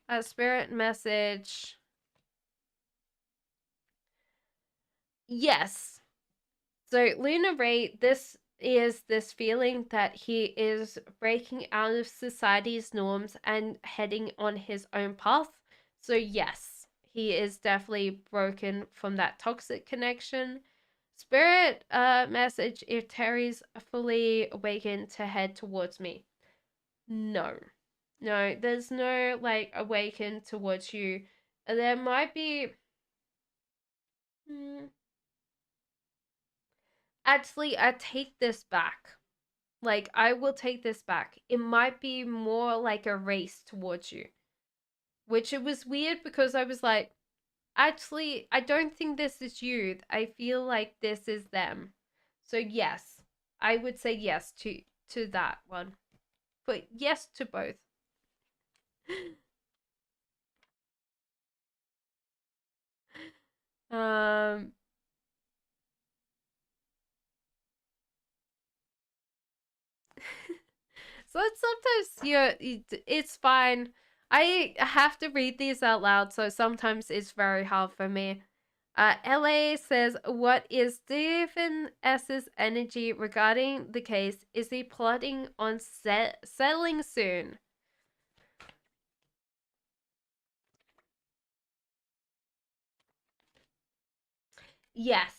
A spirit message. Yes. So Luna Ray, this is this feeling that he is breaking out of society's norms and heading on his own path. So yes, he is definitely broken from that toxic connection. Spirit message, if Terry's fully awakened to head towards me. No. No, there's no like awaken towards you. There might be actually I take this back. Like, I will take this back. It might be more like a race towards you. Which it was weird because I was like, actually, I don't think this is you. I feel like this is them. So yes, I would say yes to that one. But yes to both. um so it's sometimes it's fine. I have to read these out loud, so sometimes it's very hard for me. LA says, what is Stephen S's energy regarding the case? Is he plotting on settling soon? Yes.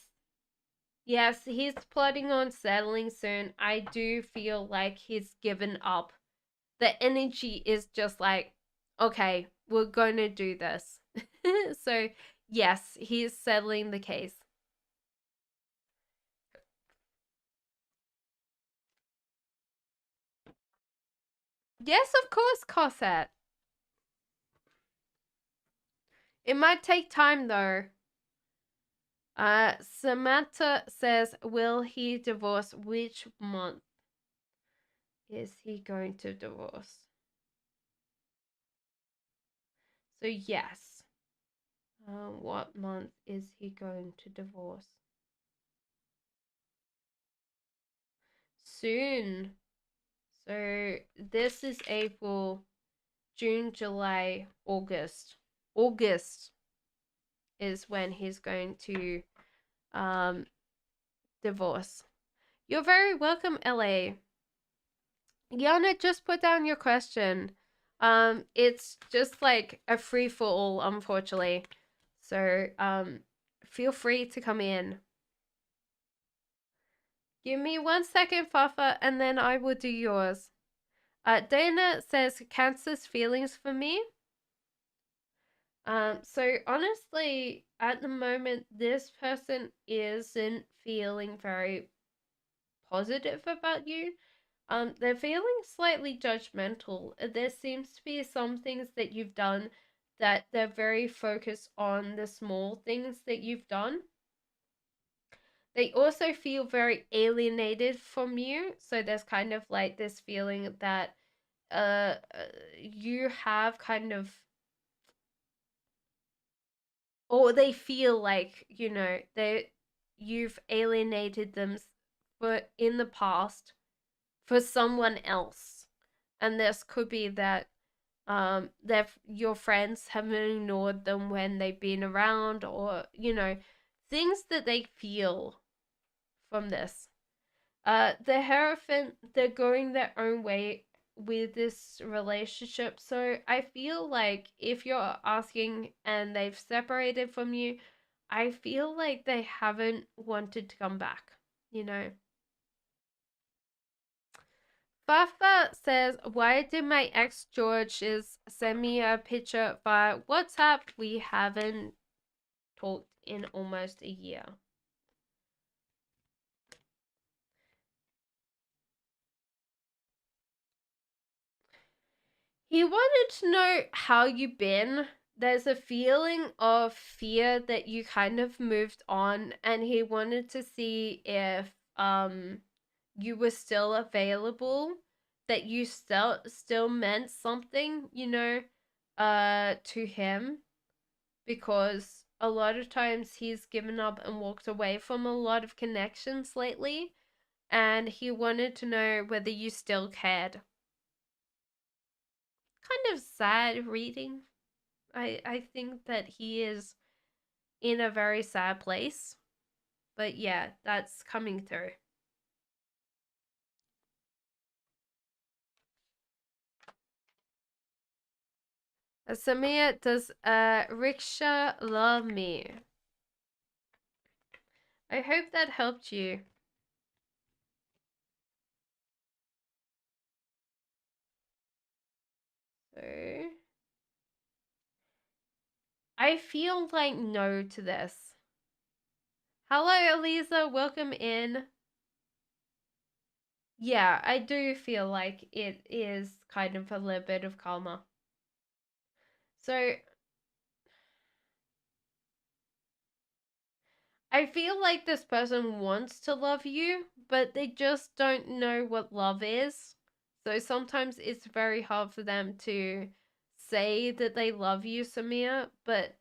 Yes, he's plotting on settling soon. I do feel like he's given up. The energy is just like, okay, we're going to do this. So, yes, he's settling the case. Yes, of course, Cosette. It might take time though. Samantha says, will he divorce? Which month is he going to divorce? So, yes. What month is he going to divorce? Soon. So, this is April, June, July, August. August is when he's going to um, divorce. You're very welcome, LA. Yana, just put down your question. It's just like a free for all, unfortunately. So, feel free to come in. Give me 1 second, Fafa, and then I will do yours. Dana says, Cancer's feelings for me. So honestly, at the moment, this person isn't feeling very positive about you. They're feeling slightly judgmental. There seems to be some things that you've done that they're very focused on the small things that you've done. They also feel very alienated from you. So there's kind of like this feeling that you have kind of, or they feel like, you've alienated them for in the past for someone else. And this could be that your friends have ignored them when they've been around, or things that they feel from this. The Hierophant, they're going their own way with this relationship. So I feel like if you're asking and they've separated from you, I feel like they haven't wanted to come back, you know. Fafa says, why did my ex George's send me a picture via WhatsApp? We haven't talked in almost a year. He wanted to know how you've been. There's a feeling of fear that you kind of moved on, and he wanted to see if you were still available, that you still meant something, to him, because a lot of times he's given up and walked away from a lot of connections lately, and he wanted to know whether you still cared. Kind of sad reading. I think that he is in a very sad place. But yeah, that's coming through. Samia, does Riksha love me? I hope that helped you. So I feel like no to this. Hello, Eliza. Welcome in. Yeah, I do feel like it is kind of a little bit of karma. So I feel like this person wants to love you, but they just don't know what love is. So sometimes it's very hard for them to say that they love you, Samir, but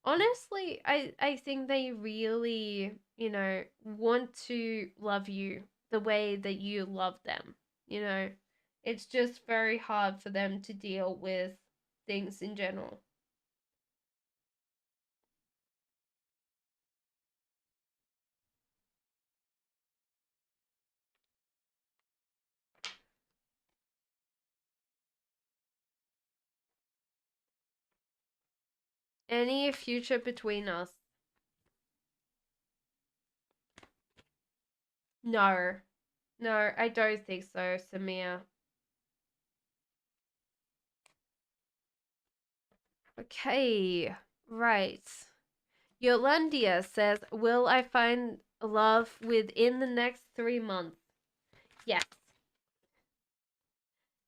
honestly, I think they really, want to love you the way that you love them. You know, it's just very hard for them to deal with things in general. Any future between us? No. No, I don't think so, Samir. Okay, right. Yolandia says, will I find love within the next 3 months? Yes.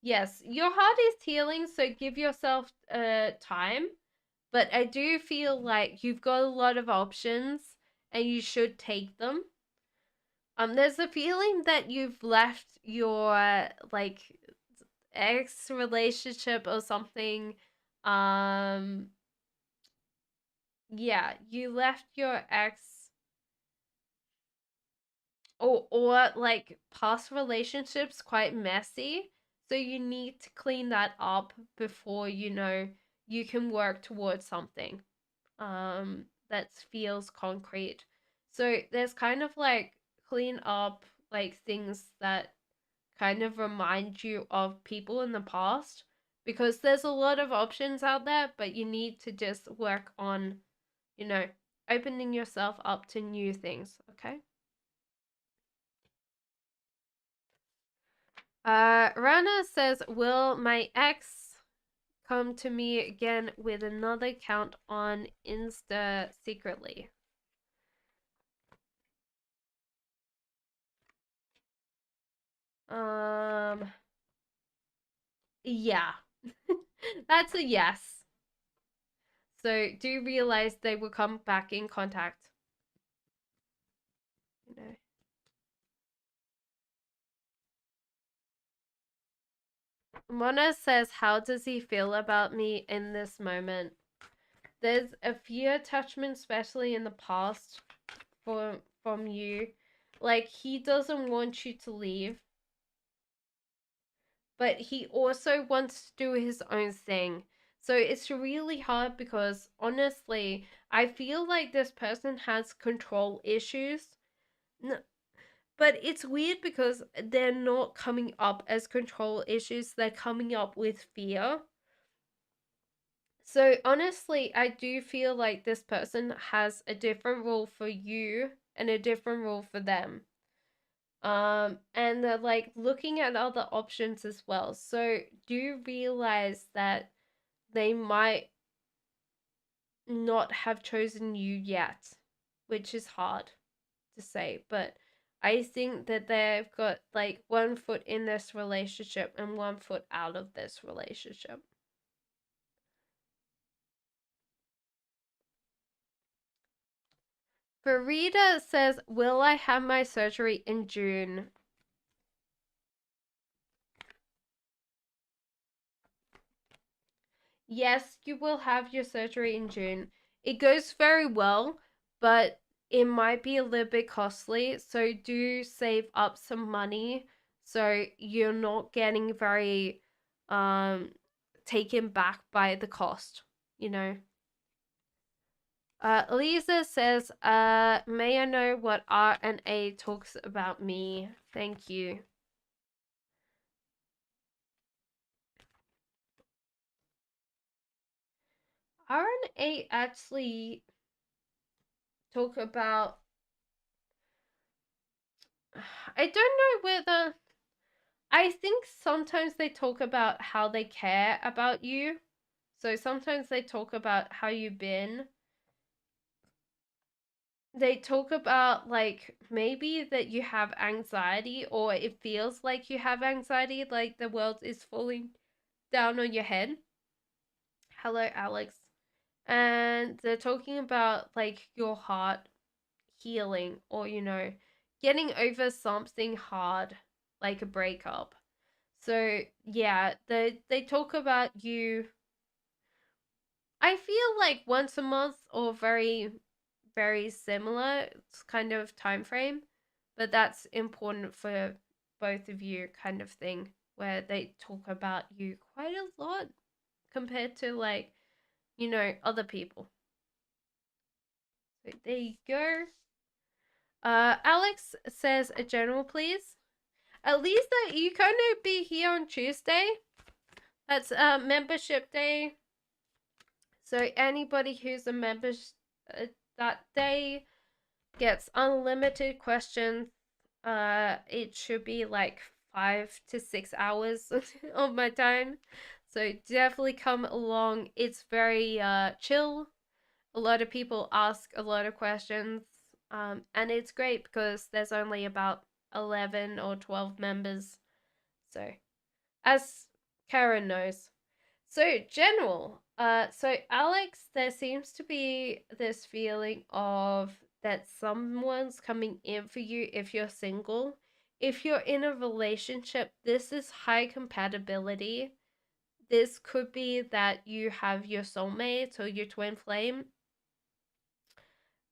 Yes, your heart is healing, so give yourself time. But I do feel like you've got a lot of options and you should take them. There's a feeling that you've left your like ex relationship or something. Um, yeah, you left your ex or like past relationships quite messy. So you need to clean that up before you can work towards something that feels concrete. So there's kind of like clean up like things that kind of remind you of people in the past because there's a lot of options out there, but you need to just work on, you know, opening yourself up to new things, okay? Rana says, will my ex come to me again with another account on Insta secretly? Um, yeah. That's a yes. So do realize they will come back in contact. You know. Mona says, how does he feel about me in this moment? There's a fear attachment, especially in the past, from you. Like he doesn't want you to leave, but he also wants to do his own thing. So it's really hard because honestly, I feel like this person has control issues. But it's weird because they're not coming up as control issues, they're coming up with fear. So honestly, I do feel like this person has a different rule for you and a different rule for them. And they're like looking at other options as well. So do realize that they might not have chosen you yet, which is hard to say, but I think that they've got like one foot in this relationship and one foot out of this relationship. Farida says, will I have my surgery in June? Yes, you will have your surgery in June. It goes very well, but it might be a little bit costly. So do save up some money so you're not getting very um taken back by the cost, you know. Lisa says, may I know what R&A talks about me? Thank you. R&A actually talk about, I don't know whether, I think sometimes they talk about how they care about you. So sometimes they talk about how you've been. They talk about like maybe that you have anxiety or it feels like you have anxiety, like the world is falling down on your head. Hello, Alex. And they're talking about like your heart healing or getting over something hard like a breakup. So yeah, they talk about you I feel like once a month or very, very similar. It's kind of time frame, but that's important for both of you, kind of thing, where they talk about you quite a lot compared to like other people. So there you go. Alex says a general, please. At least that you kind of be here on Tuesday. That's membership day. So anybody who's a member that day gets unlimited questions. It should be like 5 to 6 hours of my time. So definitely come along. It's very chill. A lot of people ask a lot of questions. And it's great because there's only about 11 or 12 members. So, as Karen knows. So, general. So Alex, there seems to be this feeling of that someone's coming in for you if you're single. If you're in a relationship, this is high compatibility. This could be that you have your soulmate or your twin flame,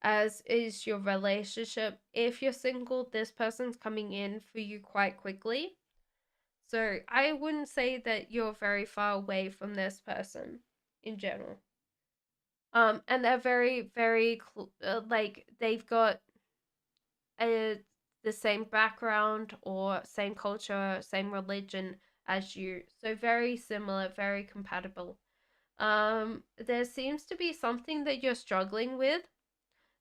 as is your relationship. If you're single, this person's coming in for you quite quickly. So I wouldn't say that you're very far away from this person in general. And they're very, very like they've got a the same background or same culture, same religion as you. So very similar, very compatible. There seems to be something that you're struggling with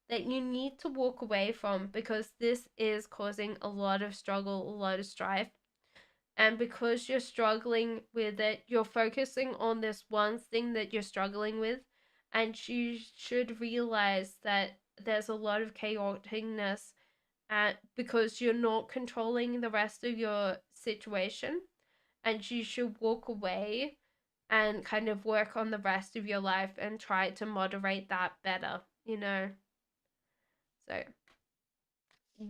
that you need to walk away from because this is causing a lot of struggle, a lot of strife. And because you're struggling with it, you're focusing on this one thing that you're struggling with. And you should realize that there's a lot of chaoticness because you're not controlling the rest of your situation. And you should walk away and kind of work on the rest of your life and try to moderate that better. So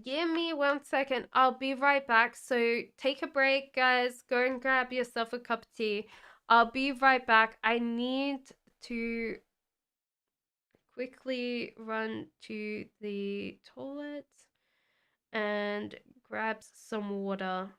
give me 1 second. I'll be right back. So take a break, guys. Go and grab yourself a cup of tea. I'll be right back. I need to quickly run to the toilet and grab some water.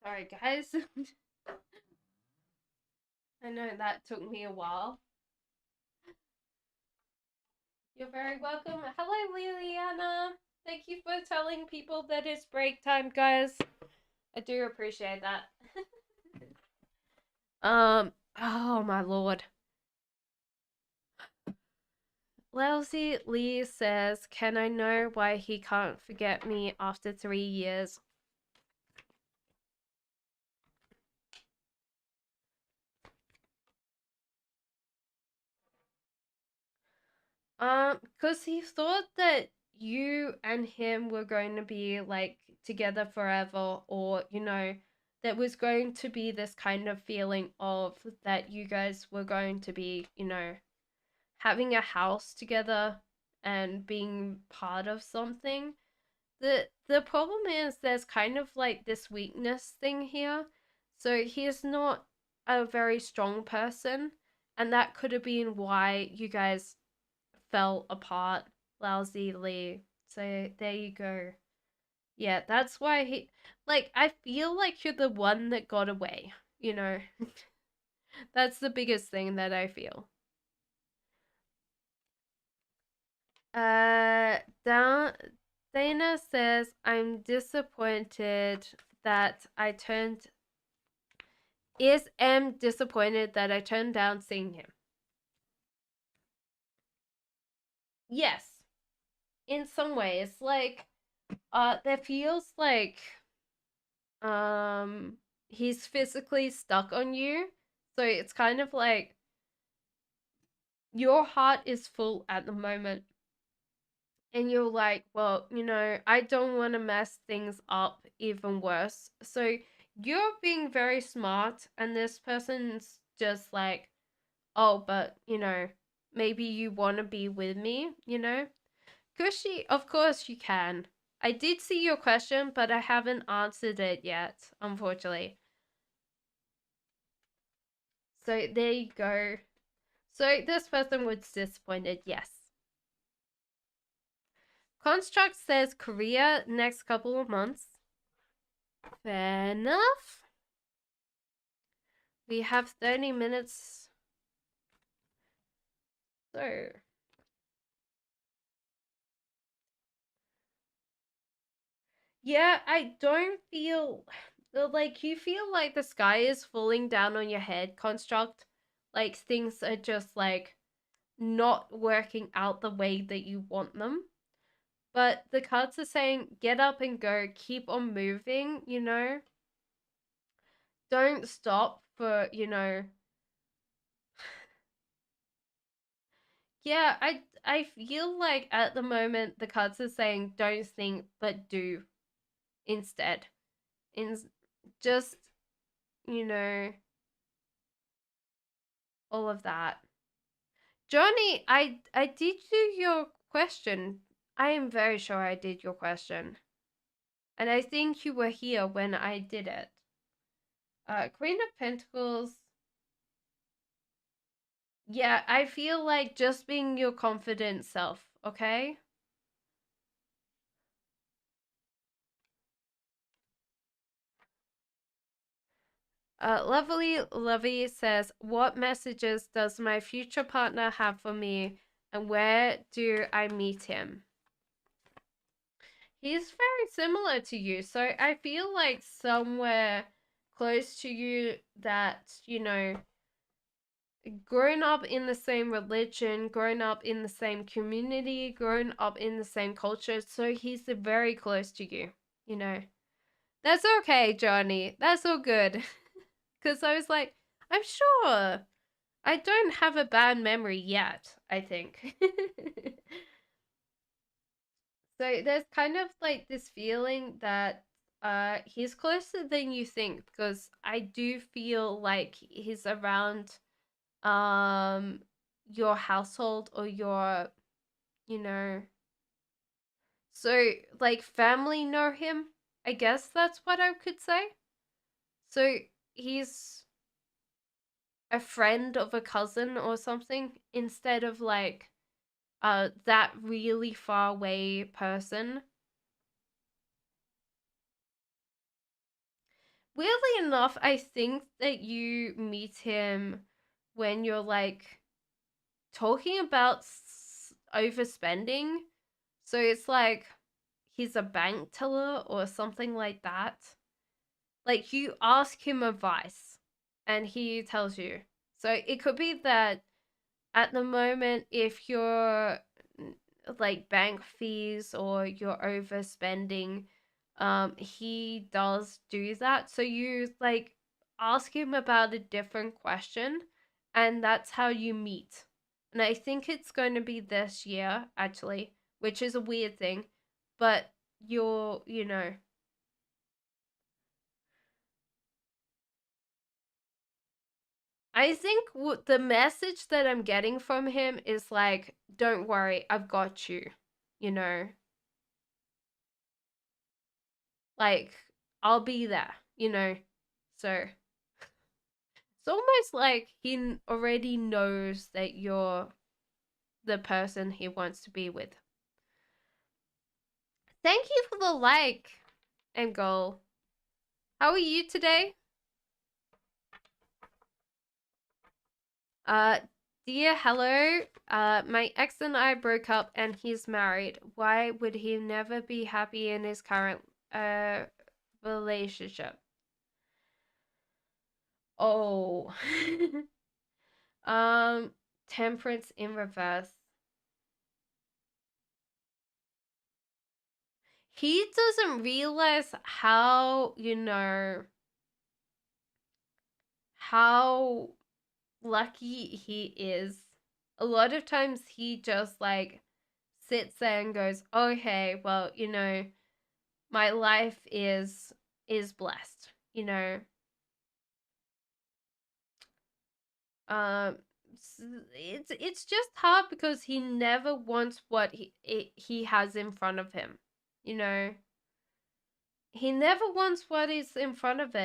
Sorry, guys. I know that took me a while. You're very welcome. Hello, Liliana. Thank you for telling people that it's break time, guys. I do appreciate that. Oh my lord. Lousy Lee says, "Can I know why he can't forget me after 3 years?" Because he thought that you and him were going to be like together forever, or that was going to be this kind of feeling of that you guys were going to be, having a house together and being part of something. The problem is there's kind of like this weakness thing here. So he's not a very strong person, and that could have been why you guys fell apart lousily. So there you go. Yeah, that's why I feel like you're the one that got away, you know. That's the biggest thing that I feel. Uh da- Dana says, "I'm disappointed that I turned am disappointed that I turned down seeing him." Yes, in some ways. There feels like um he's physically stuck on you. So it's kind of like your heart is full at the moment, and you're like, well, I don't want to mess things up even worse. So you're being very smart, and this person's just like, oh, but maybe you want to be with me, Kushi, of course you can. I did see your question, but I haven't answered it yet, unfortunately. So there you go. So this person was disappointed, yes. Construct says Korea next couple of months. Fair enough. We have 30 minutes. So. Yeah, I don't feel like you feel like the sky is falling down on your head, Construct. Like things are just like not working out the way that you want them. But the cards are saying get up and go, keep on moving, Don't stop for, Yeah, I feel like at the moment the cards are saying don't think but do instead. In just, you know, all of that. Johnny, I did do your question. I am very sure I did your question. And I think you were here when I did it. Queen of Pentacles. Yeah, I feel like just being your confident self, okay? Lovely Lovey says, "What messages does my future partner have for me, and where do I meet him?" He's very similar to you, so I feel like somewhere close to you that, grown up in the same religion, grown up in the same community, grown up in the same culture, so he's very close to you, you know. That's okay, Johnny. That's all good. Because I was like, I'm sure. I don't have a bad memory yet, I think. So there's kind of like this feeling that he's closer than you think, because I do feel like he's around um your household, or your, you know, so like family know him. I guess that's what I could say. So he's a friend of a cousin or something, instead of like that really far away person. Weirdly enough, I think that you meet him when you're like talking about overspending. So it's like he's a bank teller or something like that. Like you ask him advice and he tells you. So it could be that at the moment, if you're like bank fees or you're overspending, he does do that. So you like ask him about a different question, and that's how you meet. And I think it's going to be this year, actually, which is a weird thing, but you know, I think the message that I'm getting from him is like, don't worry, I've got you, you know, like, I'll be there, you know. So it's almost like he already knows that you're the person he wants to be with. Thank you for the like and goal. How are you today? Uh, dear hello. My ex and I broke up and he's married. Why would he never be happy in his current relationship? Oh. um Temperance in reverse. He doesn't realize how, how lucky he is. A lot of times he just like sits there and goes, "Okay, well, my life is blessed." Um it's just hard because he never wants what he has in front of him. You know, he never wants what is in front of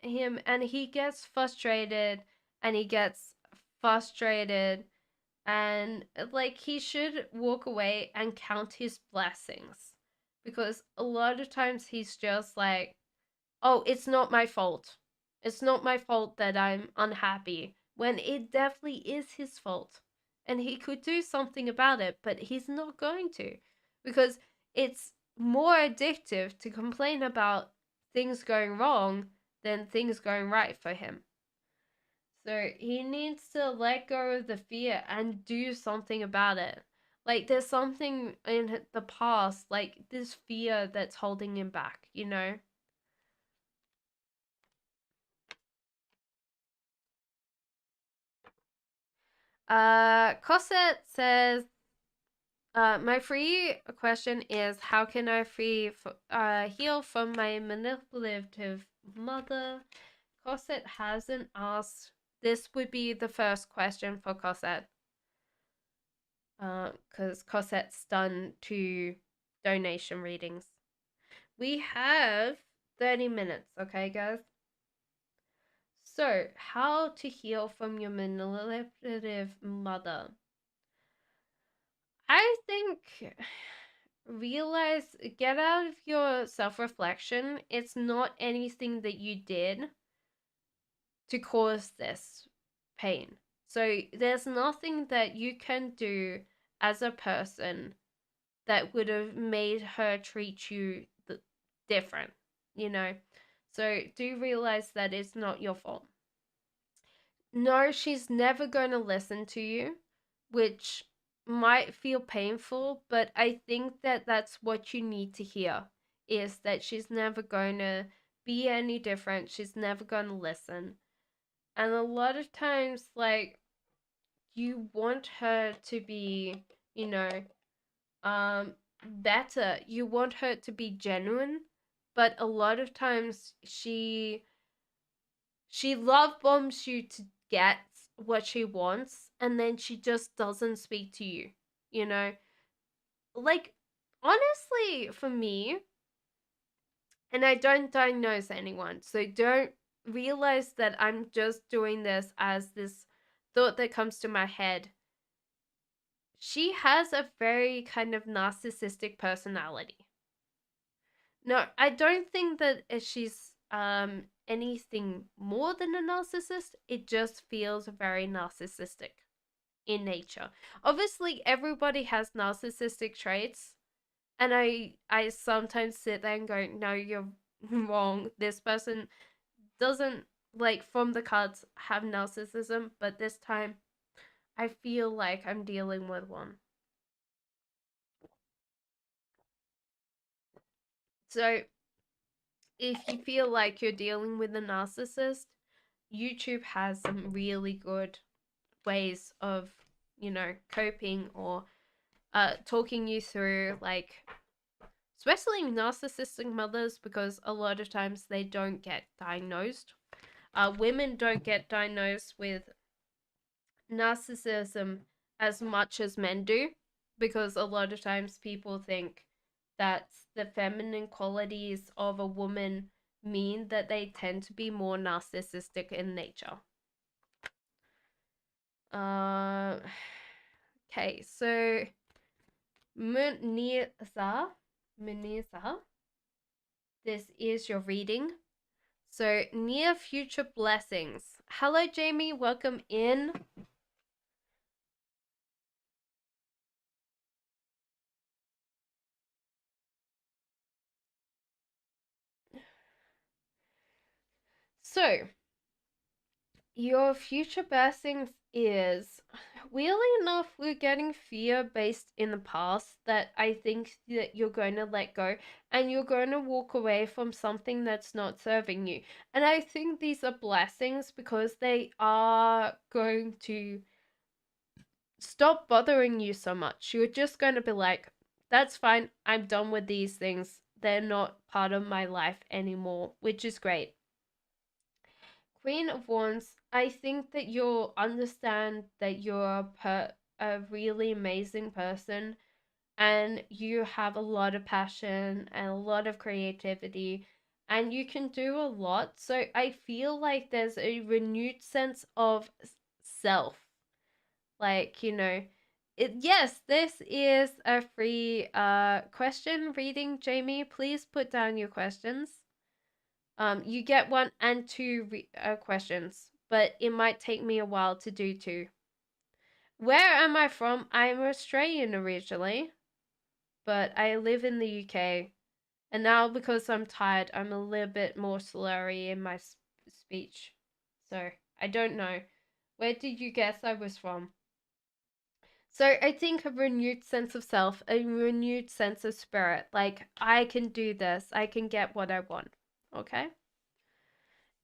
him, and he gets frustrated and he gets frustrated and like he should walk away and count his blessings, because a lot of times he's just like, oh, it's not my fault. It's not my fault that I'm unhappy, when it definitely is his fault. And he could do something about it, but he's not going to, because it's more addictive to complain about things going wrong than things going right for him. So he needs to let go of the fear and do something about it. Like there's something in the past, like this fear that's holding him back, you know? Cosette says, my free question is, how can I heal from my manipulative mother? Cosette hasn't asked. This would be the first question for Cosette. Because Cosette's done 2 donation readings. We have 30 minutes, okay, guys? So, how to heal from your manipulative mother. I think get out of your self reflection. It's not anything that you did to cause this pain. So, there's nothing that you can do as a person that would have made her treat you different, you know? So, do realize that it's not your fault. No, she's never going to listen to you, which might feel painful, but I think that that's what you need to hear, is that she's never going to be any different. She's never going to listen. And a lot of times, like, you want her to be, you know, better. You want her to be genuine, but a lot of times she love bombs you to get what she wants, and then she just doesn't speak to you, you know? Like, honestly, for me, and I don't diagnose anyone, so don't realize that I'm just doing this as this thought that comes to my head. She has a very kind of narcissistic personality. No, I don't think that she's anything more than a narcissist. It just feels very narcissistic. in nature. Obviously, everybody has narcissistic traits, and I sometimes sit there and go, no, you're wrong. This person doesn't, like, from the cards, have narcissism, but this time I feel like I'm dealing with one. So if you feel like you're dealing with a narcissist, YouTube has some really good ways of, coping, or talking you through, like, especially narcissistic mothers, because a lot of times they don't get diagnosed. Women don't get diagnosed with narcissism as much as men do, because a lot of times people think that the feminine qualities of a woman mean that they tend to be more narcissistic in nature. Uh, okay, so Munisa, this is your reading. So, near future blessings. Hello, Jamie. Welcome in. So, your future blessings is, weirdly enough, we're getting fear based in the past that I think that you're going to let go, and you're going to walk away from something that's not serving you. And I think these are blessings because they are going to stop bothering you so much. You're just going to be like, that's fine, I'm done with these things. They're not part of my life anymore, which is great. Queen of Wands, I think that you'll understand that you're a really amazing person, and you have a lot of passion and a lot of creativity, and you can do a lot. So I feel like there's a renewed sense of self. Like, yes, this is a free question reading, Jamie. Please put down your questions. You get 1 and 2 questions, but it might take me a while to do 2. Where am I from? I'm Australian originally, but I live in the UK. And now, because I'm tired, I'm a little bit more slurry in my speech. So, I don't know. Where did you guess I was from? So, I think a renewed sense of self, a renewed sense of spirit. Like, I can do this. I can get what I want. Okay?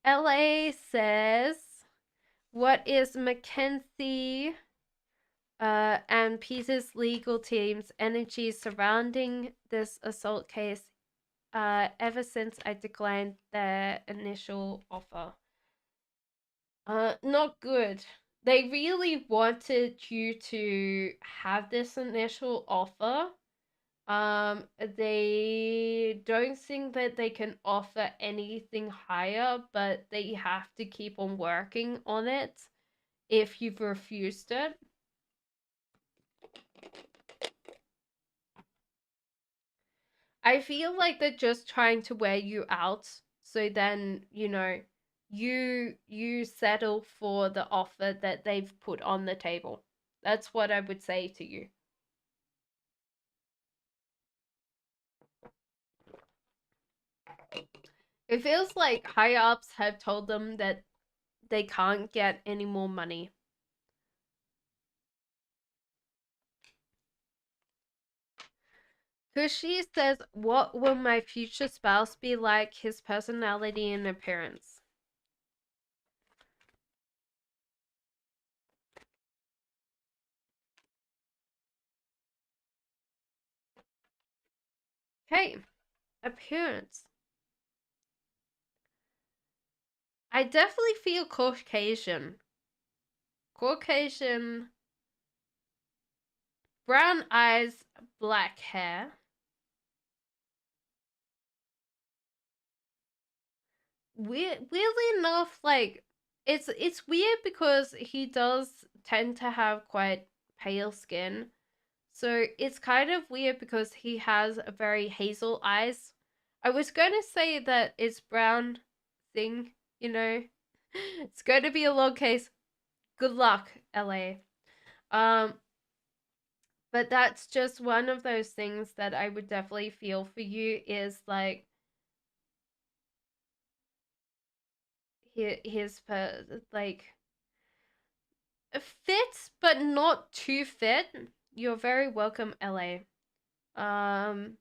LA says, what is Mackenzie and Peter's legal team's energy surrounding this assault case ever since I declined their initial offer? Not good. They really wanted you to have this initial offer. They don't think that they can offer anything higher, but they have to keep on working on it if you've refused it. I feel like they're just trying to wear you out, so then, you settle for the offer that they've put on the table. That's what I would say to you. It feels like higher ups have told them that they can't get any more money. Kushi says, what will my future spouse be like, his personality and appearance? Okay, appearance. I definitely feel Caucasian. Caucasian, brown eyes, black hair. Weirdly enough, like, it's weird because he does tend to have quite pale skin. So it's kind of weird because he has a very hazel eyes. I was going to say that it's brown thing, It's going to be a long case. Good luck, LA. Um, but that's just one of those things that I would definitely feel for you is like his like fit but not too fit. You're very welcome, LA. Um,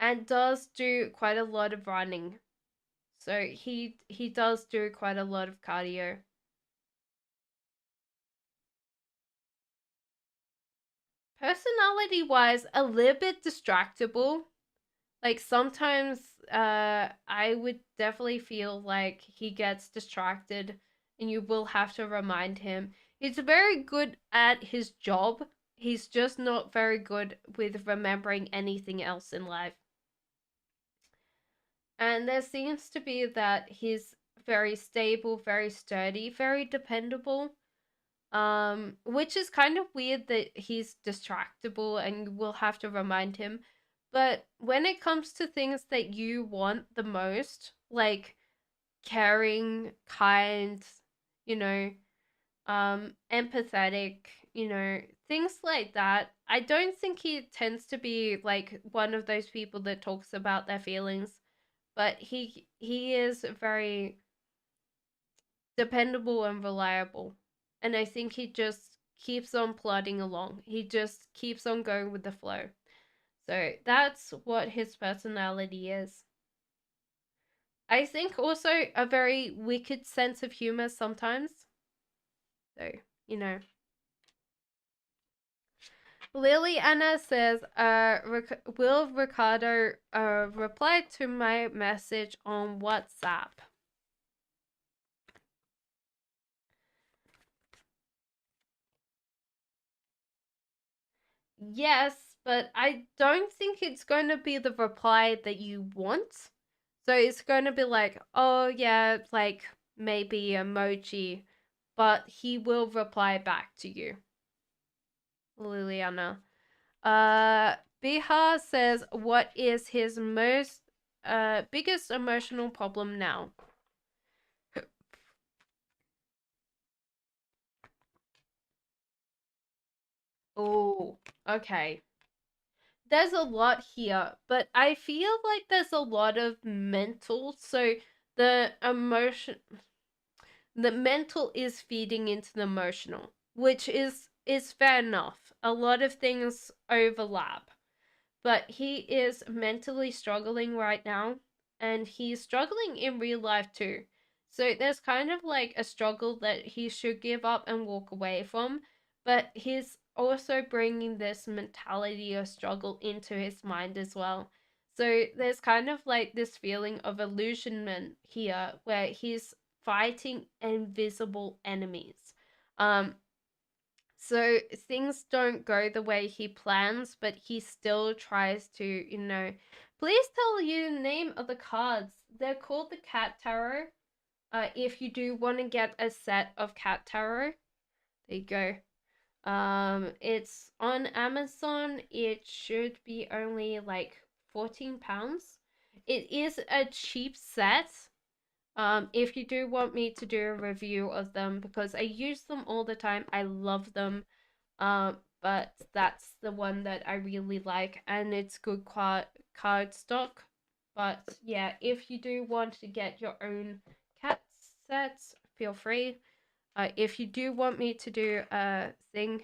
and does do quite a lot of running. So he does do quite a lot of cardio. Personality wise, a little bit distractible. Like sometimes I would definitely feel like he gets distracted and you will have to remind him. He's very good at his job. He's just not very good with remembering anything else in life. And there seems to be that he's very stable, very sturdy, very dependable. Which is kind of weird that he's distractible and you will have to remind him. But when it comes to things that you want the most, like caring, kind, you know, empathetic, things like that, I don't think he tends to be like one of those people that talks about their feelings, but he is very dependable and reliable. And I think he just keeps on plodding along. He just keeps on going with the flow. So that's what his personality is. I think also a very wicked sense of humor sometimes. So, you know. Lily Anna says, will Ricardo reply to my message on WhatsApp? Yes, but I don't think it's going to be the reply that you want. So it's going to be like, oh, yeah, like maybe emoji, but he will reply back to you. Liliana. Bihar says, what is his most biggest emotional problem now? Oh, okay. There's a lot here, but I feel like there's a lot of mental. So the emotion, the mental is feeding into the emotional, which is fair enough. A lot of things overlap, but he is mentally struggling right now, and he's struggling in real life too. So there's kind of like a struggle that he should give up and walk away from, but he's also bringing this mentality of struggle into his mind as well. So there's kind of like this feeling of illusionment here where he's fighting invisible enemies. Um, so things don't go the way he plans, but he still tries to, Please tell you the name of the cards. They're called the Cat Tarot. If you do want to get a set of Cat Tarot, there you go. It's on Amazon. It should be only like £14. It is a cheap set. If you do want me to do a review of them, because I use them all the time, I love them. But that's the one that I really like, and it's good card stock. But yeah, if you do want to get your own cat sets, feel free. If you do want me to do a thing,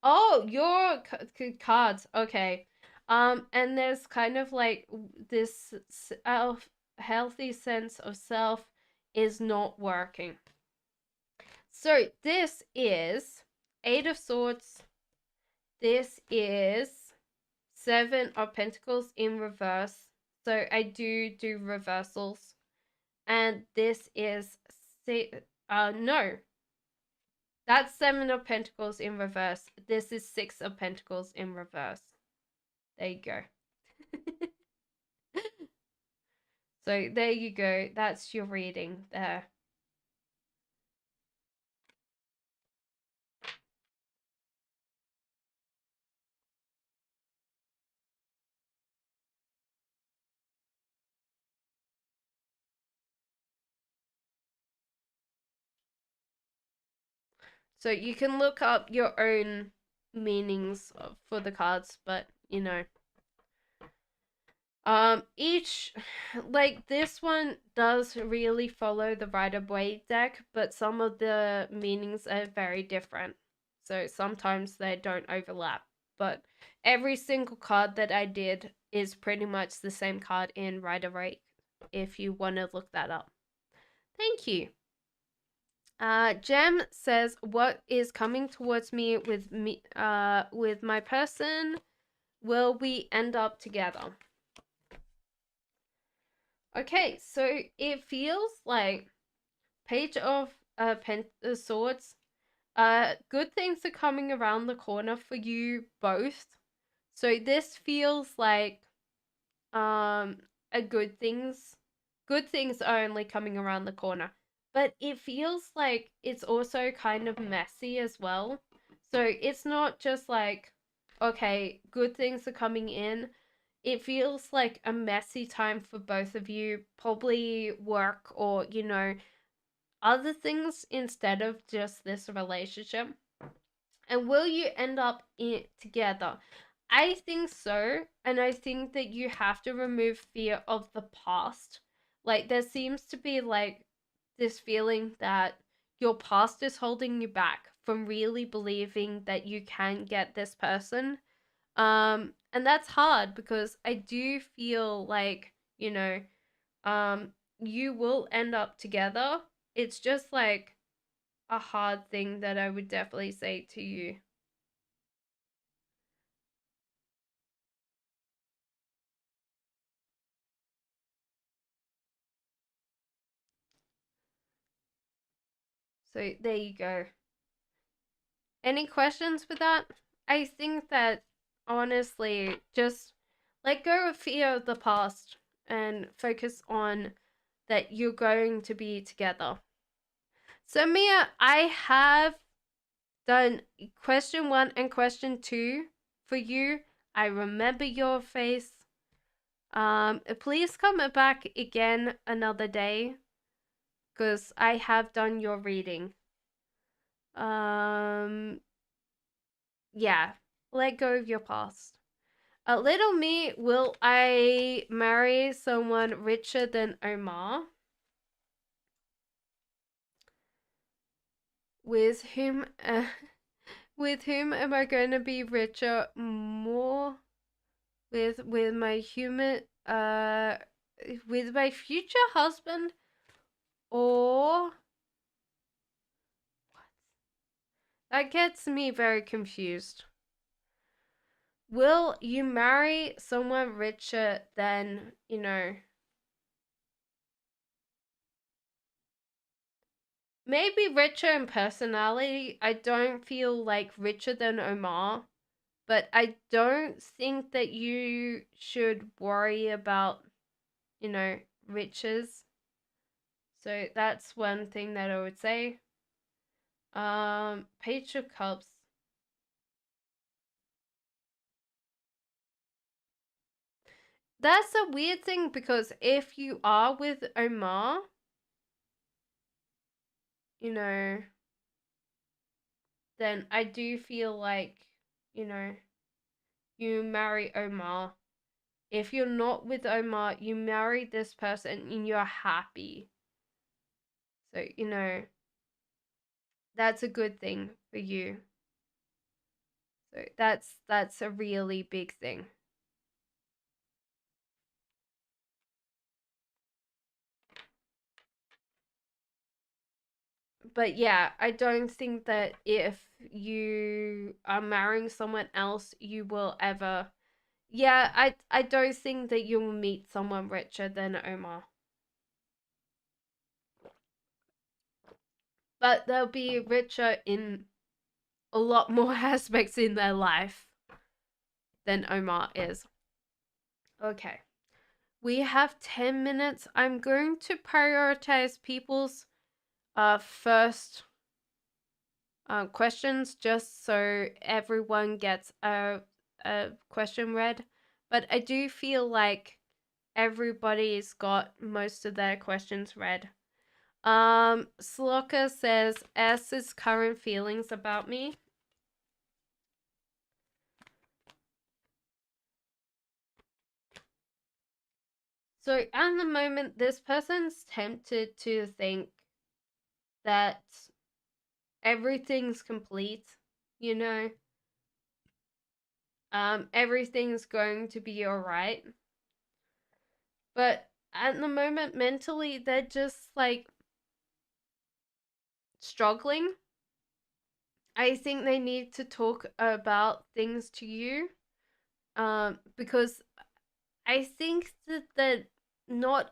oh, your cards, okay. And there's kind of like this self healthy sense of self is not working. So this is Eight of Swords. This is Seven of Pentacles in reverse. So I do reversals. And this is no. That's Seven of Pentacles in reverse. This is Six of Pentacles in reverse. There you go. So there you go. That's your reading there. So you can look up your own meanings for the cards, but each, like, this one does really follow the Rider-Waite deck, but some of the meanings are very different. So sometimes they don't overlap. But every single card that I did is pretty much the same card in Rider-Waite, if you want to look that up. Thank you. Jem says, "What is coming towards me with my person? Will we end up together?" Okay, so it feels like Page of Swords. Good things are coming around the corner for you both. So this feels like a good things are only coming around the corner. But it feels like it's also kind of messy as well. So it's not just like, okay, good things are coming in. It feels like a messy time for both of you, probably work or, other things instead of just this relationship. And will you end up together? I think so. And I think that you have to remove fear of the past. Like, there seems to be like this feeling that your past is holding you back from really believing that you can get this person. And that's hard because I do feel like, you will end up together. It's just like a hard thing that I would definitely say to you. So there you go. Any questions with that? I think that honestly, just let go of fear of the past and focus on that you're going to be together. So, Mia, I have done question 1 and question 2 for you. I remember your face. Please come back again another day because I have done your reading. Yeah, let go of your past. A little me, will I marry someone richer than Omar? With whom, with whom am I going to be richer more? With my human, with my future husband, or that gets me very confused. Will you marry someone richer than, maybe richer in personality? I don't feel like richer than Omar, but I don't think that you should worry about, riches. So that's one thing that I would say. Page of Cups. That's a weird thing because if you are with Omar, you know, then I do feel like, you know, you marry Omar. If you're not with Omar, you marry this person and you're happy. So, that's a good thing for you. So that's a really big thing. But yeah, I don't think that if you are marrying someone else, you will ever. Yeah, I don't think that you will meet someone richer than Omar. But they'll be richer in a lot more aspects in their life than Omar is. Okay. We have 10 minutes. I'm going to prioritize people's first questions just so everyone gets a question read. But I do feel like everybody's got most of their questions read. Sloka says S's current feelings about me. So at the moment, this person's tempted to think that everything's complete, you know, everything's going to be all right. But at the moment, mentally, they're just like struggling. I think they need to talk about things to you, because I think that they're not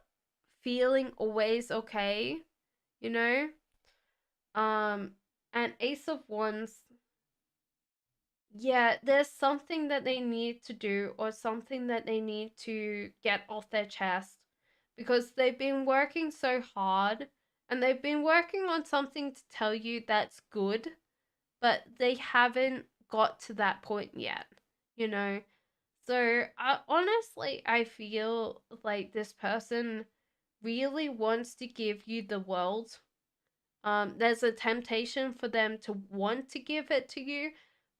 feeling always okay, you know. Um, and Ace of Wands, yeah, there's something that they need to do or something that they need to get off their chest because they've been working so hard and they've been working on something to tell you that's good, but they haven't got to that point yet, you know? So, honestly, I feel like this person really wants to give you the world. There's a temptation for them to want to give it to you,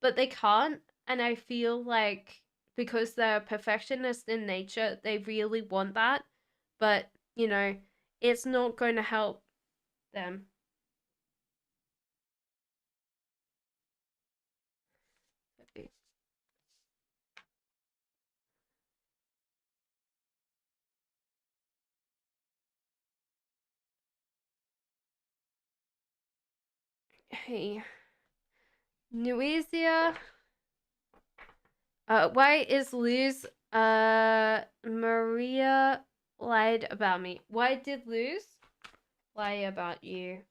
but they can't. And I feel like because they're perfectionist in nature, they really want that, but you know, it's not going to help them. Hey, Nuizia. Why is Luz Maria lied about me? Why did Luz lie about you?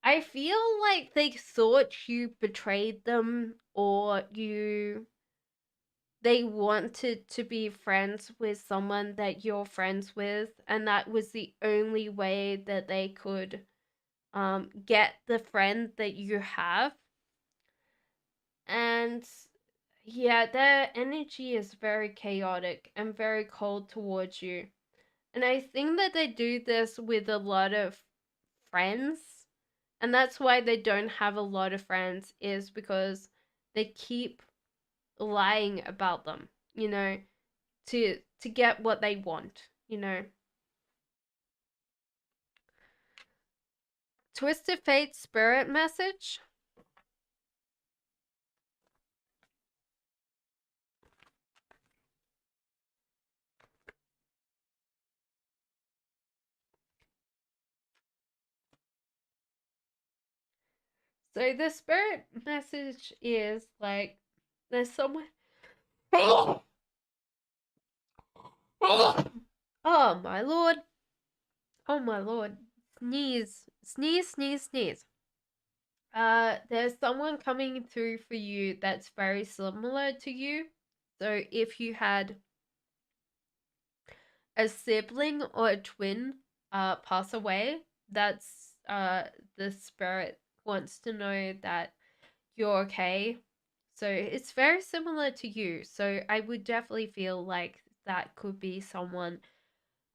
I feel like they thought you betrayed them or they wanted to be friends with someone that you're friends with, and that was the only way that they could get the friend that you have. And yeah, their energy is very chaotic and very cold towards you. And I think that they do this with a lot of friends. And that's why they don't have a lot of friends, is because they keep lying about them, you know, to get what they want, you know. Twisted Fate spirit message. So the spirit message is like there's someone. Oh my lord. Oh my lord. Sneeze. Sneeze, sneeze, sneeze. There's someone coming through for you that's very similar to you. So if you had a sibling or a twin pass away, that's the spirit wants to know that you're okay. So it's very similar to you. So I would definitely feel like that could be someone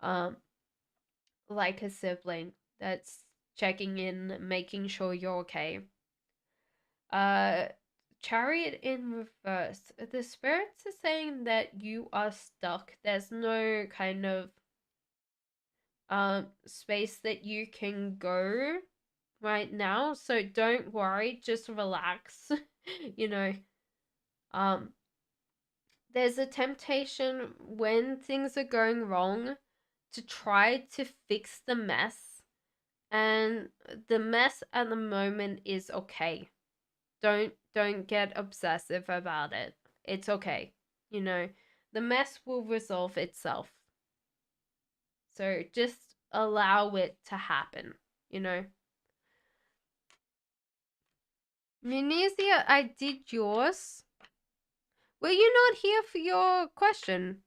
um like a sibling that's checking in, making sure you're okay. Uh, Chariot in reverse. The spirits are saying that you are stuck. There's no kind of space that you can go right now. So don't worry, just relax. you know, um there's a temptation when things are going wrong to try to fix the mess, and the mess at the moment is okay. Don't get obsessive about it. It's okay. You know, the mess will resolve itself. So just allow it to happen, you know. Munizia, I did yours. Were you not here for your question?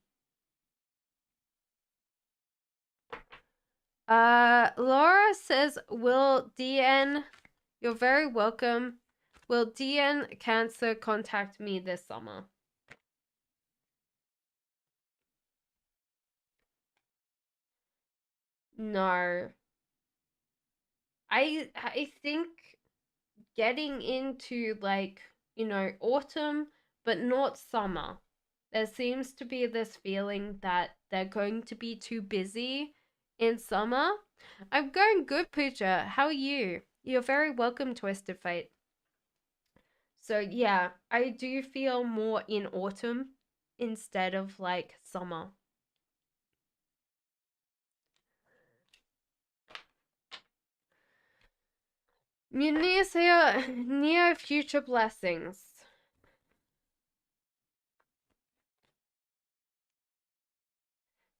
Laura says, will DN, you're very welcome. Will DN Cancer contact me this summer? No. I think getting into like, autumn, but not summer. There seems to be this feeling that they're going to be too busy in summer. I'm going good, Pooja. How are you? You're very welcome, Twisted Fate. So yeah, I do feel more in autumn instead of like summer. Near future blessings.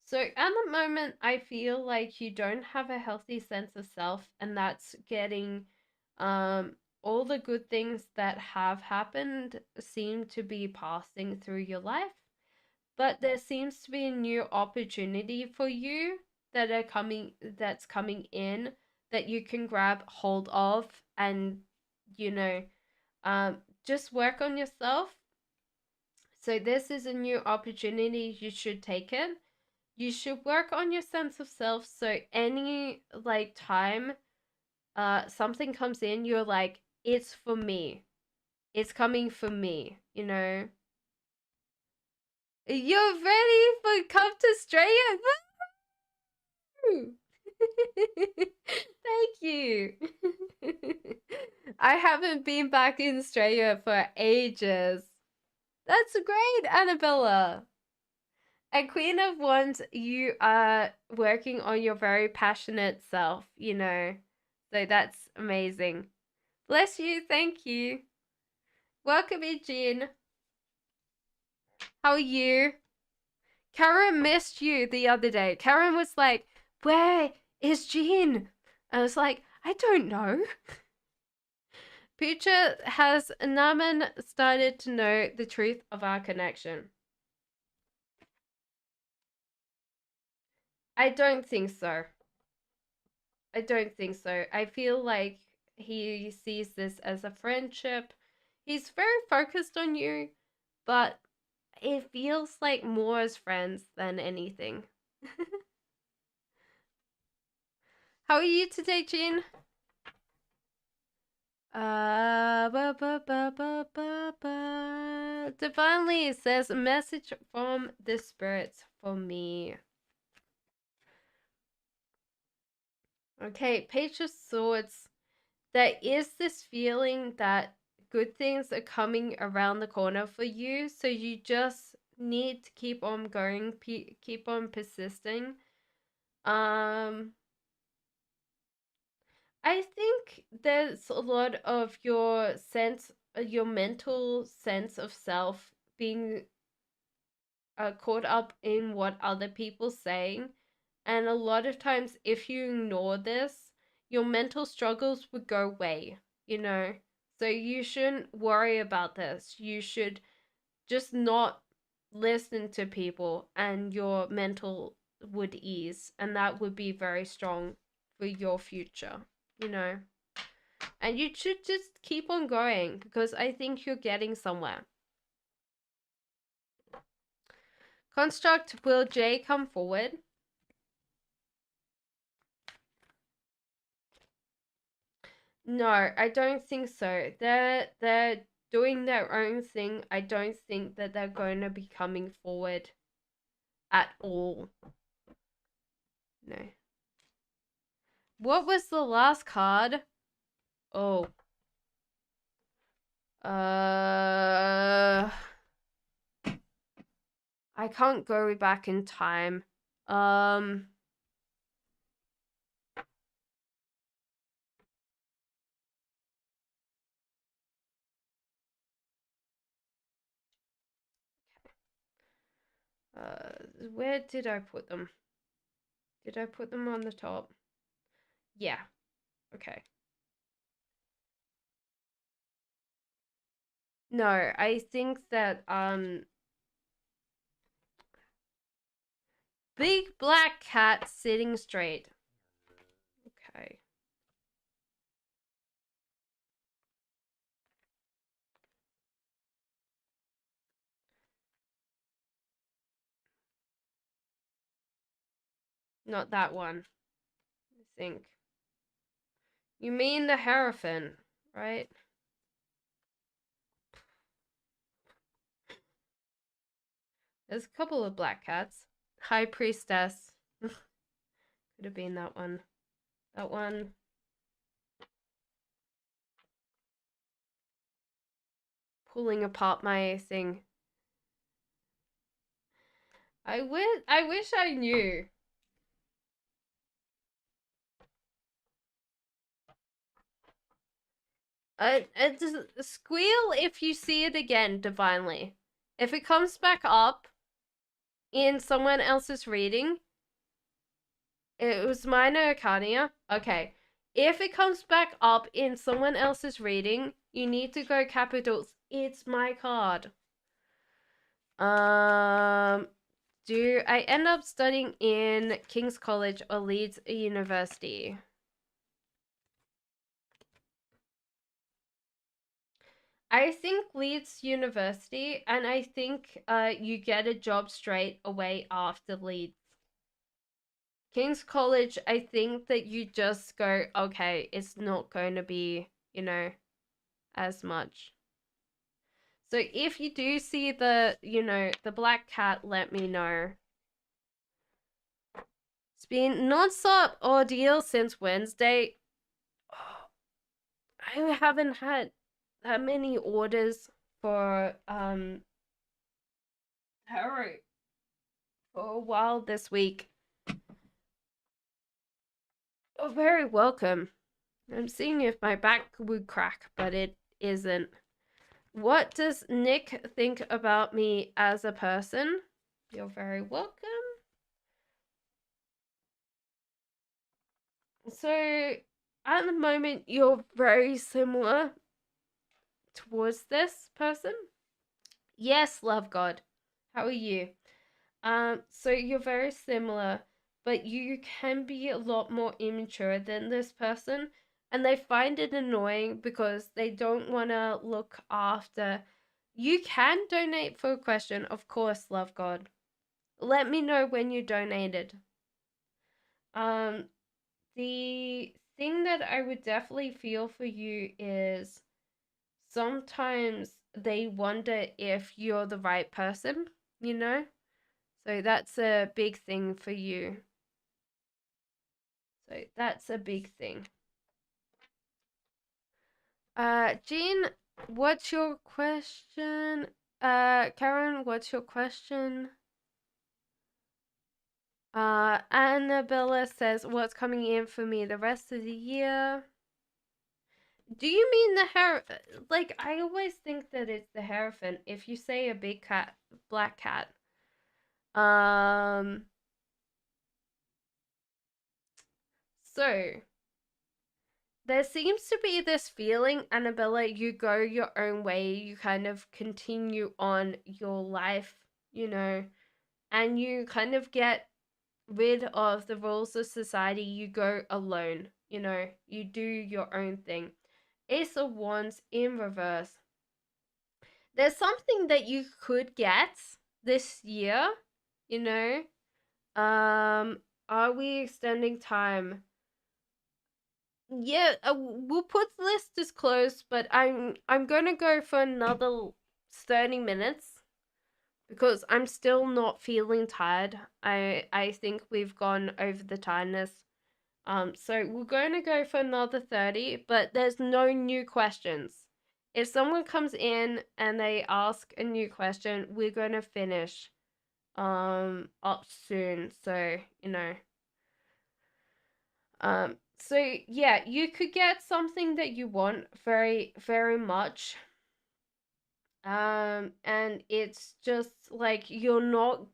So at the moment, I feel like you don't have a healthy sense of self, and that's getting all the good things that have happened seem to be passing through your life. But there seems to be a new opportunity for you that's coming in that you can grab hold of and you know just work on yourself. So this is a new opportunity, you should take it. You should work on your sense of self, so any like time something comes in, you're like, it's for me, it's coming for me, you're ready for come to Australia. Woo! Thank you. I haven't been back in Australia for ages. That's great, Annabella. And Queen of Wands, you are working on your very passionate self. So that's amazing. Bless you. Thank you. Welcome in, Jean. How are you? Karen missed you the other day. Karen was like, where is Jean? I was like, I don't know. Pucha, has Naman started to know the truth of our connection? I don't think so. I don't think so. I feel like he sees this as a friendship. He's very focused on you, but it feels like more as friends than anything. How are you today, Jean? Divinely says a message from the spirits for me. Okay, Page of Swords. There is this feeling that good things are coming around the corner for you, so you just need to keep on going, keep on persisting. I think there's a lot of your mental sense of self being caught up in what other people saying, and a lot of times, if you ignore this, your mental struggles would go away. You know, so you shouldn't worry about this. You should just not listen to people, and your mental would ease, and that would be very strong for your future. You know. And you should just keep on going because I think you're getting somewhere. Construct, will Jay come forward? No, I don't think so. They're doing their own thing. I don't think that they're going to be coming forward at all. No. What was the last card? Oh. I can't go back in time. Where did I put them? Did I put them on the top? Yeah. Okay. No, I think that big black cat sitting straight. Okay. Not that one. think. You mean the Hierophant, right? There's a couple of black cats. High Priestess. Could have been that one. That one. Pulling apart my thing. I wish I knew. Squeal if you see it again, divinely. If it comes back up in someone else's reading, it was minor arcana. Okay. If it comes back up in someone else's reading, you need to go capitals. It's my card. Do I end up studying in King's College or Leeds University? I think Leeds University, and I think you get a job straight away after Leeds. King's College, I think that you just go, okay, it's not going to be, as much. So if you do see the black cat, let me know. It's been non-stop ordeal since Wednesday. Oh, I haven't had that many orders for tarot for a while this week. Oh, very welcome. I'm seeing if my back would crack, but it isn't. What does Nick think about me as a person? You're very welcome. So, at the moment, you're very similar towards this person. Yes, love God. How are you? So you're very similar, but you can be a lot more immature than this person, and they find it annoying because they don't want to look after. You can donate for a question, of course, love God. Let me know when you donated. The thing that I would definitely feel for you is sometimes they wonder if you're the right person, you know? So that's a big thing for you. So that's a big thing. Jean, what's your question? Karen, what's your question? Annabella says, what's coming in for me the rest of the year? Do you mean the hair? Like, I always think that it's the Hierophant. If you say a big cat, black cat. So, there seems to be this feeling, Annabella, you go your own way, you kind of continue on your life, and you kind of get rid of the rules of society, you go alone, you do your own thing. Ace of Wands in reverse. There's something that you could get this year, are we extending time? Yeah, we'll put the list as close, but I'm gonna go for another 30 minutes because I'm still not feeling tired. I think we've gone over the tiredness. So we're going to go for another 30, but there's no new questions. If someone comes in and they ask a new question, we're going to finish up soon. So, so yeah, you could get something that you want very, very much. And it's just like you're not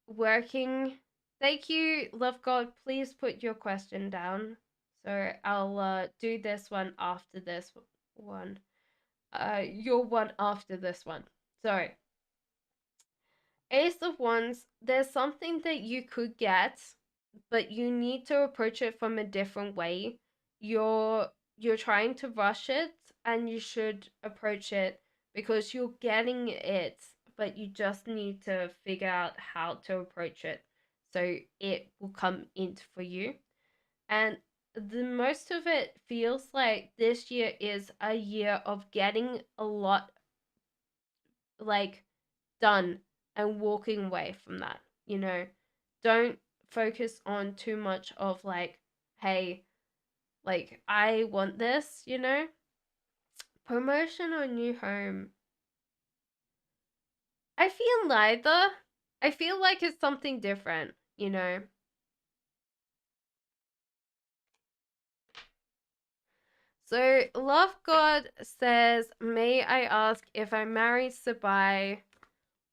working. Thank you, love God. Please put your question down. So I'll do this one after this one. Your one after this one. So Ace of Wands, there's something that you could get, but you need to approach it from a different way. You're trying to rush it, and you should approach it because you're getting it, but you just need to figure out how to approach it so it will come in for you. And the most of it feels like this year is a year of getting a lot like done and walking away from that, you know. Don't focus on too much of like, hey, like I want this, you know. Promotion or new home. I feel neither. I feel like it's something different, you know. So Love God says, may I ask if I marry Sabai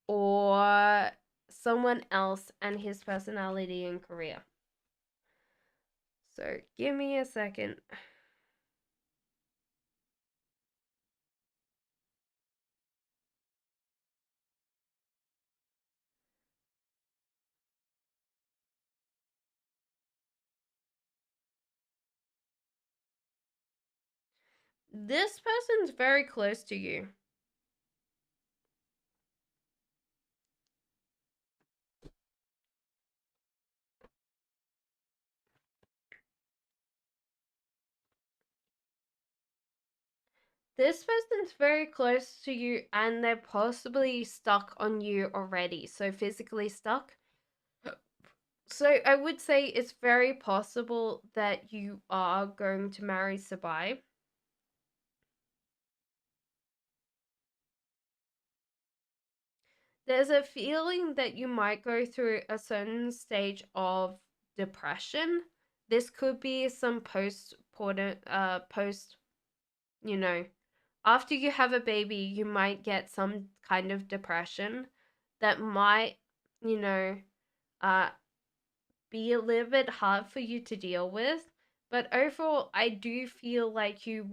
or someone else and his personality and career? So give me a second. This person's very close to you. This person's very close to you and they're possibly stuck on you already. So physically stuck. So I would say it's very possible that you are going to marry Sabai. There's a feeling that you might go through a certain stage of depression. This could be some post, you know, after you have a baby, you might get some kind of depression that might, you know, uh be a little bit hard for you to deal with. But overall, I do feel like you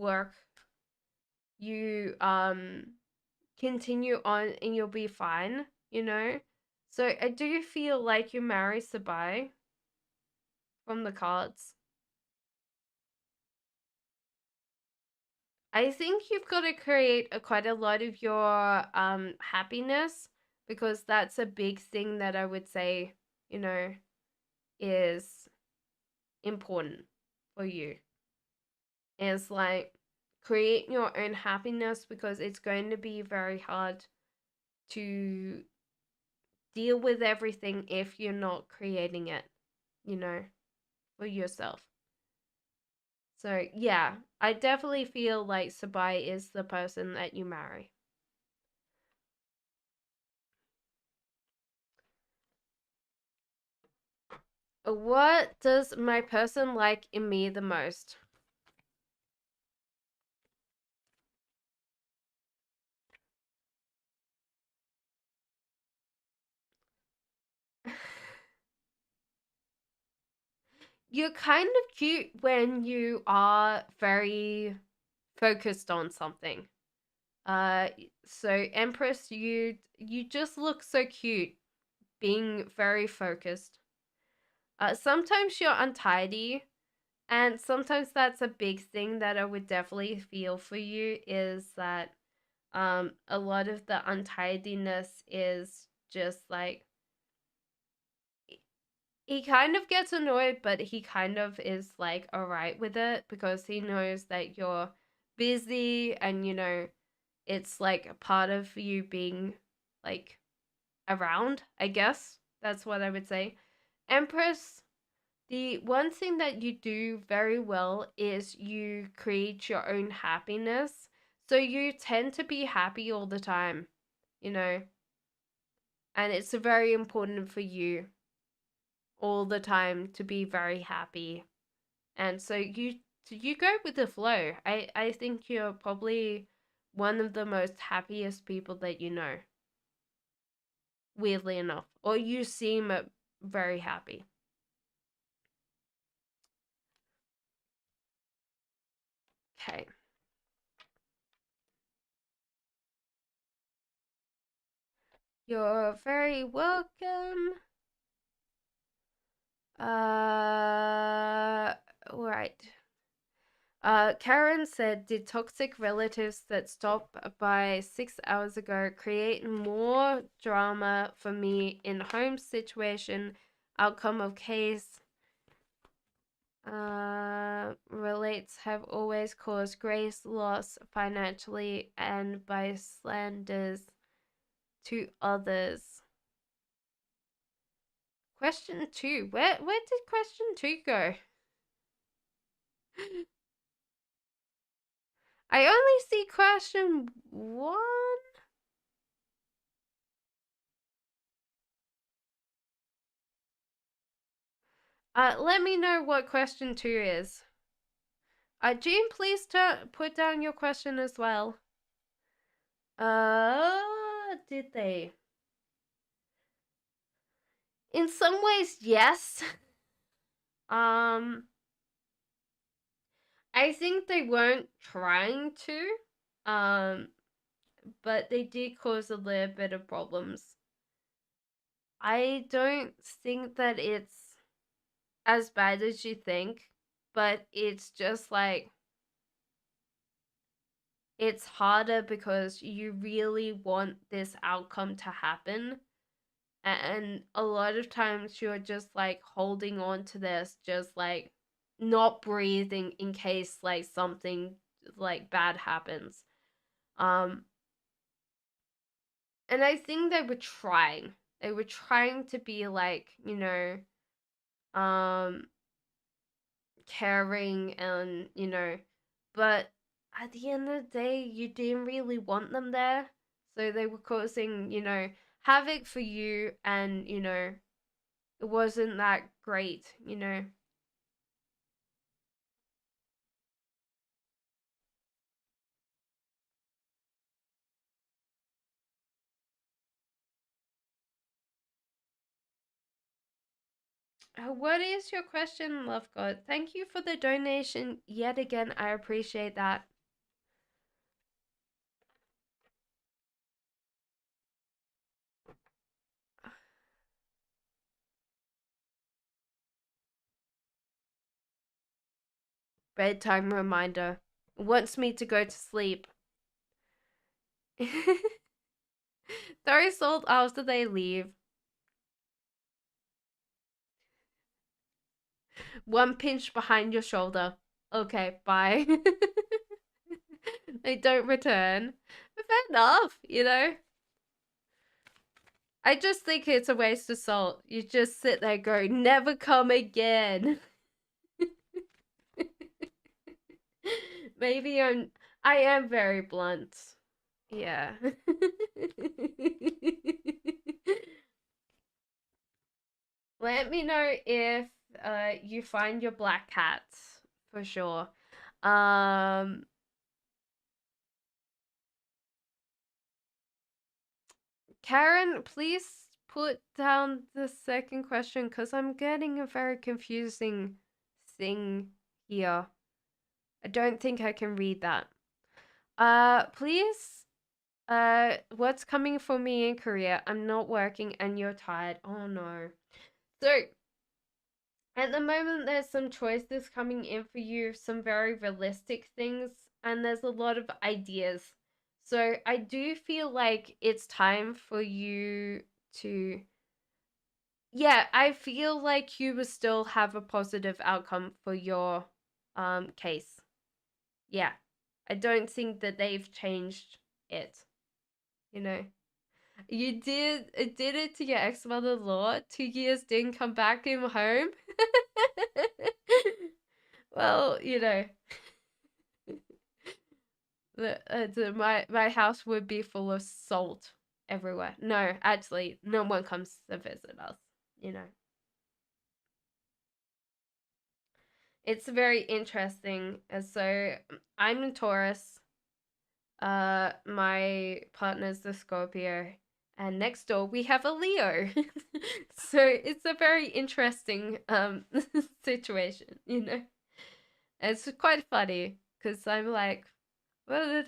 continue on and you'll be fine, you know? So I do feel like you marry Sabai from the cards. I think you've got to create quite a lot of your happiness, because that's a big thing that I would say, you know, is important for you. Is like create your own happiness, because it's going to be very hard to deal with everything if you're not creating it, you know, for yourself. So, yeah, I definitely feel like Sabai is the person that you marry. What does my person like in me the most? You're kind of cute when you are very focused on something. Uh, so Empress, you just look so cute being very focused. Sometimes you're untidy, and sometimes that's a big thing that I would definitely feel for you, is that a lot of the untidiness is just like he kind of gets annoyed, but he kind of is like alright with it, because he knows that you're busy and you know it's like a part of you being like around, I guess. That's what I would say. Empress, the one thing that you do very well is you create your own happiness. So you tend to be happy all the time, you know, and it's very important for you all the time to be very happy. And so you go with the flow. I think you're probably one of the most happiest people that you know, weirdly enough. Or you seem very happy. Okay. You're very welcome. Right. Karen said, did toxic relatives that stopped by 6 hours ago create more drama for me in home situation, outcome of case? Relates have always caused great loss financially and by slanders to others. Question 2. Where did question 2 go? I only see question 1. Let me know what question 2 is. Jean, please put down your question as well. Did they? In some ways, yes. I think they weren't trying to. But they did cause a little bit of problems. I don't think that it's as bad as you think, but it's just like it's harder because you really want this outcome to happen. And a lot of times you're just like holding on to this, just like not breathing in case like something like bad happens. And I think they were trying. They were trying to be like, caring and, but at the end of the day, you didn't really want them there. So they were causing, havoc for you and, it wasn't that great. What is your question, Love God? Thank you for the donation yet again. I appreciate that. Bedtime reminder. It wants me to go to sleep. Throw salt after they leave. One pinch behind your shoulder. Okay, bye. They don't return. Fair enough. I just think it's a waste of salt. You just sit there go, never come again. Maybe I am very blunt. Yeah. Let me know if you find your black cat for sure. Karen, please put down the second question because I'm getting a very confusing thing here. I don't think I can read that. Please, what's coming for me in Korea? I'm not working and you're tired. Oh no. So, at the moment, there's some choices coming in for you, some very realistic things, and there's a lot of ideas. So, I do feel like it's time for you to. Yeah, I feel like you will still have a positive outcome for your case. Yeah. I don't think that they've changed it. You know. You did it to your ex-mother-in-law. 2 years didn't come back in home. Well, my house would be full of salt everywhere. No, actually, no one comes to visit us. It's very interesting. So I'm a Taurus. My partner's the Scorpio, and next door we have a Leo. So it's a very interesting situation. It's quite funny because I'm like, and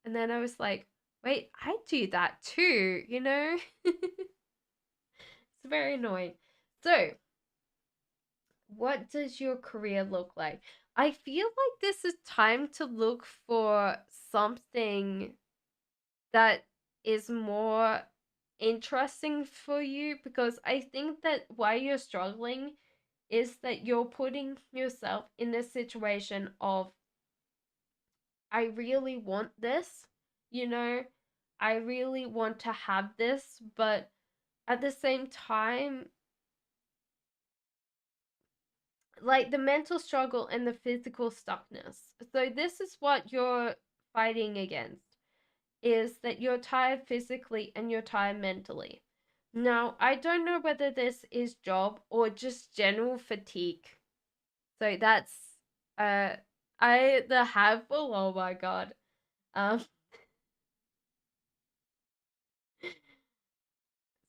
then I was like, wait, I do that too. It's very annoying. So, what does your career look like? I feel like this is time to look for something that is more interesting for you because I think that why you're struggling is that you're putting yourself in this situation of, I really want this, you know, I really want to have this, but at the same time, like the mental struggle and the physical stuckness. So this is what you're fighting against, is that you're tired physically and you're tired mentally. Now, I don't know whether this is job or just general fatigue. So that's uh the handful, oh my god. Um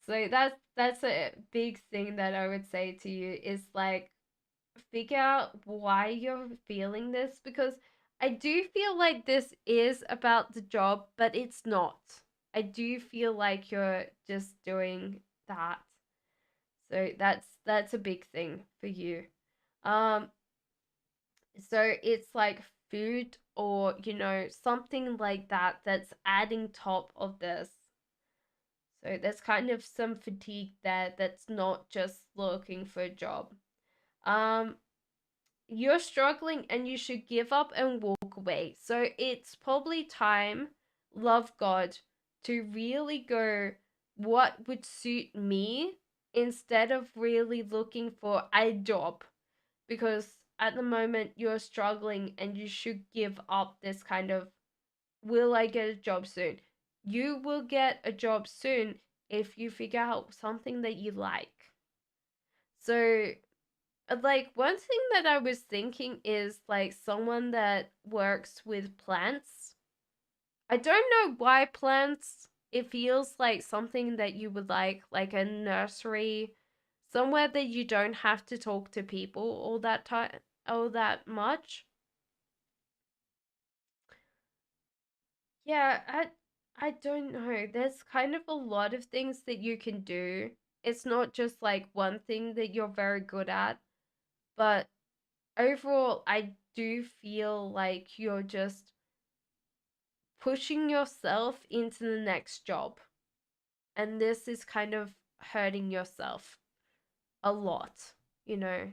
so that's a big thing that I would say to you is like figure out why you're feeling this, because I do feel like this is about the job, but it's not. I do feel like you're just doing that. So that's a big thing for you. Um so it's like food or something like that that's adding top of this. So there's kind of some fatigue there that's not just looking for a job. Um you're struggling and you should give up and walk away. So it's probably time, love God, to really go, what would suit me, instead of really looking for a job. Because at the moment you're struggling and you should give up this kind of, will I get a job soon? You will get a job soon if you figure out something that you like. So like one thing that I was thinking is like someone that works with plants. I don't know why plants. It feels like something that you would like a nursery, somewhere that you don't have to talk to people all that much. Yeah, I don't know. There's kind of a lot of things that you can do. It's not just like one thing that you're very good at, but overall, I do feel like you're just pushing yourself into the next job. And this is kind of hurting yourself a lot, you know?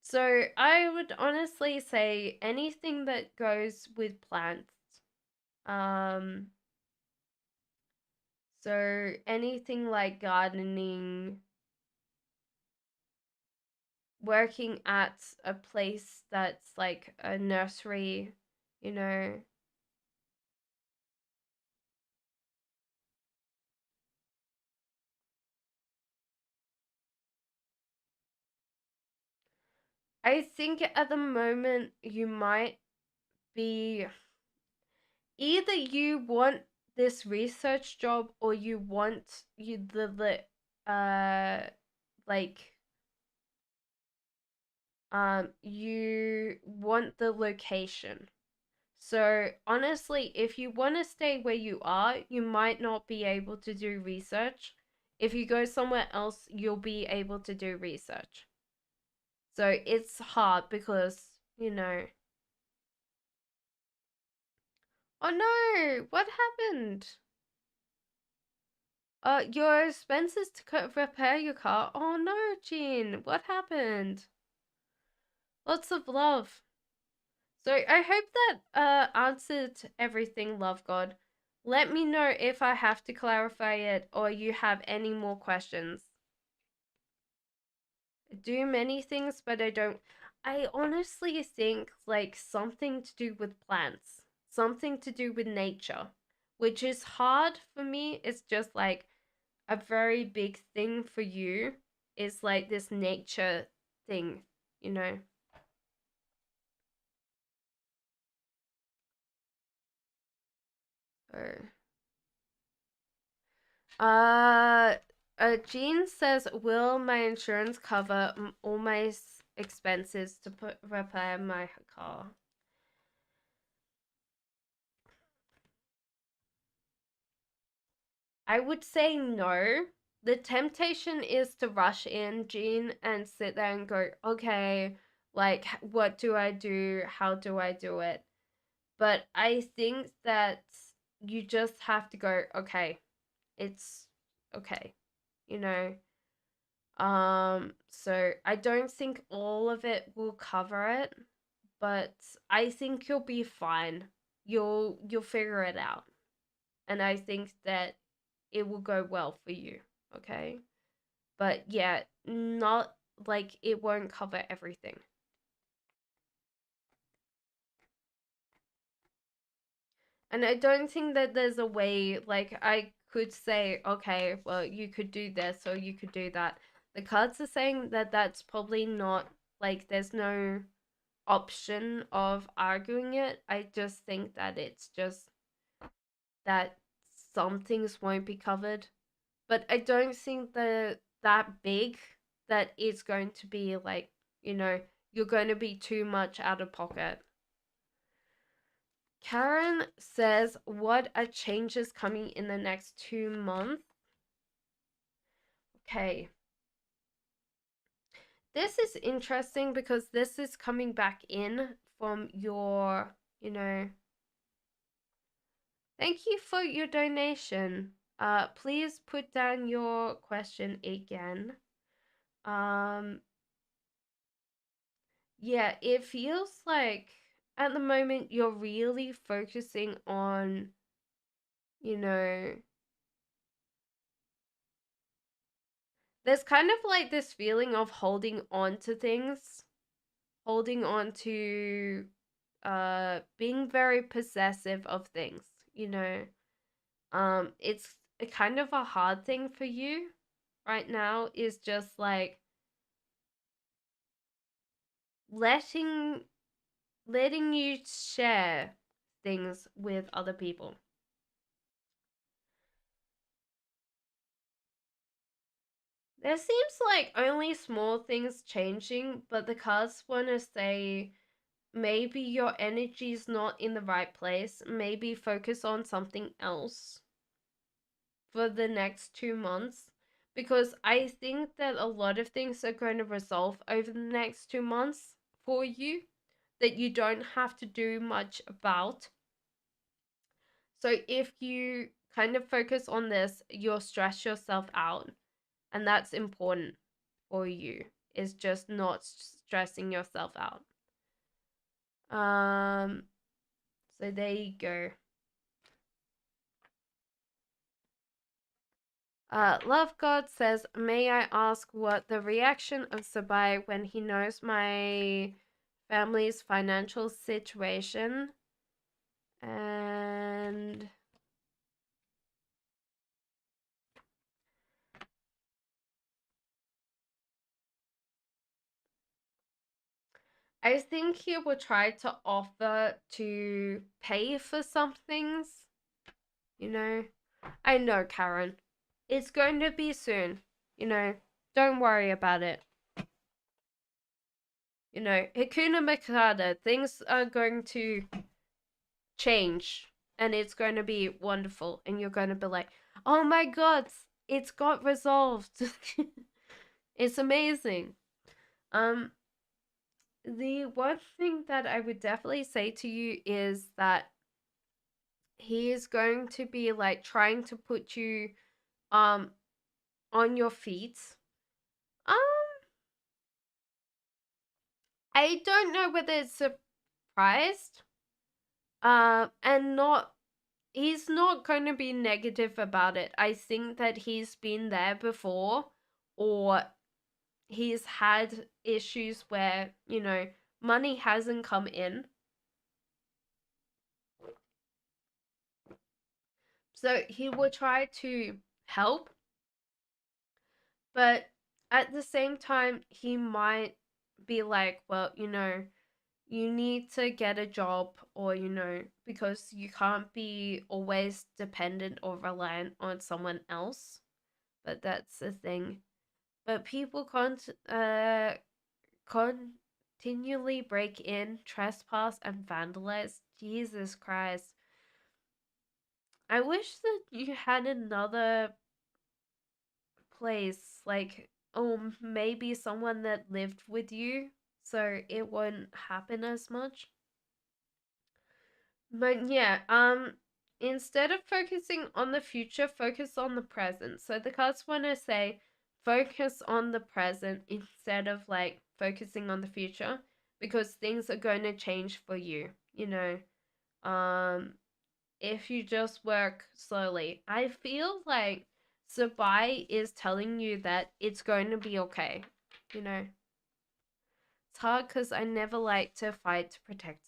So I would honestly say anything that goes with plants. Um, so anything like gardening, working at a place that's like a nursery, you know. I think at the moment you might be, either you want this research job or you want like you want the location. So honestly, if you want to stay where you are, you might not be able to do research. If you go somewhere else, you'll be able to do research. So it's hard because, you know. Oh no, what happened? Your expenses to repair your car. Oh no, Jean, what happened? Lots of love. So I hope that answered everything, love God. Let me know if I have to clarify it or you have any more questions. I do many things, but I don't. I honestly think like something to do with plants, something to do with nature, which is hard for me. It's just like a very big thing for you is like this nature thing, you know? So, uh, Jean says, "Will my insurance cover all my expenses to repair my car?" I would say no. The temptation is to rush in, Jean, and sit there and go, "Okay, like, what do I do? How do I do it?" But I think that you just have to go, okay, it's okay, you know. So I don't think all of it will cover it, but I think you'll be fine. You'll figure it out. And I think that it will go well for you, okay? But yeah, not like it won't cover everything. And I don't think that there's a way, like, I could say, okay, well, you could do this or you could do that. The cards are saying that that's probably not, like, there's no option of arguing it. I just think that it's just that some things won't be covered. But I don't think that big that it's going to be like, you're going to be too much out of pocket. Karen says, what are changes coming in the next 2 months? Okay. This is interesting because this is coming back in from your, thank you for your donation. Please put down your question again. Yeah, it feels like at the moment you're really focusing on, you know, there's kind of like this feeling of holding on to things, holding on to being very possessive of things, you know. It's a kind of a hard thing for you right now is just like letting letting you share things with other people. There seems like only small things changing, but the cards want to say maybe your energy's not in the right place. Maybe focus on something else for the next 2 months. Because I think that a lot of things are going to resolve over the next 2 months for you that you don't have to do much about. So if you kind of focus on this, you'll stress yourself out. And that's important for you, is just not stressing yourself out. Um, so there you go. Love God says, may I ask what the reaction of Sabai when he knows my family's financial situation? And I think he will try to offer to pay for some things. You know, I know, Karen. It's going to be soon. Don't worry about it. Hakuna Matata, things are going to change and it's going to be wonderful. And you're going to be like, oh my god, it's got resolved. It's amazing. Um, the one thing that I would definitely say to you is that he is going to be like trying to put you um on your feet. Um, I don't know whether it's surprised. And not he's not going to be negative about it. I think that he's been there before, or he's had issues where, money hasn't come in. So he will try to help, but at the same time, he might be like, well, you need to get a job, or, because you can't be always dependent or reliant on someone else. But that's the thing. But people can't continually break in, trespass, and vandalize. Jesus Christ. I wish that you had another place, like, oh, maybe someone that lived with you, so it won't happen as much. But yeah, instead of focusing on the future, focus on the present. So the cards want to say focus on the present instead of like focusing on the future, because things are going to change for you, you know. If you just work slowly. I feel like Sabai is telling you that it's going to be okay, you know. It's hard because I never like to fight to protect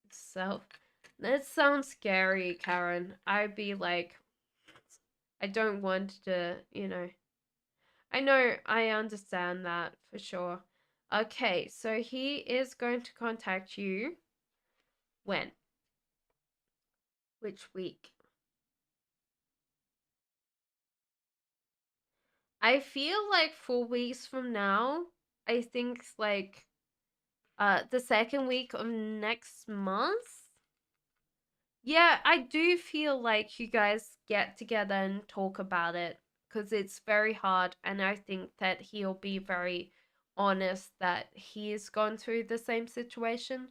self. That sounds scary, Karen. I'd be like, I don't want to, you know. I know, I understand that for sure. Okay, so he is going to contact you when? Which week? I feel like 4 weeks from now, I think like the second week of next month. Yeah, I do feel like you guys get together and talk about it because it's very hard, and I think that he'll be very honest that he's gone through the same situation.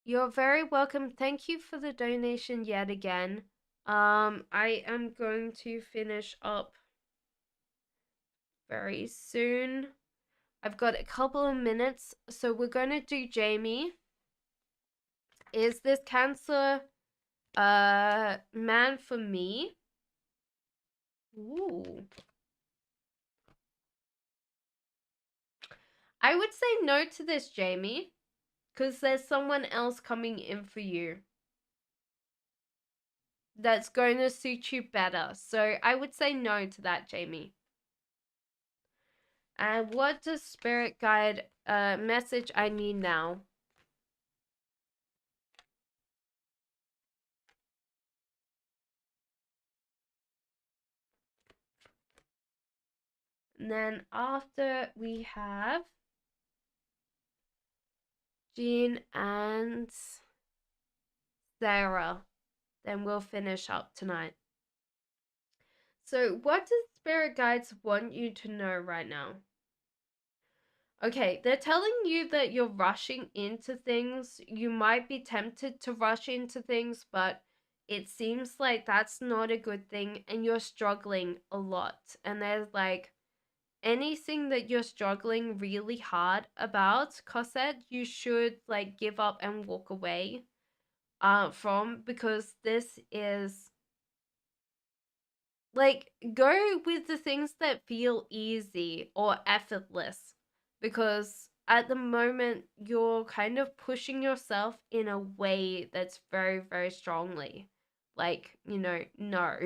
You're very welcome. Thank you for the donation yet again. I am going to finish up very soon. I've got a couple of minutes, so we're gonna do Jamie. Is this Cancer man for me? Ooh. I would say no to this, Jamie, because there's someone else coming in for you that's going to suit you better. So I would say no to that, Jamie. And what does Spirit Guide message I need now? And then after we have Jean and Sarah, then we'll finish up tonight. So what does Spirit Guides want you to know right now? Okay, they're telling you that you're rushing into things. You might be tempted to rush into things, but it seems like that's not a good thing, and you're struggling a lot. And there's like anything that you're struggling really hard about, Cosette, you should like give up and walk away from, because this is like, go with the things that feel easy or effortless, because at the moment you're kind of pushing yourself in a way that's very, very strongly. Like, you know, no.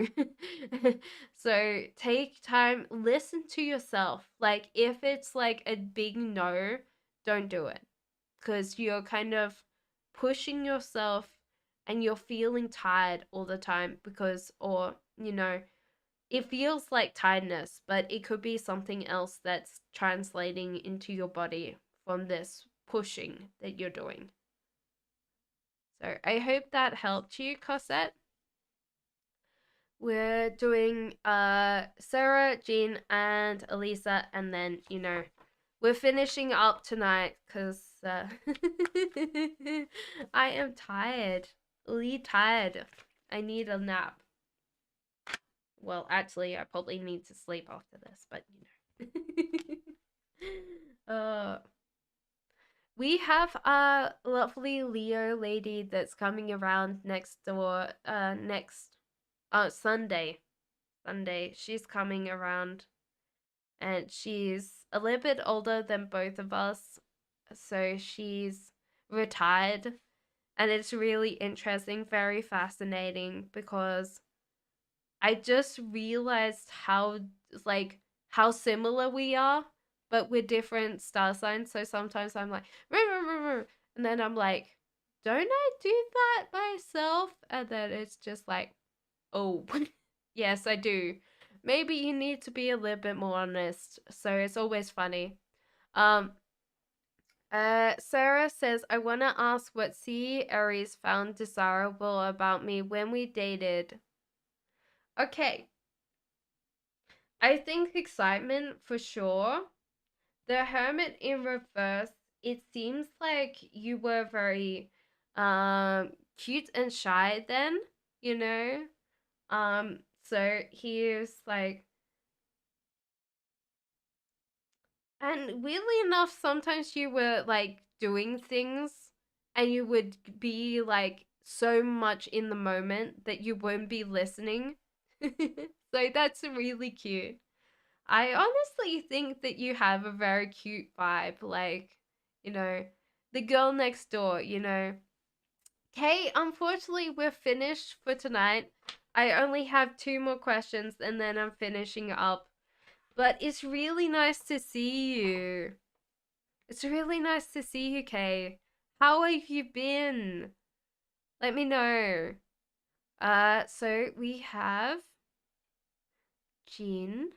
So take time, listen to yourself. Like, if it's like a big no, don't do it, because you're kind of pushing yourself and you're feeling tired all the time because, or, you know, it feels like tiredness, but it could be something else that's translating into your body from this pushing that you're doing. So I hope that helped you, Cosette. We're doing Sarah, Jean, and Elisa, and then, you know, we're finishing up tonight because I am tired. Really tired. I need a nap. Well, actually, I probably need to sleep after this, but you know. We have a lovely Leo lady that's coming around next door. Next, Sunday. Sunday, she's coming around, and she's a little bit older than both of us, so she's retired, and it's really interesting, very fascinating, because I just realized how like how similar we are, but we're different star signs. So sometimes I'm like, and then I'm like, don't I do that myself? And then it's just like, oh, yes, I do. Maybe you need to be a little bit more honest. So it's always funny. Um, Sarah says, I want to ask what C Aries found desirable about me when we dated. Okay, I think excitement for sure. The Hermit in reverse, it seems like you were very cute and shy then, you know? So he's like, and weirdly enough, sometimes you were like doing things and you would be like so much in the moment that you won't be listening. So that's really cute. I honestly think that you have a very cute vibe, like, you know, the girl next door, you know. Okay, unfortunately, we're finished for tonight. I only have two more questions and then I'm finishing up. But it's really nice to see you. It's really nice to see you, Kay. How have you been? Let me know. So we have Jean.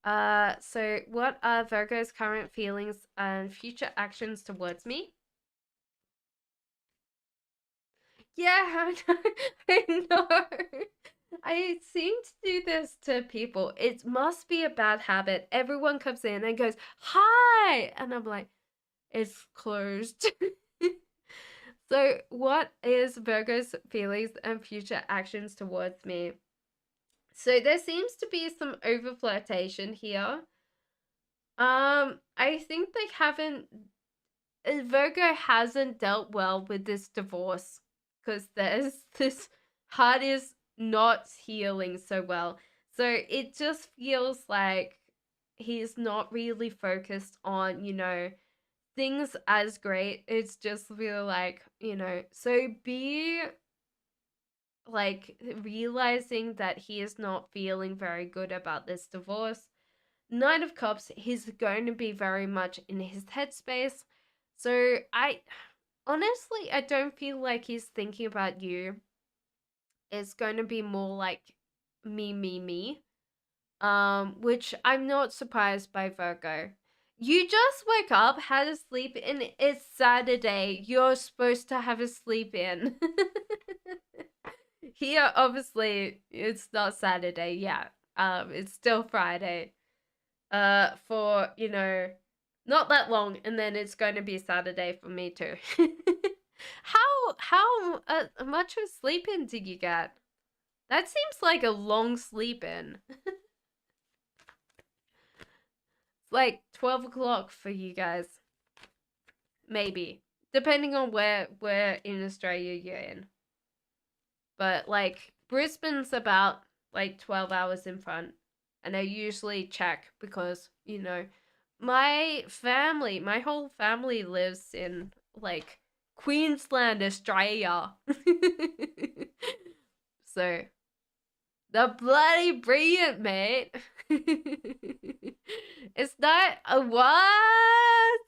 So what are Virgo's current feelings and future actions towards me? Yeah, I know. I seem to do this to people. It must be a bad habit. Everyone comes in and goes, "Hi!" And I'm like, it's closed. So, what is Virgo's feelings and future actions towards me? So, there seems to be some over flirtation here. I think they haven't. Virgo hasn't dealt well with this divorce because there's this heart is not healing so well. So it just feels like he's not really focused on, things as great. It's just really like, so be like realizing that he is not feeling very good about this divorce. Knight of Cups, he's going to be very much in his headspace. So I don't feel like he's thinking about you. It's going to be more like me, me, me. Which I'm not surprised by, Virgo. You just woke up, had a sleep in. It's Saturday. You're supposed to have a sleep in. Here, obviously, it's not Saturday. Yeah. It's still Friday. For not that long, and then it's going to be Saturday for me too. How much of sleep in did you get? That seems like a long sleep in. It's like 12 o'clock for you guys, maybe, depending on where in Australia you're in. But like Brisbane's about like 12 hours in front, and I usually check because my whole family lives in like Queensland, Australia. So the bloody brilliant, mate. It's not a what?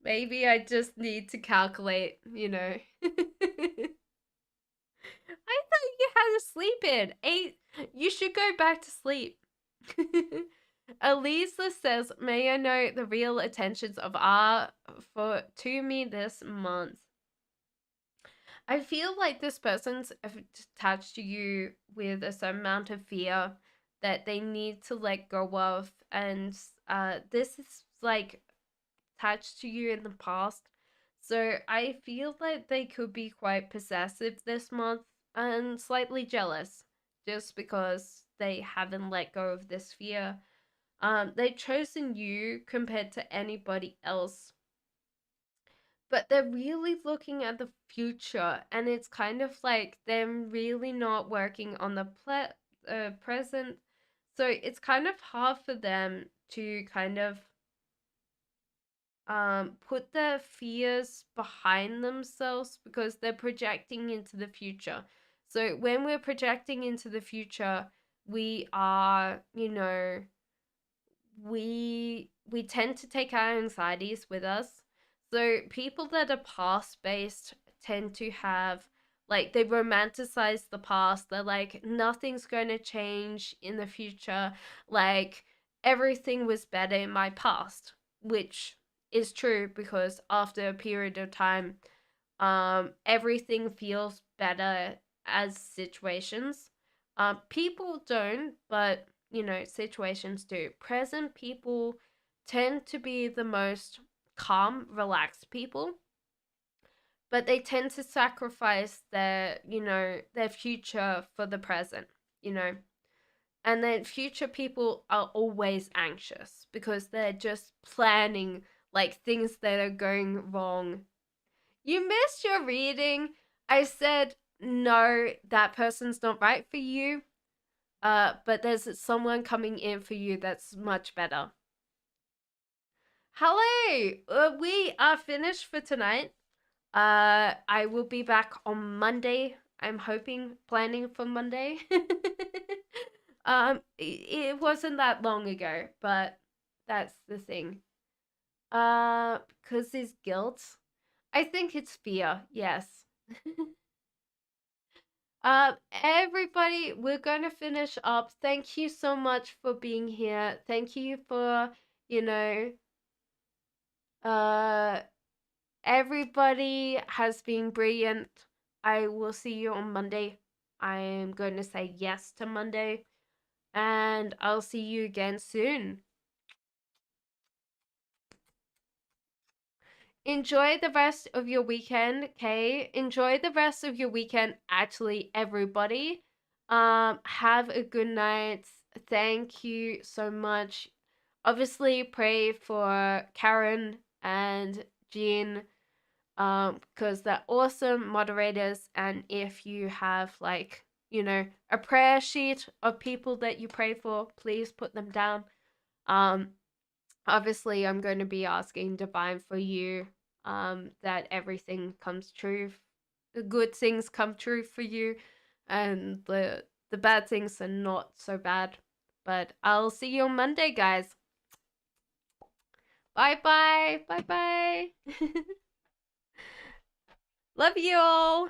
Maybe I just need to calculate. I thought you had a sleep in. You should go back to sleep. Elisa says, may I know the real intentions of art to me this month? I feel like this person's attached to you with a certain amount of fear that they need to let go of. And this is like attached to you in the past. So I feel like they could be quite possessive this month and slightly jealous just because they haven't let go of this fear. They've chosen you compared to anybody else, but they're really looking at the future, and it's kind of like them really not working on the present. So it's kind of hard for them to kind of put their fears behind themselves because they're projecting into the future. So when we're projecting into the future, we are, we tend to take our anxieties with us. So people that are past based tend to have like they romanticize the past. They're like nothing's going to change in the future. Like everything was better in my past, which is true because after a period of time, everything feels better as situations. People don't, but situations do. Present people tend to be the most calm, relaxed people, but they tend to sacrifice their future for the present, you know. And then future people are always anxious because they're just planning like things that are going wrong. You missed your reading. I said no, that person's not right for you. But there's someone coming in for you that's much better. Hello, we are finished for tonight. I will be back on Monday. I'm hoping, planning for Monday. It wasn't that long ago, but that's the thing. Because it's guilt. I think it's fear. Yes. Everybody, we're going to finish up. Thank you so much for being here. Thank you for, you know, uh, everybody has been brilliant. I will see you on Monday. I am going to say yes to Monday, and I'll see you again soon. Enjoy the rest of your weekend, okay? Enjoy the rest of your weekend, actually, everybody. Have a good night. Thank you so much. Obviously, pray for Karen and Jean, because they're awesome moderators. And if you have a prayer sheet of people that you pray for, please put them down. Obviously I'm going to be asking divine for you, that everything comes true, the good things come true for you, and the bad things are not so bad. But I'll see you on Monday, guys. Bye bye. Bye bye. Love you all.